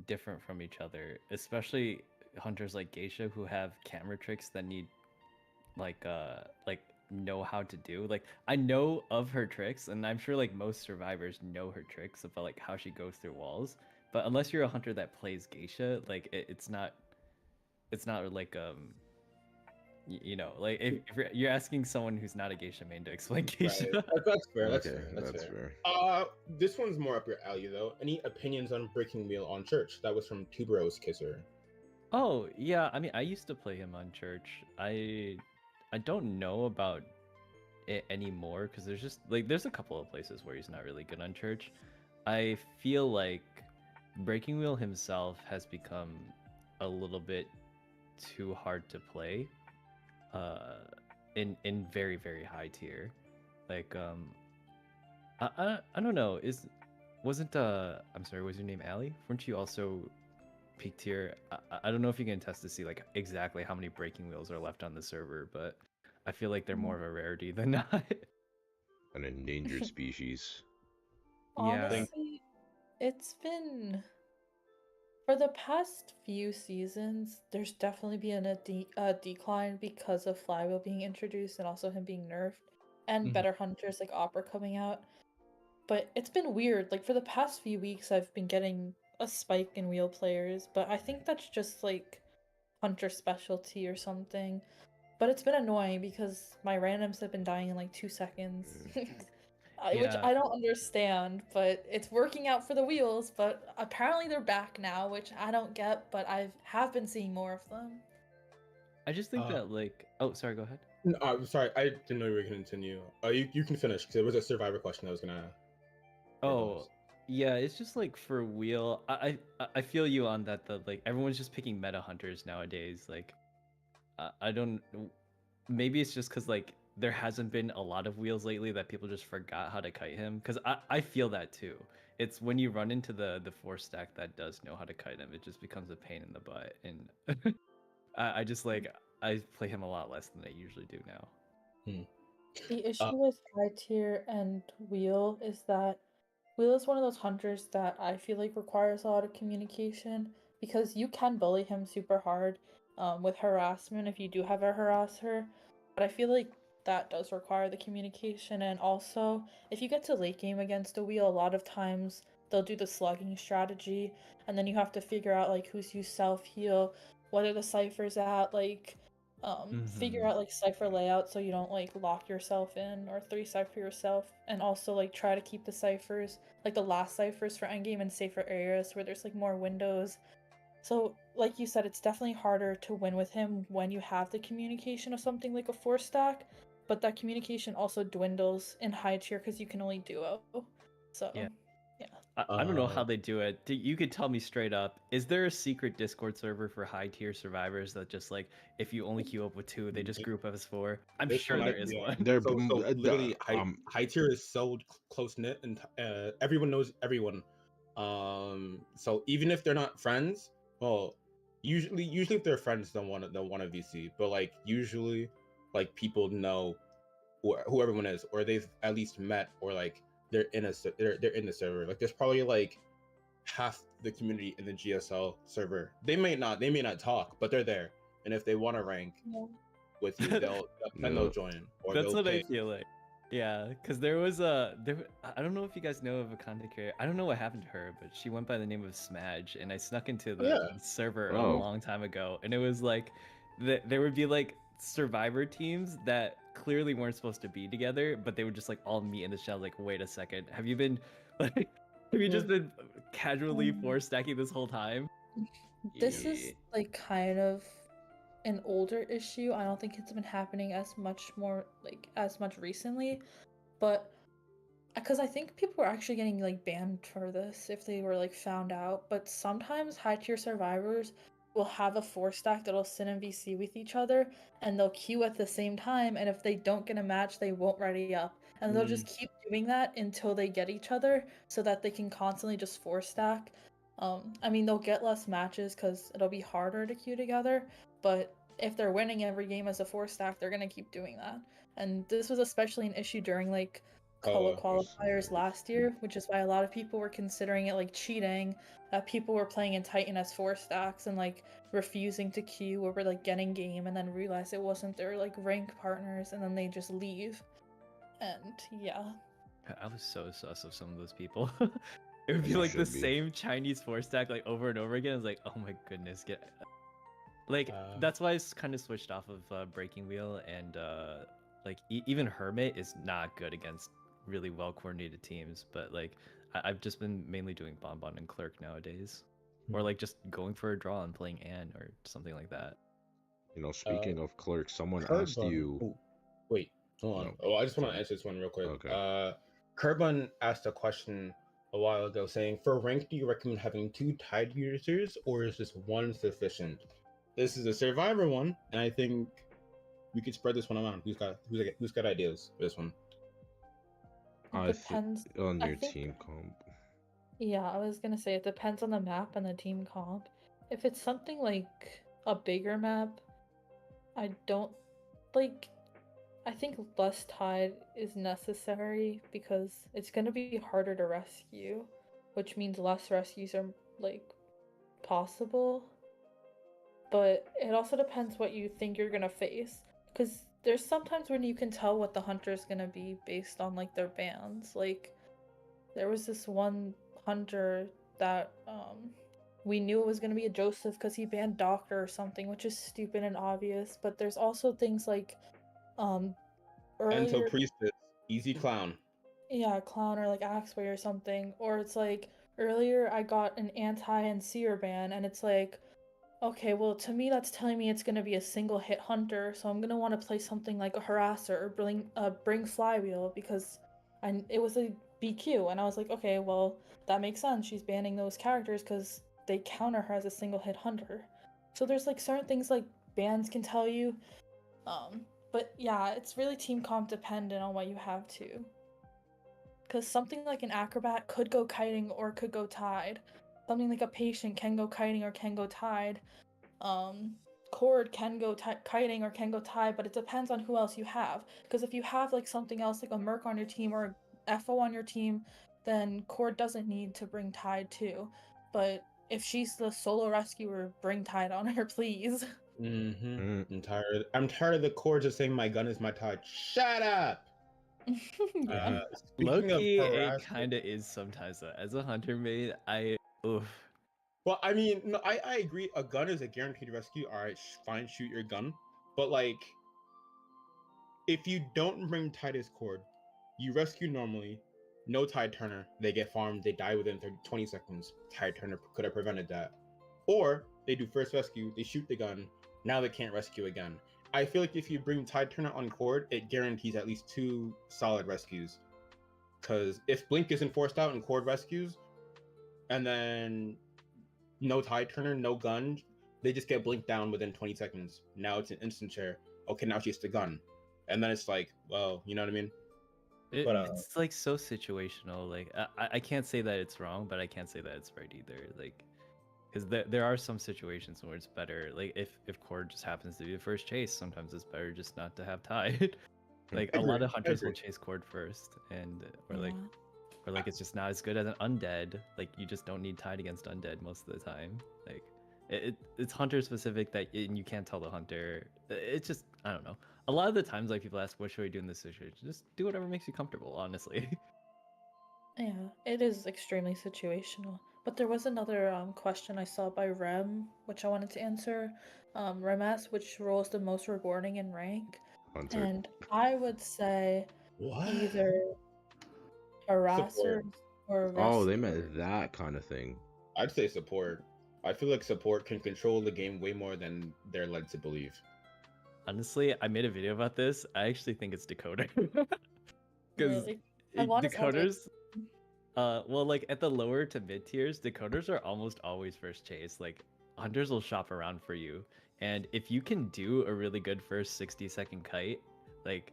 different from each other, especially hunters like Geisha who have camera tricks that need like know how to do. Like I know of her tricks, and I'm sure like most survivors know her tricks about like how she goes through walls. But unless you're a hunter that plays Geisha, like it's not like you know, like if you're asking someone who's not a Geisha main to explain Geisha. Right. That's fair. That's Okay, fair. That's fair. fair. This one's more up your alley though. Any opinions on Breaking Wheel on Church? That was from Tuberos Kisser. Oh yeah, I mean I used to play him on Church. I don't know about it anymore because there's just like there's a couple of places where he's not really good on Church. I feel like Breaking Wheel himself has become a little bit too hard to play in very high tier. Like I don't know, wasn't I'm sorry, was your name Allie? Weren't you also peak tier? I don't know if you can test to see like exactly how many Breaking Wheels are left on the server, but I feel like they're more of a rarity than not. An endangered species. Yeah. Honestly, it's been for the past few seasons. There's definitely been a decline because of Flywheel being introduced and also him being nerfed, and Mhm. better hunters like Opera coming out. But it's been weird. Like for the past few weeks, I've been getting a spike in wheel players, but I think that's just like hunter specialty or something. But it's been annoying because my randoms have been dying in like 2 seconds. Which Yeah. I don't understand, but it's working out for the wheels. But apparently they're back now, which I don't get. But I have been seeing more of them. I just think that like oh sorry, go ahead. No, I'm sorry, I didn't know you were gonna continue. You can finish because it was a survivor question I was gonna. Oh yeah, it's just like for wheel. I feel you on that. The like everyone's just picking meta hunters nowadays. Like I don't. Maybe it's just because like there hasn't been a lot of wheels lately that people just forgot how to kite him. Because I feel that too. It's when you run into the 4 stack that does know how to kite him, it just becomes a pain in the butt. And I just like I play him a lot less than I usually do now. The issue with high tier and wheel is that Wheel is one of those hunters that I feel like requires a lot of communication because you can bully him super hard with harassment if you do have a harasser. But I feel like that does require the communication. And also, if you get to late game against a wheel, a lot of times they'll do the slugging strategy, and then you have to figure out like who's used self heal, what are the ciphers at, like figure out like cipher layout so you don't like lock yourself in or 3 cipher yourself, and also like try to keep the ciphers like the last ciphers for endgame in safer areas where there's like more windows. So like you said, it's definitely harder to win with him when you have the communication of something like a 4 stack, but that communication also dwindles in high tier because you can only duo. So Yeah. yeah. I don't know how they do it. You could tell me straight up. Is there a secret Discord server for high tier survivors that just like if you only queue up with 2, they just group up as 4? I'm sure there is one. They're So literally, high tier is so close knit, and everyone knows everyone. So even if they're not friends, well, usually if they're friends, they'll want to VC. But like usually, like people know who everyone is, or they've at least met, or like they're in the server. Like there's probably like half the community in the GSL server. They may not talk, but they're there. And if they want to rank with you, they'll join. Or That's they'll what pay. I feel like. Yeah, because there I don't know if you guys know of a content creator. I don't know what happened to her, but she went by the name of Smudge, and I snuck into the server a long time ago, and it was like there would be like survivor teams that clearly weren't supposed to be together, but they would just like all meet in the shell. Like, wait a second, have you just been casually 4 stacking this whole time? This is Yeah. like kind of an older issue. I don't think it's been happening as much more like as much recently, but because I think people were actually getting like banned for this if they were like found out. But sometimes high tier survivors will have a four stack that'll sit in VC with each other and they'll queue at the same time. And if they don't get a match, they won't ready up. And they'll just keep doing that until they get each other so that they can constantly just four stack. I mean, they'll get less matches because it'll be harder to queue together. But if they're winning every game as a four stack, they're going to keep doing that. And this was especially an issue during like color qualifiers last year, which is why a lot of people were considering it like cheating. People were playing in Titan as four stacks and like refusing to queue or were like getting game and then realize it wasn't their like rank partners and then they just leave. And yeah. I was so sus of some of those people. It would be You like the should be. same Chinese four stack like over and over again. I was like, oh my goodness, get like that's why I kind of switched off of Breaking Wheel and like even Hermit is not good against really well coordinated teams. But like I've just been mainly doing Bonbon and Clerk nowadays, or like just going for a draw and playing Anne or something like that. You know, speaking of clerks, someone Kerbun. asked you. Ooh, wait, hold on. No, Oh, I just want sorry. to answer this one real quick. Okay. Kerbun asked a question a while ago saying, for rank, do you recommend having 2 tied users or is just one sufficient? This is a survivor one, and I think we could spread this one around. Who's got ideas for this one? It depends on I your think- team comp. Yeah, I was gonna say it depends on the map and the team comp. If it's something like a bigger map, I don't like. I think less tide is necessary because it's gonna be harder to rescue, which means less rescues are like possible. But it also depends what you think you're gonna face, because there's sometimes when you can tell what the hunter's gonna be based on like their bans. Like there was this one hunter that we knew it was going to be a Joseph because he banned Doctor or something, which is stupid and obvious. But there's also things like earlier Ento Priestess, easy clown. yeah, clown or like Axway or something. Or it's like earlier I got an anti and seer ban and it's like, okay, well to me that's telling me it's gonna be a single hit hunter, so I'm gonna want to play something like a harasser or bring flywheel because it was a BQ and I was like, okay, well that makes sense. She's banning those characters because they counter her as a single hit hunter. So there's like certain things like bans can tell you. But yeah, it's really team comp dependent on what you have to. Because something like an acrobat could go kiting or could go tide. Something like a patient can go kiting or can go tide. Cord can go kiting or can go tide, but it depends on who else you have. Because if you have like something else like a Merc on your team or a FO on your team, then Cord doesn't need to bring tide too. But if she's the solo rescuer, bring tide on her, please. I'm tired of the core just saying my gun is my tide. Shut up. Yeah. Loki, it kind of is sometimes though. As a hunter mate, oof. Well, I mean, no, I agree. A gun is a guaranteed rescue. All right, fine, shoot your gun. But like, if you don't bring Titus Cord, you rescue normally, no Tide Turner, they get farmed, they die within 20 seconds. Tide Turner could have prevented that. Or they do first rescue, they shoot the gun, now they can't rescue again. I feel like if you bring Tide Turner on Cord, it guarantees at least 2 solid rescues. Because if Blink isn't forced out and Cord rescues, and then no Tide Turner, no gun, they just get blinked down within 20 seconds. Now it's an instant share. Okay, now she has the gun. And then it's like, well, you know what I mean? It's like so situational. Like I can't say that it's wrong, but I can't say that it's right either. Like, because there are some situations where it's better. Like if Cord just happens to be the first chase, sometimes it's better just not to have Tide. Like a lot of hunters will chase Cord first, and or like it's just not as good as an undead. Like you just don't need Tide against undead most of the time. Like it's hunter specific that and you can't tell the hunter. It's just I don't know. A lot of the times, like people ask, "What should we do in this situation?" Just do whatever makes you comfortable. Honestly. Yeah, it is extremely situational. But there was another question I saw by Rem, which I wanted to answer. Rem asked which role is the most rewarding in rank, Hunter. and I would say either harasser or rescue. Oh, they meant that kind of thing. I'd say support. I feel like support can control the game way more than they're led to believe. Honestly, I made a video about this. I actually think it's decoder. Because Really? I want to sound it. decoders, well, like at the lower to mid tiers, decoders are almost always first chase. Like hunters will shop around for you, and if you can do a really good first 60-second kite, like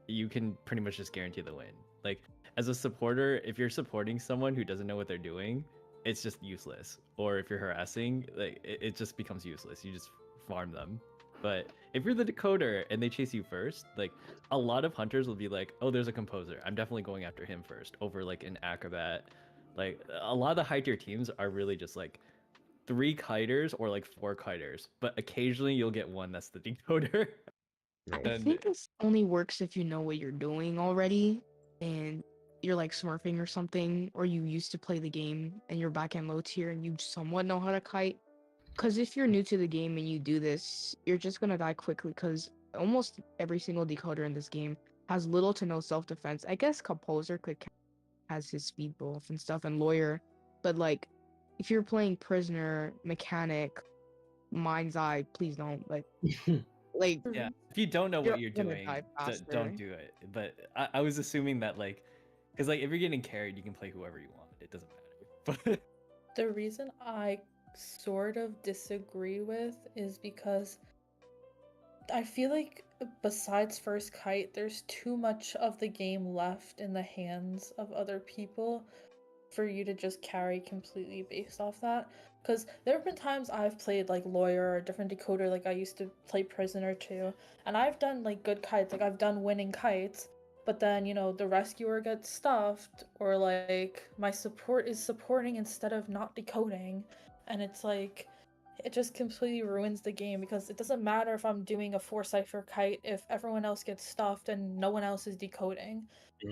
you can pretty much just guarantee the win. Like as a supporter, if you're supporting someone who doesn't know what they're doing, it's just useless. Or if you're harassing, like it just becomes useless. You just farm them. But if you're the decoder and they chase you first, like a lot of hunters will be like, oh, there's a composer. I'm definitely going after him first over like an acrobat. Like a lot of the high tier teams are really just like 3 kiters or like 4 kiters, but occasionally you'll get one that's the decoder. I No. And think this only works if you know what you're doing already and you're like smurfing or something, or you used to play the game and you're back in low tier and you somewhat know how to kite. Because if you're new to the game and you do this, you're just gonna die quickly because almost every single decoder in this game has little to no self-defense. I guess Composer has his speed buff and stuff and Lawyer, but like if you're playing Prisoner, Mechanic, Mind's Eye, please don't like yeah, if you don't know you're what you're gonna doing, die faster. don't do it. But I was assuming that like, because like if you're getting carried, you can play whoever you want. It doesn't matter. But The reason I sort of disagree with is because I feel like besides first kite, there's too much of the game left in the hands of other people for you to just carry completely based off that. Because there have been times I've played like lawyer or a different decoder, like I used to play prisoner too, and I've done like good kites, like I've done winning kites, but then the rescuer gets stuffed, or like my support is supporting instead of not decoding, and it's like it just completely ruins the game because it doesn't matter if I'm doing a 4 cipher kite if everyone else gets stuffed and no one else is decoding.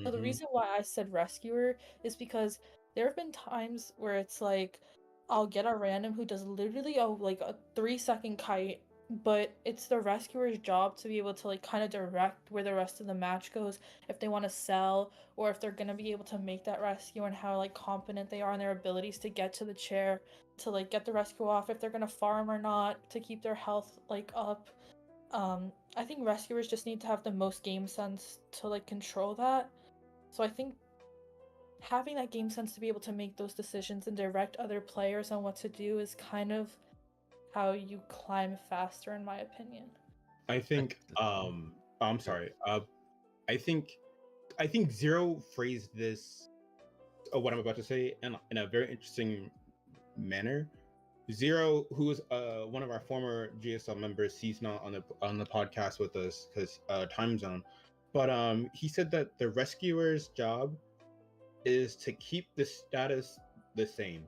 So the reason why I said rescuer is because there have been times where it's like I'll get a random who does literally a 3 second kite, but it's the rescuer's job to be able to like kind of direct where the rest of the match goes, if they want to sell or if they're gonna be able to make that rescue, and how like competent they are in their abilities to get to the chair, to like get the rescue off, if they're gonna farm or not, to keep their health like up. I think rescuers just need to have the most game sense to like control that. So I think having that game sense to be able to make those decisions and direct other players on what to do is kind of how you climb faster, in my opinion. I think I'm sorry. I think Zero phrased this what I'm about to say in a very interesting manner. Zero, who is one of our former GSL members, he's not on the podcast with us because time zone. But he said that the rescuer's job is to keep the status the same.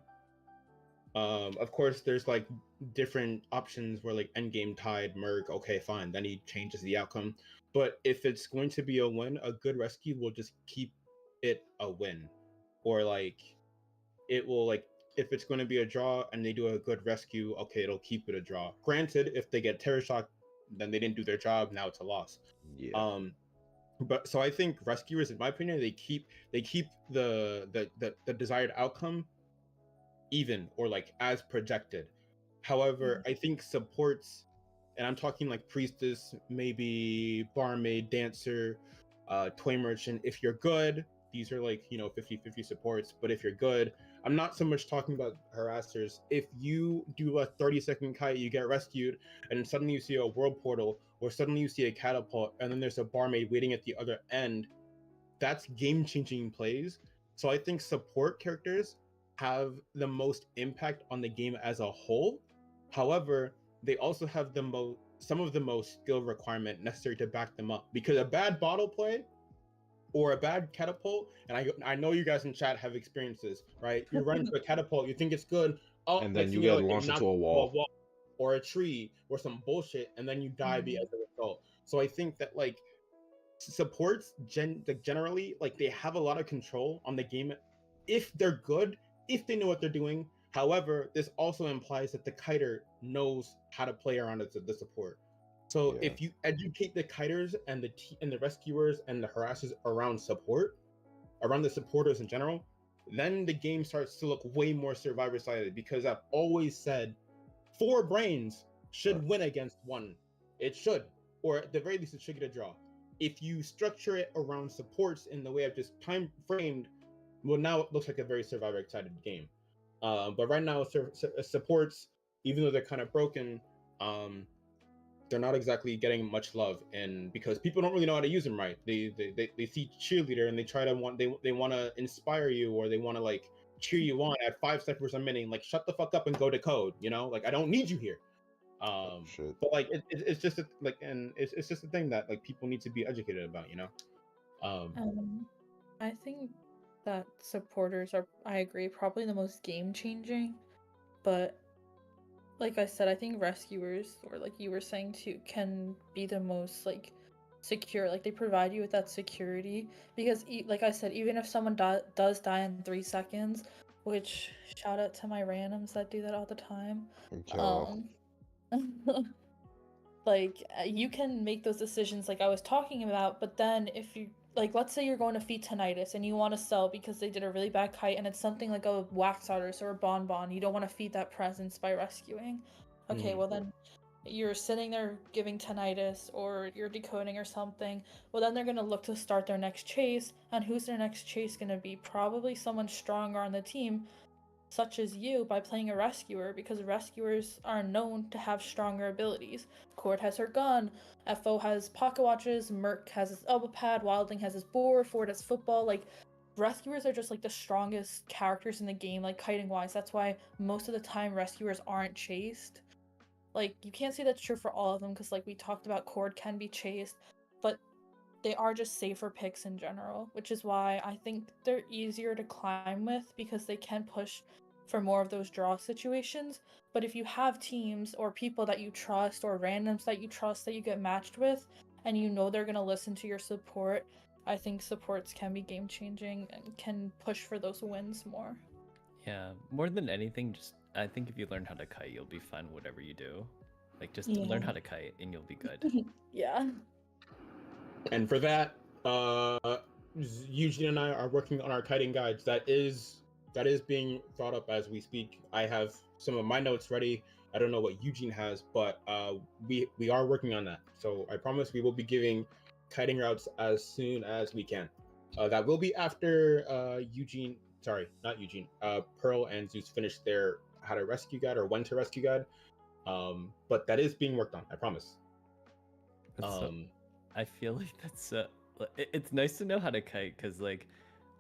Of course, there's like different options where like endgame tied, merc, okay, fine, then he changes the outcome. But if it's going to be a win, a good rescue will just keep it a win. Or like it will like if it's going to be a draw and they do a good rescue, okay, it'll keep it a draw. Granted, if they get terror shock, then they didn't do their job, now it's a loss. Yeah. But so I think rescuers, in my opinion, they keep the desired outcome even or like as projected. However, I think supports, and I'm talking like priestess, maybe barmaid, dancer, toy merchant. If you're good, these are like 50-50 supports. But if you're good, I'm not so much talking about harassers. If you do a 30-second kite, you get rescued, and suddenly you see a world portal, or suddenly you see a catapult, and then there's a barmaid waiting at the other end. That's game-changing plays. So I think support characters have the most impact on the game as a whole. However, they also have some of the most skill requirement necessary to back them up. Because a bad bottle play or a bad catapult, and I know you guys in chat have experienced this, right? You run into a catapult, you think it's good, And then you get launched into a wall. Or a tree or some bullshit, and then you die as a result. So I think that like supports generally like they have a lot of control on the game if they're good, if they know what they're doing. However, this also implies that the kiter knows how to play around the support. So Yeah. if you educate the kiters and the rescuers and the harassers around support, around the supporters in general, then the game starts to look way more survivor-sided, because I've always said 4 brains should win against 1. It should, or at the very least, it should get a draw. If you structure it around supports in the way I've just time framed, well, now it looks like a very survivor-excited game. But right now, supports, even though they're kind of broken, they're not exactly getting much love, and because people don't really know how to use them right. They see cheerleader and they try to they want to inspire you, or they want to like cheer you on at 5 seconds a minute. Like, shut the fuck up and go to code. You know, like, I don't need you here. Shit. But like it's just like, and it's just a thing that like people need to be educated about. You know. I think that supporters are, I agree, probably the most game changing, but like I said, I think rescuers, or like you were saying too, can be the most like secure. Like, they provide you with that security, because like I said, even if someone does die in 3 seconds, which shout out to my randoms that do that all the time. Yeah. Like, you can make those decisions like I was talking about, but then if you, like, let's say you're going to feed tinnitus and you want to sell because they did a really bad kite, and it's something like a wax artist or a bonbon, you don't want to feed that presence by rescuing. Okay, well then you're sitting there giving tinnitus, or you're decoding or something. Well, then they're going to look to start their next chase, and who's their next chase going to be? Probably someone stronger on the team, such as you, by playing a rescuer, because rescuers are known to have stronger abilities. Cord has her gun, FO has pocket watches, Merc has his elbow pad, Wildling has his board, Ford has football. Like, rescuers are just like the strongest characters in the game, like kiting wise. That's why most of the time rescuers aren't chased. Like, you can't say that's true for all of them, because like we talked about, Cord can be chased, but they are just safer picks in general, which is why I think they're easier to climb with, because they can push for more of those draw situations. But if you have teams or people that you trust, or randoms that you trust that you get matched with, and you know they're going to listen to your support, I think supports can be game changing and can push for those wins more. Yeah, more than anything, just I think if you learn how to kite, you'll be fine whatever you do. Like, just learn how to kite and you'll be good. Yeah. And for that, Eugene and I are working on our kiting guides. That is being thought up as we speak. I have some of my notes ready. I don't know what Eugene has, but we are working on that. So I promise we will be giving kiting routes as soon as we can. That will be after Pearl and Zeus finish their how to rescue guide, or when to rescue guide. But that is being worked on, I promise. I feel like that's it's nice to know how to kite, because like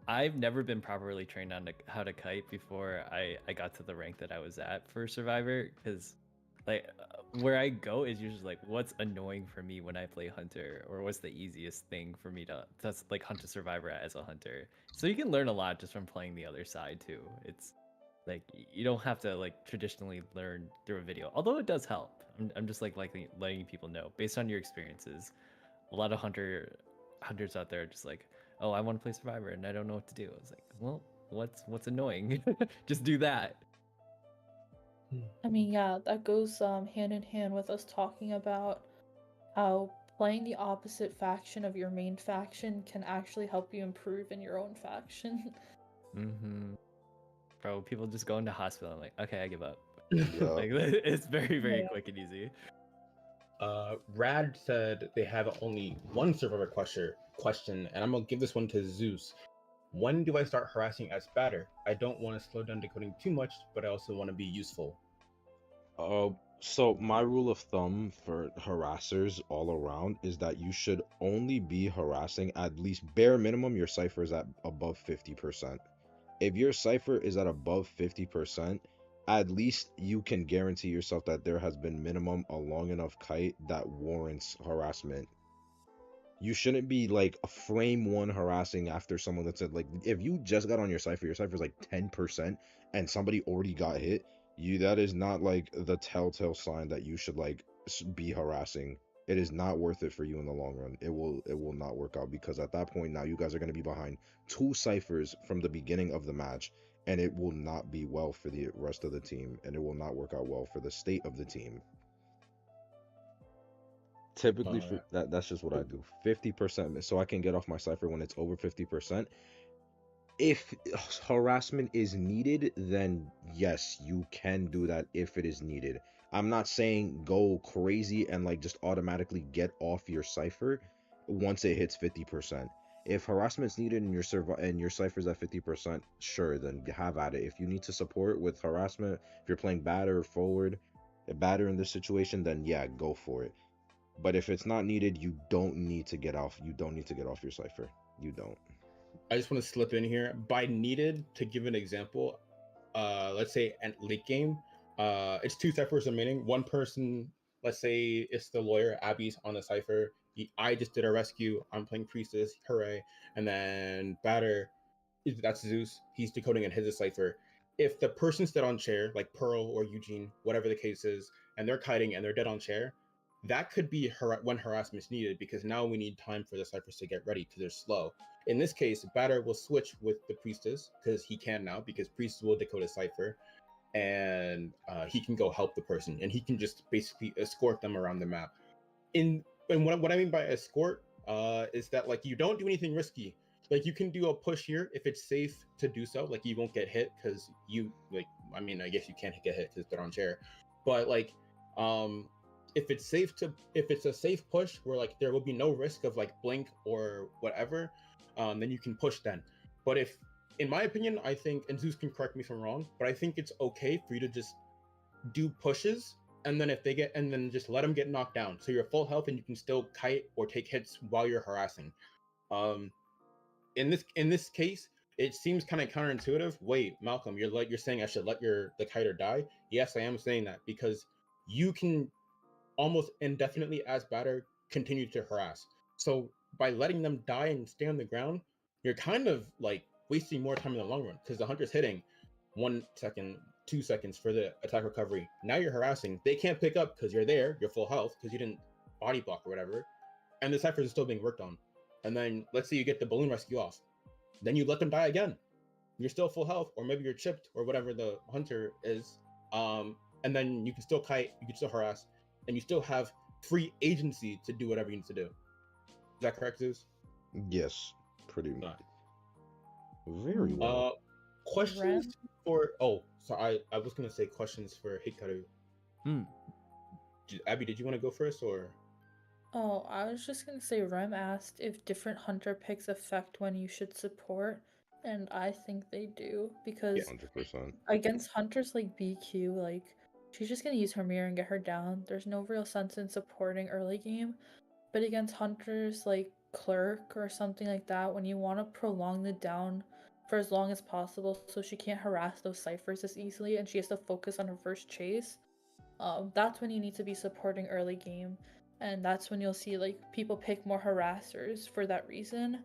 I've never been properly trained on how to kite before I got to the rank that I was at for Survivor, because like where I go is usually like what's annoying for me when I play Hunter, or what's the easiest thing for me to that's like hunt a Survivor as a Hunter. So you can learn a lot just from playing the other side too. It's like you don't have to like traditionally learn through a video, although it does help. I'm just like letting people know based on your experiences. A lot of hunters out there are just like, oh, I want to play Survivor and I don't know what to do. I was like, well, what's annoying? Just do that. I mean, yeah, that goes hand in hand with us talking about how playing the opposite faction of your main faction can actually help you improve in your own faction. Bro, people just go into hospital. I'm like, okay, I give up. Yeah. Like, it's very quick and easy. Rad said they have only one Survivor question, and I'm gonna give this one to Zeus. When do I start harassing as batter? I don't want to slow down decoding too much, but I also want to be useful. So my rule of thumb for harassers all around is that you should only be harassing at least bare minimum your cipher is at above 50%. If your cipher is at above 50%, at least you can guarantee yourself that there has been minimum a long enough kite that warrants harassment. You shouldn't be like a frame one harassing after someone that said, like, if you just got on your cipher's like 10% and somebody already got hit, that is not like the telltale sign that you should like be harassing. It is not worth it for you in the long run. It will not work out, because at that point now you guys are going to be behind 2 ciphers from the beginning of the match, and it will not be well for the rest of the team, and it will not work out well for the state of the team. Typically, that's just what I do. 50%, so I can get off my cipher when it's over 50%. if harassment is needed, then yes, you can do that if it is needed. I'm not saying go crazy and like just automatically get off your cipher once it hits 50%. If harassment's needed and your cipher's at 50%, sure, then have at it. If you need to support with harassment, if you're playing batter forward, batter in this situation, then yeah, go for it. But if it's not needed, you don't need to get off. You don't need to get off your cipher. You don't. I just want to slip in here. By needed, to give an example, let's say at late game, it's two ciphers remaining. One person, let's say it's the lawyer, Abby's on the cipher. I just did a rescue. I'm playing priestess, hooray! And then batter, that's Zeus. He's decoding in his cipher. If the person's dead on chair, like Pearl or Eugene, whatever the case is, and they're kiting and they're dead on chair, that could be when harassment is needed, because now we need time for the ciphers to get ready because they're slow. In this case, batter will switch with the priestess because he can now, because priestess will decode a cipher, and he can go help the person, and he can just basically escort them around the map. And what I mean by escort is that like you don't do anything risky. Like you can do a push here if it's safe to do so. Like you won't get hit because you like. I mean, I guess you can't get hit because they're on chair, but like if it's a safe push where like there will be no risk of like blink or whatever, then you can push then. But if, in my opinion, I think, and Zeus can correct me if I'm wrong, but I think it's okay for you to just do pushes, and then if they get, and then just let them get knocked down, so you're full health and you can still kite or take hits while you're harassing. In this case, it seems kind of counterintuitive. Wait, Malcolm, you're saying I should let the kiter die? Yes, I am saying that because you can almost indefinitely as batter continue to harass. So by letting them die and stay on the ground, you're kind of like wasting more time in the long run, because the hunter's hitting 1 second, 2 seconds for the attack recovery. Now you're harassing. They can't pick up because you're there, you're full health because you didn't body block or whatever, and the ciphers are still being worked on. And then let's say you get the balloon rescue off, then you let them die again. You're still full health, or maybe you're chipped or whatever the hunter is, and then you can still kite, you can still harass, and you still have free agency to do whatever you need to do. Is that correct, Zeus? Yes, pretty much. Very well. Questions for... Oh, so I was going to say questions for Hikaru. Abby, did you want to go first, or... Oh, I was just gonna say Rem asked if different hunter picks affect when you should support, and I think they do, because 100%. against hunters like BQ, like, she's just gonna use her mirror and get her down. There's no real sense in supporting early game. But against hunters like Clerk or something like that, when you want to prolong the down for as long as possible so she can't harass those ciphers as easily and she has to focus on her first chase, that's when you need to be supporting early game. And that's when you'll see like people pick more harassers for that reason.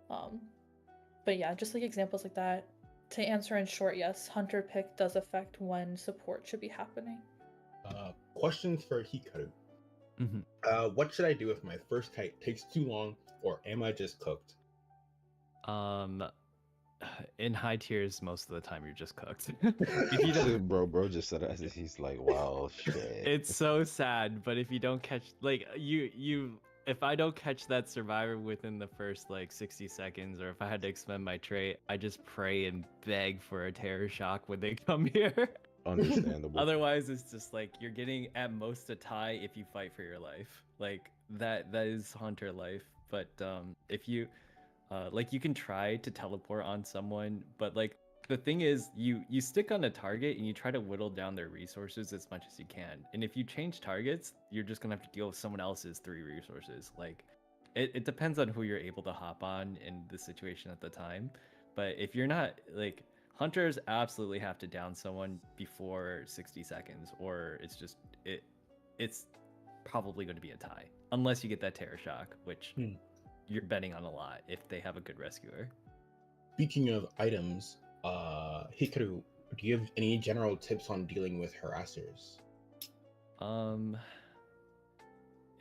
But yeah, just like examples like that. To answer in short, yes, hunter pick does affect when support should be happening. Questions for Hikaru. What should I do if my first kite takes too long, or am I just cooked? In high tiers, most of the time you're just cooked. If you don't, bro just said it as if he's like, wow, shit. It's so sad, but if you don't catch, like, if I don't catch that survivor within the first like 60 seconds, or if I had to expend my trait, I just pray and beg for a terror shock when they come here. Understandable. Otherwise, it's just like you're getting at most a tie if you fight for your life. Like that is hunter life. But if you like, you can try to teleport on someone, but like the thing is, you stick on a target and you try to whittle down their resources as much as you can. And if you change targets, you're just gonna have to deal with someone else's 3 resources. Like it depends on who you're able to hop on in the situation at the time. But if you're not, like, hunters absolutely have to down someone before 60 seconds, or it's probably going to be a tie, unless you get that terror shock, which you're betting on a lot if they have a good rescuer. Speaking of items, Hikaru, do you have any general tips on dealing with harassers?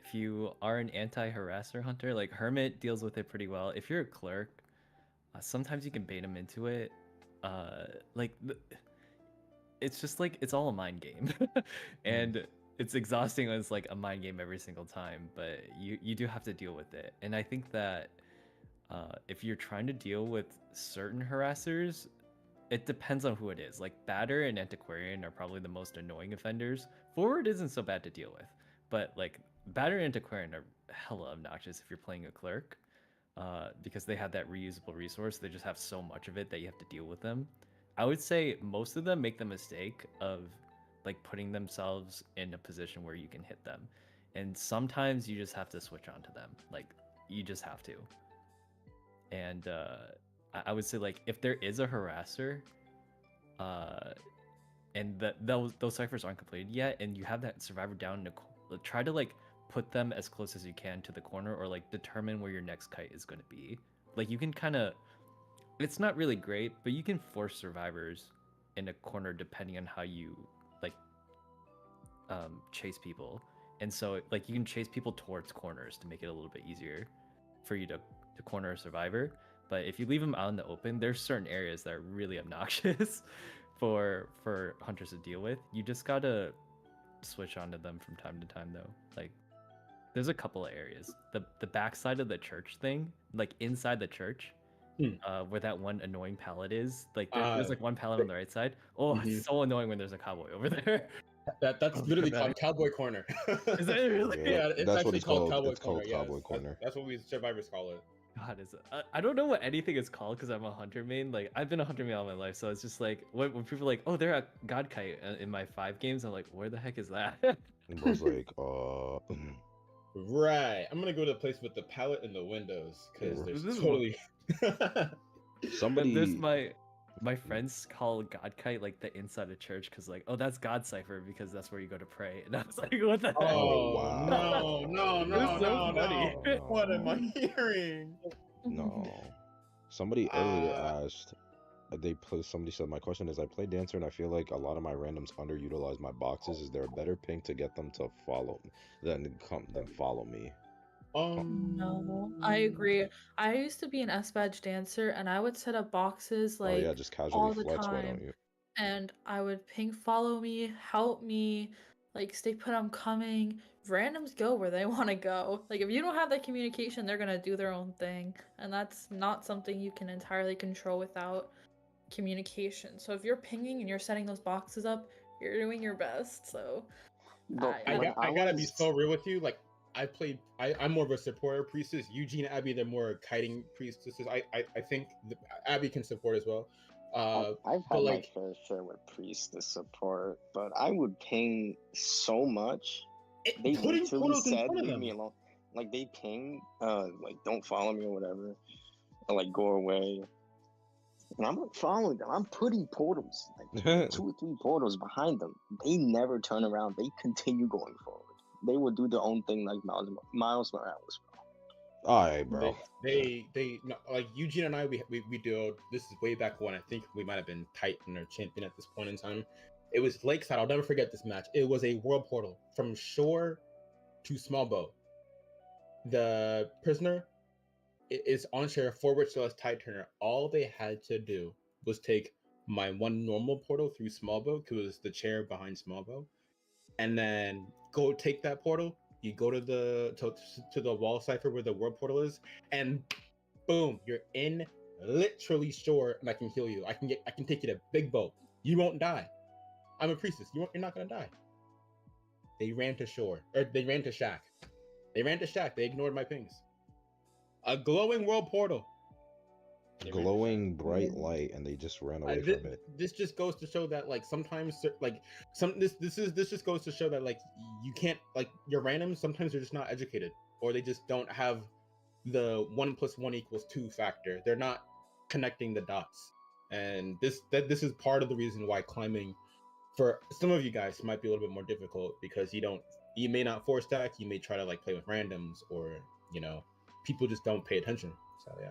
If you are an anti-harasser hunter, like Hermit deals with it pretty well. If you're a clerk, sometimes you can bait them into it. It's just like, it's all a mind game. And it's exhausting when it's like a mind game every single time, but you do have to deal with it. And I think that If you're trying to deal with certain harassers, it depends on who it is. Like Batter and Antiquarian are probably the most annoying offenders. Forward isn't so bad to deal with, but like Batter and Antiquarian are hella obnoxious if you're playing a clerk, because they have that reusable resource. They just have so much of it that you have to deal with them. I would say most of them make the mistake of like putting themselves in a position where you can hit them, and sometimes you just have to switch on to them. Like you just have to. And I would say like if there is a harasser, and those ciphers aren't completed yet, and you have that survivor down in try to like put them as close as you can to the corner, or like determine where your next kite is going to be. Like you can kind of, it's not really great, but you can force survivors in a corner depending on how you like chase people. And so like you can chase people towards corners to make it a little bit easier for you to corner a survivor. But if you leave them out in the open, there's certain areas that are really obnoxious for hunters to deal with. You just gotta switch onto them from time to time though. Like there's a couple of areas. The backside of the church thing, like inside the church, where that one annoying pallet is. Like there's like one pallet on the right side. Oh, it's so annoying when there's a cowboy over there. That's literally called Cowboy Corner. Is that really? Yeah, Yeah, it's that's what actually it's called called. Cowboy It's Corner. called Yes, Cowboy Corner. that's what we survivors call it. God, I don't know what anything is called because I'm a hunter main. Like I've been a hunter main all my life, so it's just like when people are like, oh, they're at God Kite in my 5 games. I'm like, where the heck is that? And bro's like, Right. I'm gonna go to the place with the pallet and the windows because Yeah. there's This is totally. There's somebody. my friends call God Kite like the inside of church because like, oh, that's God cipher because that's where you go to pray. And I was like, what the heck? Oh, Oh wow. no It's so funny. No. What am I hearing? No. Somebody earlier Uh, asked, somebody said, my question is, I play dancer and I feel like a lot of my randoms underutilize my boxes. Is there a better ping to get them to follow than follow me? No, I agree. I used to be an S badge dancer and I would set up boxes Oh yeah, like just casually all the flex, why don't time. you? And I would ping follow me, help me, like stay put, I'm coming. Randoms go where they want to go. Like if you don't have that communication, they're gonna do their own thing. And that's not something you can entirely control without communication. So if you're pinging and you're setting those boxes up, you're doing your best. So But I when I I gotta be was so real with you. Like I'm more of a supporter priestess. Eugene, Abby, they're more kiting priestesses. I think Abby can support as well. I've But had my like fair share with priestess support, but I would ping so much. They putting literally portals in said, front of "Leave them. me alone." Like they ping, like don't follow me or whatever, or like go away. And I'm not following them. I'm putting portals, like 2 or 3 portals behind them. They never turn around. They continue going forward. They will do their own thing, like Miles Morales. Alright, bro. They no, like Eugene and I we do this is way back when I think we might have been Titan or champion at this point in time. It was Lakeside. I'll never forget this match. It was a world portal from shore to small boat. The prisoner is on share forward slash tide turner. All they had to do was take my one normal portal through small boat because it was the chair behind small boat, and then go take that portal. You go to the wall cipher where the world portal is, and boom, you're in literally shore, and I can heal you. I can take you to big boat. You won't die. I'm a priestess. You're not gonna die. They ran to shore, or they ran to shack. They ran to shack. They ignored my pings. A glowing world portal. They ran to shack. Glowing bright light, and they just ran away from it. This just goes to show that like sometimes like this just goes to show that like you can't like your randoms sometimes they're just not educated, or they just don't have the 1 + 1 = 2 factor. They're not connecting the dots, and this is part of the reason why climbing for some of you guys might be a little bit more difficult, because you may not force stack, you may try to like play with randoms, or people just don't pay attention. So yeah.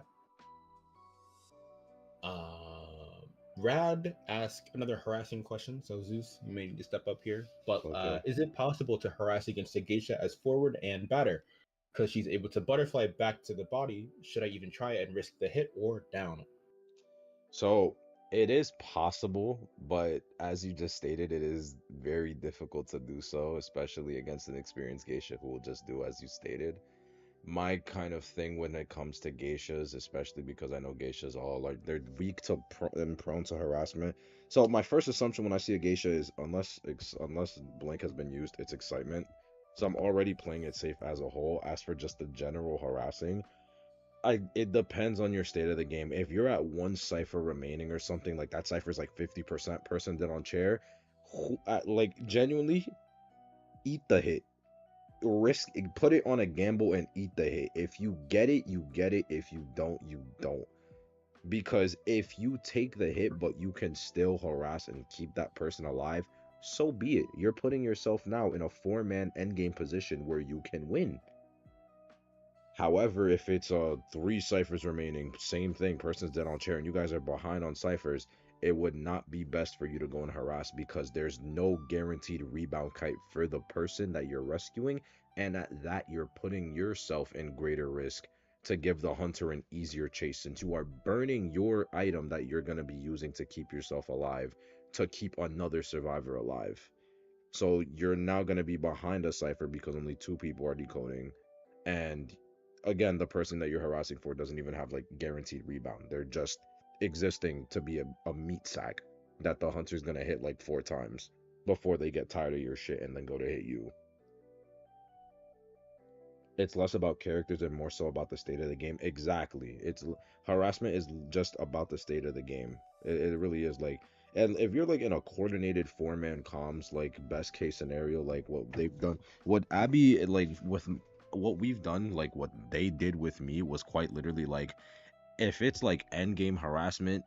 Rad asked another harassing question. So Zeus, you may need to step up here. But Okay. is it possible to harass against a geisha as forward and batter? Because she's able to butterfly back to the body. Should I even try it and risk the hit or down? So it is possible, but as you just stated, it is very difficult to do so, especially against an experienced geisha who will just do as you stated. my kind of thing when it comes to geishas, especially because I know geishas all like they're weak to and prone to harassment. So my first assumption when I see a geisha is unless blank has been used, it's excitement. So I'm already playing it safe as a whole. As for just the general harassing, it depends on your state of the game. If you're at one cipher remaining or something like that, cipher's like 50% person dead on chair, like genuinely eat the hit, put it on a gamble and eat the hit. If you get it, you get it. If you don't, you don't. Because if you take the hit but you can still harass and keep that person alive, so be it. You're putting yourself now in a 4-man endgame position where you can win. However, if it's 3 ciphers remaining, same thing, person's dead on chair, and you guys are behind on ciphers, it would not be best for you to go and harass because there's no guaranteed rebound kite for the person that you're rescuing, and at that you're putting yourself in greater risk to give the hunter an easier chase since you are burning your item that you're going to be using to keep yourself alive to keep another survivor alive. So you're now going to be behind a cipher because only 2 people are decoding, and again, the person that you're harassing for doesn't even have like guaranteed rebound. They're just existing to be a meat sack that the hunter's gonna hit like 4 times before they get tired of your shit and then go to hit you. It's less about characters and more so about the state of the game. Exactly. Harassment is just about the state of the game. It really is like, and if you're like in a coordinated 4-man comms, like best case scenario, like what they've done, what Abby like with what we've done, like what they did with me was quite literally like, if it's like end game harassment,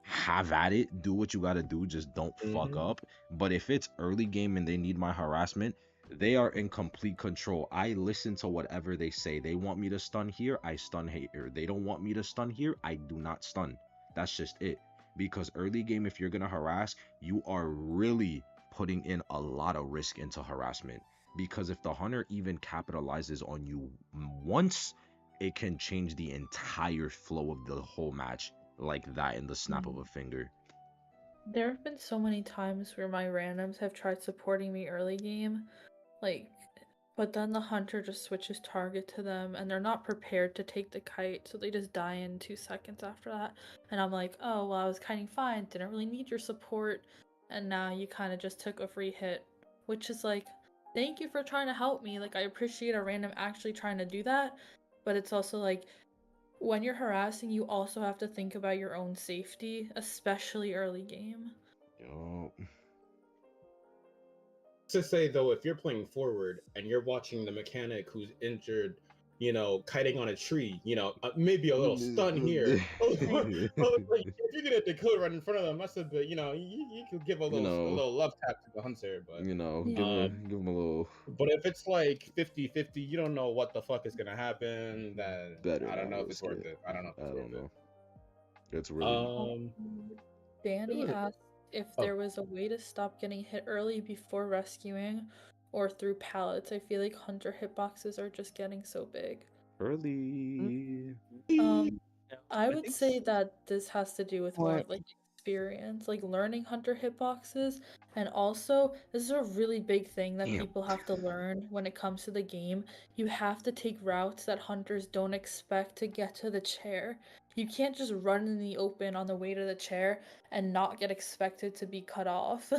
have at it, do what you gotta do, just don't fuck up. But if it's early game and they need my harassment, they are in complete control. I listen to whatever they say. They want me to stun here, I stun here. They don't want me to stun here, I do not stun. That's just it. Because early game, if you're gonna harass, you are really putting in a lot of risk into harassment. Because if the hunter even capitalizes on you once, it can change the entire flow of the whole match like that in the snap of a finger. There have been so many times where my randoms have tried supporting me early game, like, but then the hunter just switches target to them and they're not prepared to take the kite, so they just die in 2 seconds after that. And I'm like, oh, well, I was kiting fine, didn't really need your support, and now you kind of just took a free hit, which is like, thank you for trying to help me. Like, I appreciate a random actually trying to do that, but it's also like, when you're harassing, you also have to think about your own safety, especially early game. Yo. To say though, if you're playing forward and you're watching the mechanic who's injured, kiting on a tree, maybe a little stun here. Like, if you're gonna decode right in front of them, that's a bit, you could give a little love tap to the hunter, but give him a little. But if it's like 50-50, you don't know what the fuck is gonna happen. Then Better I don't not know if it's risk worth it. I don't know if I it's don't worth know. It's really. Danny Really? asked if Oh. there was a way to stop getting hit early before rescuing or through pallets. I feel like hunter hitboxes are just getting so big. Early. I would think say that this has to do with more What? of like experience, like learning hunter hitboxes, and also this is a really big thing that Damn. people have to learn when it comes to the game. You have to take routes that hunters don't expect to get to the chair. You can't just run in the open on the way to the chair and not get expected to be cut off.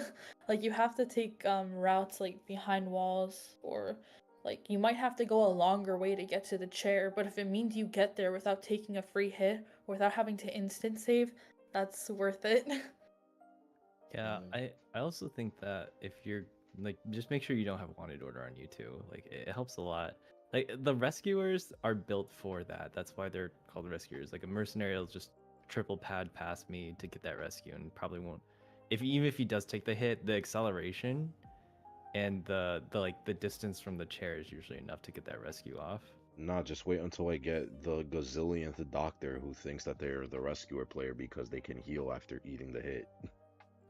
Like you have to take routes like behind walls, or like you might have to go a longer way to get to the chair, but if it means you get there without taking a free hit or without having to instant save, that's worth it. Yeah, I also think that if you're like, just make sure you don't have wanted order on you too. Like it helps a lot. Like the rescuers are built for that. That's why they're called rescuers. Like a mercenary will just triple pad past me to get that rescue and probably won't. Even if he does take the hit, the acceleration and the distance from the chair is usually enough to get that rescue off. Nah, just wait until I get the gazillionth doctor who thinks that they're the rescuer player because they can heal after eating the hit.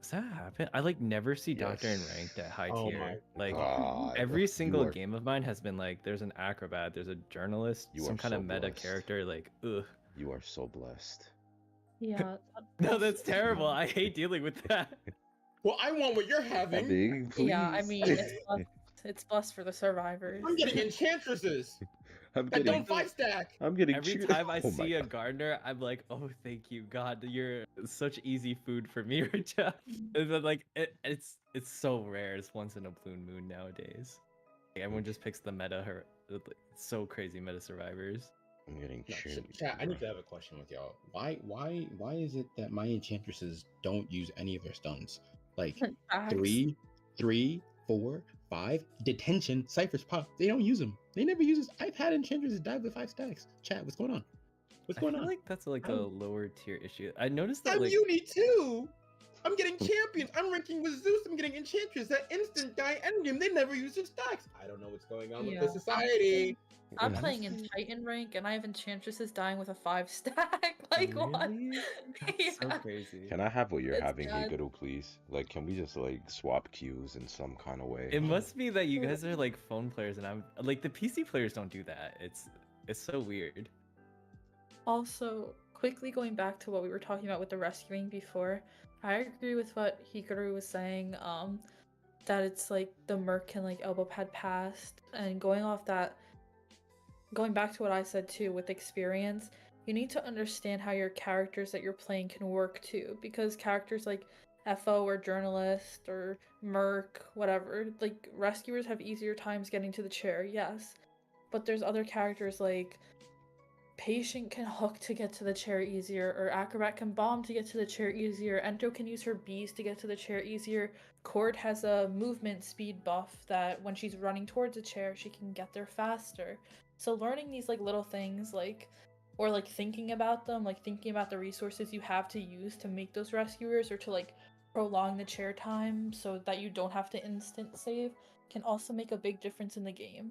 Does that happen? I like never see Doctor in Yes. ranked at high Oh tier. my Like God, every you single are- game of mine has been like there's an acrobat, there's a journalist, You some are kind so of meta blessed. character. Like ugh. You are so blessed. Yeah. No, that's terrible. I hate dealing with that. Well, I want what you're having. Please. Yeah, I mean, it's blessed for the survivors. I'm getting enchantresses. I'm I getting don't 5-stack. I'm getting Every cheated. time I Oh my see a God. gardener, I'm like, oh, thank you, God, you're such easy food for me right now. And then like it's so rare. It's once in a blue moon nowadays. Like, everyone just picks the meta. It's so crazy meta survivors. I'm getting No, cheerleaded, chat. I bro. need to have a question with y'all. Why is it that my enchantresses don't use any of their stuns? Like Facts. 3, 3, 4, 5 detention ciphers pop. They don't use them. They never use this. I've had enchantresses die with 5 stacks. Chat. What's going on? What's I going feel on? like that's like a I'm- lower tier issue. I noticed that I'm like uni too. I'm getting champions. I'm ranking with Zeus. I'm getting enchantress. That instant die endgame. They never use their stacks. I don't know what's going on with Yeah. the society. I'm playing in honestly, Titan rank and I have enchantresses dying with a 5-stack. Like what? really? That's so Yeah. crazy. Can I have what you're It's having, bad. Hikaru, please? Like, can we just like swap queues in some kind of way? It must be that you guys are like phone players and I'm like the PC players don't do that. It's so weird. Also, quickly going back to what we were talking about with the rescuing before, I agree with what Hikaru was saying, that it's like the Merc can like elbow pad past, and going off that, going back to what I said too with experience, you need to understand how your characters that you're playing can work too, because characters like FO or journalist or Merc, whatever, like rescuers have easier times getting to the chair, yes, but there's other characters like Patient can hook to get to the chair easier, or Acrobat can bomb to get to the chair easier, Ento can use her bees to get to the chair easier, Cord has a movement speed buff that when she's running towards a chair, she can get there faster. So learning these like little things, like, or like thinking about them, like thinking about the resources you have to use to make those rescuers or to like prolong the chair time so that you don't have to instant save, can also make a big difference in the game.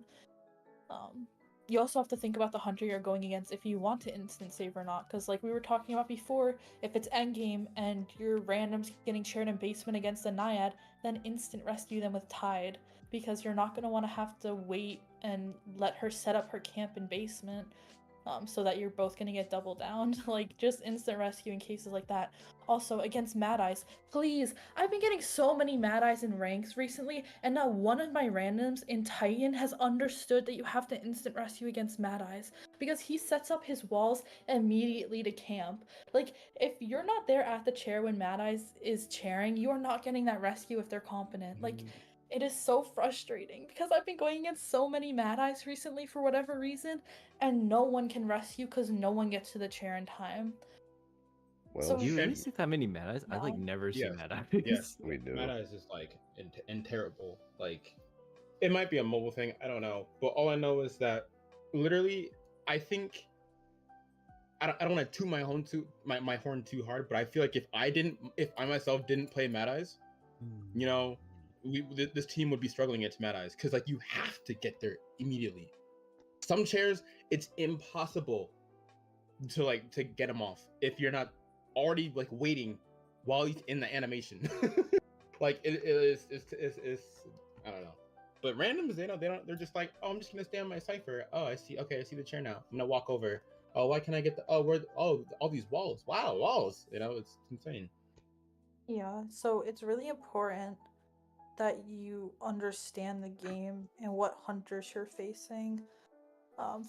You also have to think about the hunter you're going against if you want to instant save or not, because like we were talking about before, if it's endgame and your random's getting shared in basement against a naiad, then instant rescue them with Tide, because you're not going to want to have to wait and let her set up her camp in basement, so that you're both going to get double down. Like, just instant rescue in cases like that. Also, against Mad Eyes, please, I've been getting so many Mad Eyes in ranks recently, and not one of my randoms in Titan has understood that you have to instant rescue against Mad Eyes, because he sets up his walls immediately to camp. Like, if you're not there at the chair when Mad Eyes is chairing, you are not getting that rescue if they're competent. Like, it is so frustrating, because I've been going against so many Mad Eyes recently for whatever reason, and no one can rescue because no one gets to the chair in time. Well, So- Do you really And- see that many mad eyes? I like No. never see Yes, mad eyes. yes. we do. Mad Eyes is like and terrible. Like, it might be a mobile thing. I don't know. But all I know is that literally, I think I don't want to toot my horn too hard, but I feel like if I myself didn't play Mad Eyes, you know, this team would be struggling against Mad Eyes, because like you have to get there immediately. Some chairs, it's impossible to get them off if you're not already like waiting while he's in the animation. Like it is I don't know. But randoms, they don't they're just like, oh, I'm just gonna stay on my cipher. Oh, I see the chair now. I'm gonna walk over. Oh, why can I get all these walls? Wow, walls. You know, it's insane. Yeah, so it's really important that you understand the game and what hunters you're facing,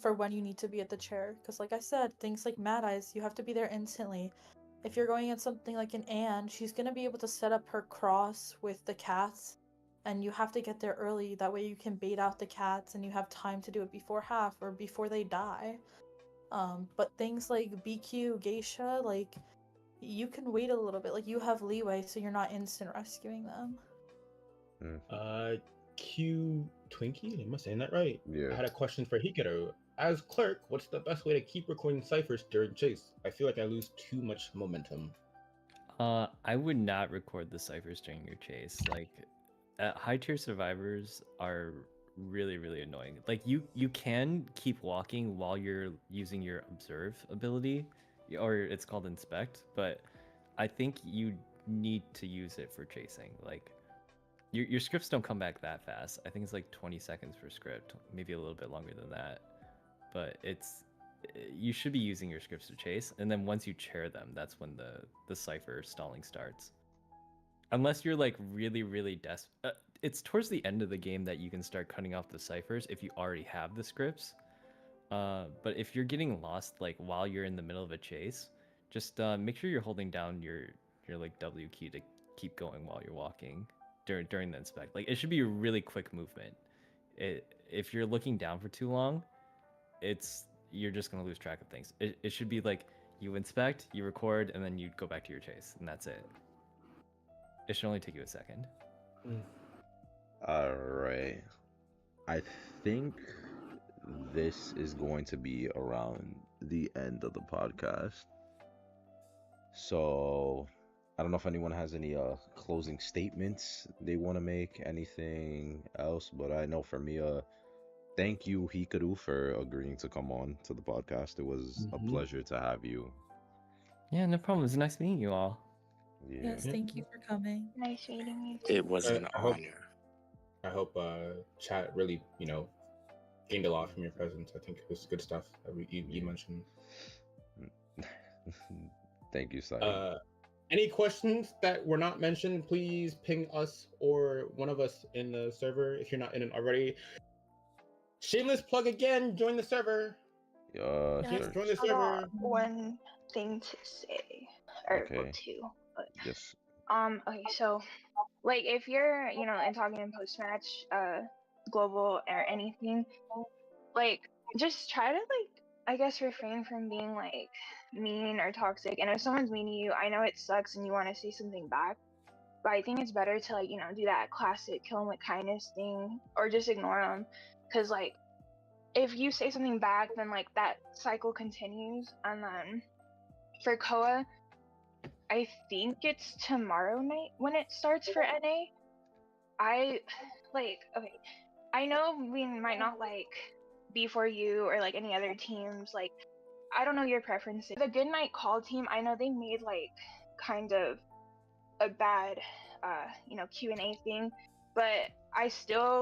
for when you need to be at the chair. Because, like I said, things like Mad Eyes, you have to be there instantly. If you're going at something like an Anne, she's going to be able to set up her cross with the cats, and you have to get there early. That way, you can bait out the cats and you have time to do it before half or before they die. But things like BQ, Geisha, like, you can wait a little bit. Like, you have leeway, so you're not instant rescuing them. Q Twinkie, am I saying that right? I Yeah. had a question for Hikaru. As clerk, what's the best way to keep recording ciphers during chase? I feel like I lose too much momentum. I would not record the ciphers during your chase. Like, high tier survivors are really annoying. Like you can keep walking while you're using your observe ability, or it's called inspect, but I think you need to use it for chasing. Like, your scripts don't come back that fast. I think it's like 20 seconds per script, maybe a little bit longer than that. But you should be using your scripts to chase, and then once you chair them, that's when the cipher stalling starts. Unless you're like really desperate. It's towards the end of the game that you can start cutting off the ciphers if you already have the scripts. But if you're getting lost like while you're in the middle of a chase, just make sure you're holding down your like W key to keep going while you're walking during the inspect. Like it should be a really quick movement. If you're looking down for too long, you're just gonna lose track of things. It should be like you inspect, you record, and then you go back to your chase, and that's it. It should only take you a second. All right. I think this is going to be around the end of the podcast. So I don't know if anyone has any closing statements they want to make, anything else, but I know for me, thank you, Hikaru, for agreeing to come on to the podcast. It was a pleasure to have you. Yeah, no problem. It's nice meeting you all. Yeah. Yes, thank you for coming. Nice meeting you. Too. It was an honor. I hope chat really, gained a lot from your presence. I think it was good stuff that you mentioned. Thank you, Sai. Any questions that were not mentioned, please ping us or one of us in the server if you're not in it already. Shameless plug again, join the server. Sure. Join the I got server. one thing to say, or well, Okay. two. But, Yes. okay, so like if you're, in talking in post match, global or anything, like just try to I guess refrain from being like mean or toxic. And if someone's mean to you, I know it sucks and you want to say something back, but I think it's better to do that classic kill them with kindness thing or just ignore them, because if you say something back, then that cycle continues. And then for Koa, I think it's tomorrow night when it starts for NA. Okay, I know we might not be for you or any other teams. I don't know your preferences. The Good Night Call team, I know they made kind of a bad Q&A thing, but I still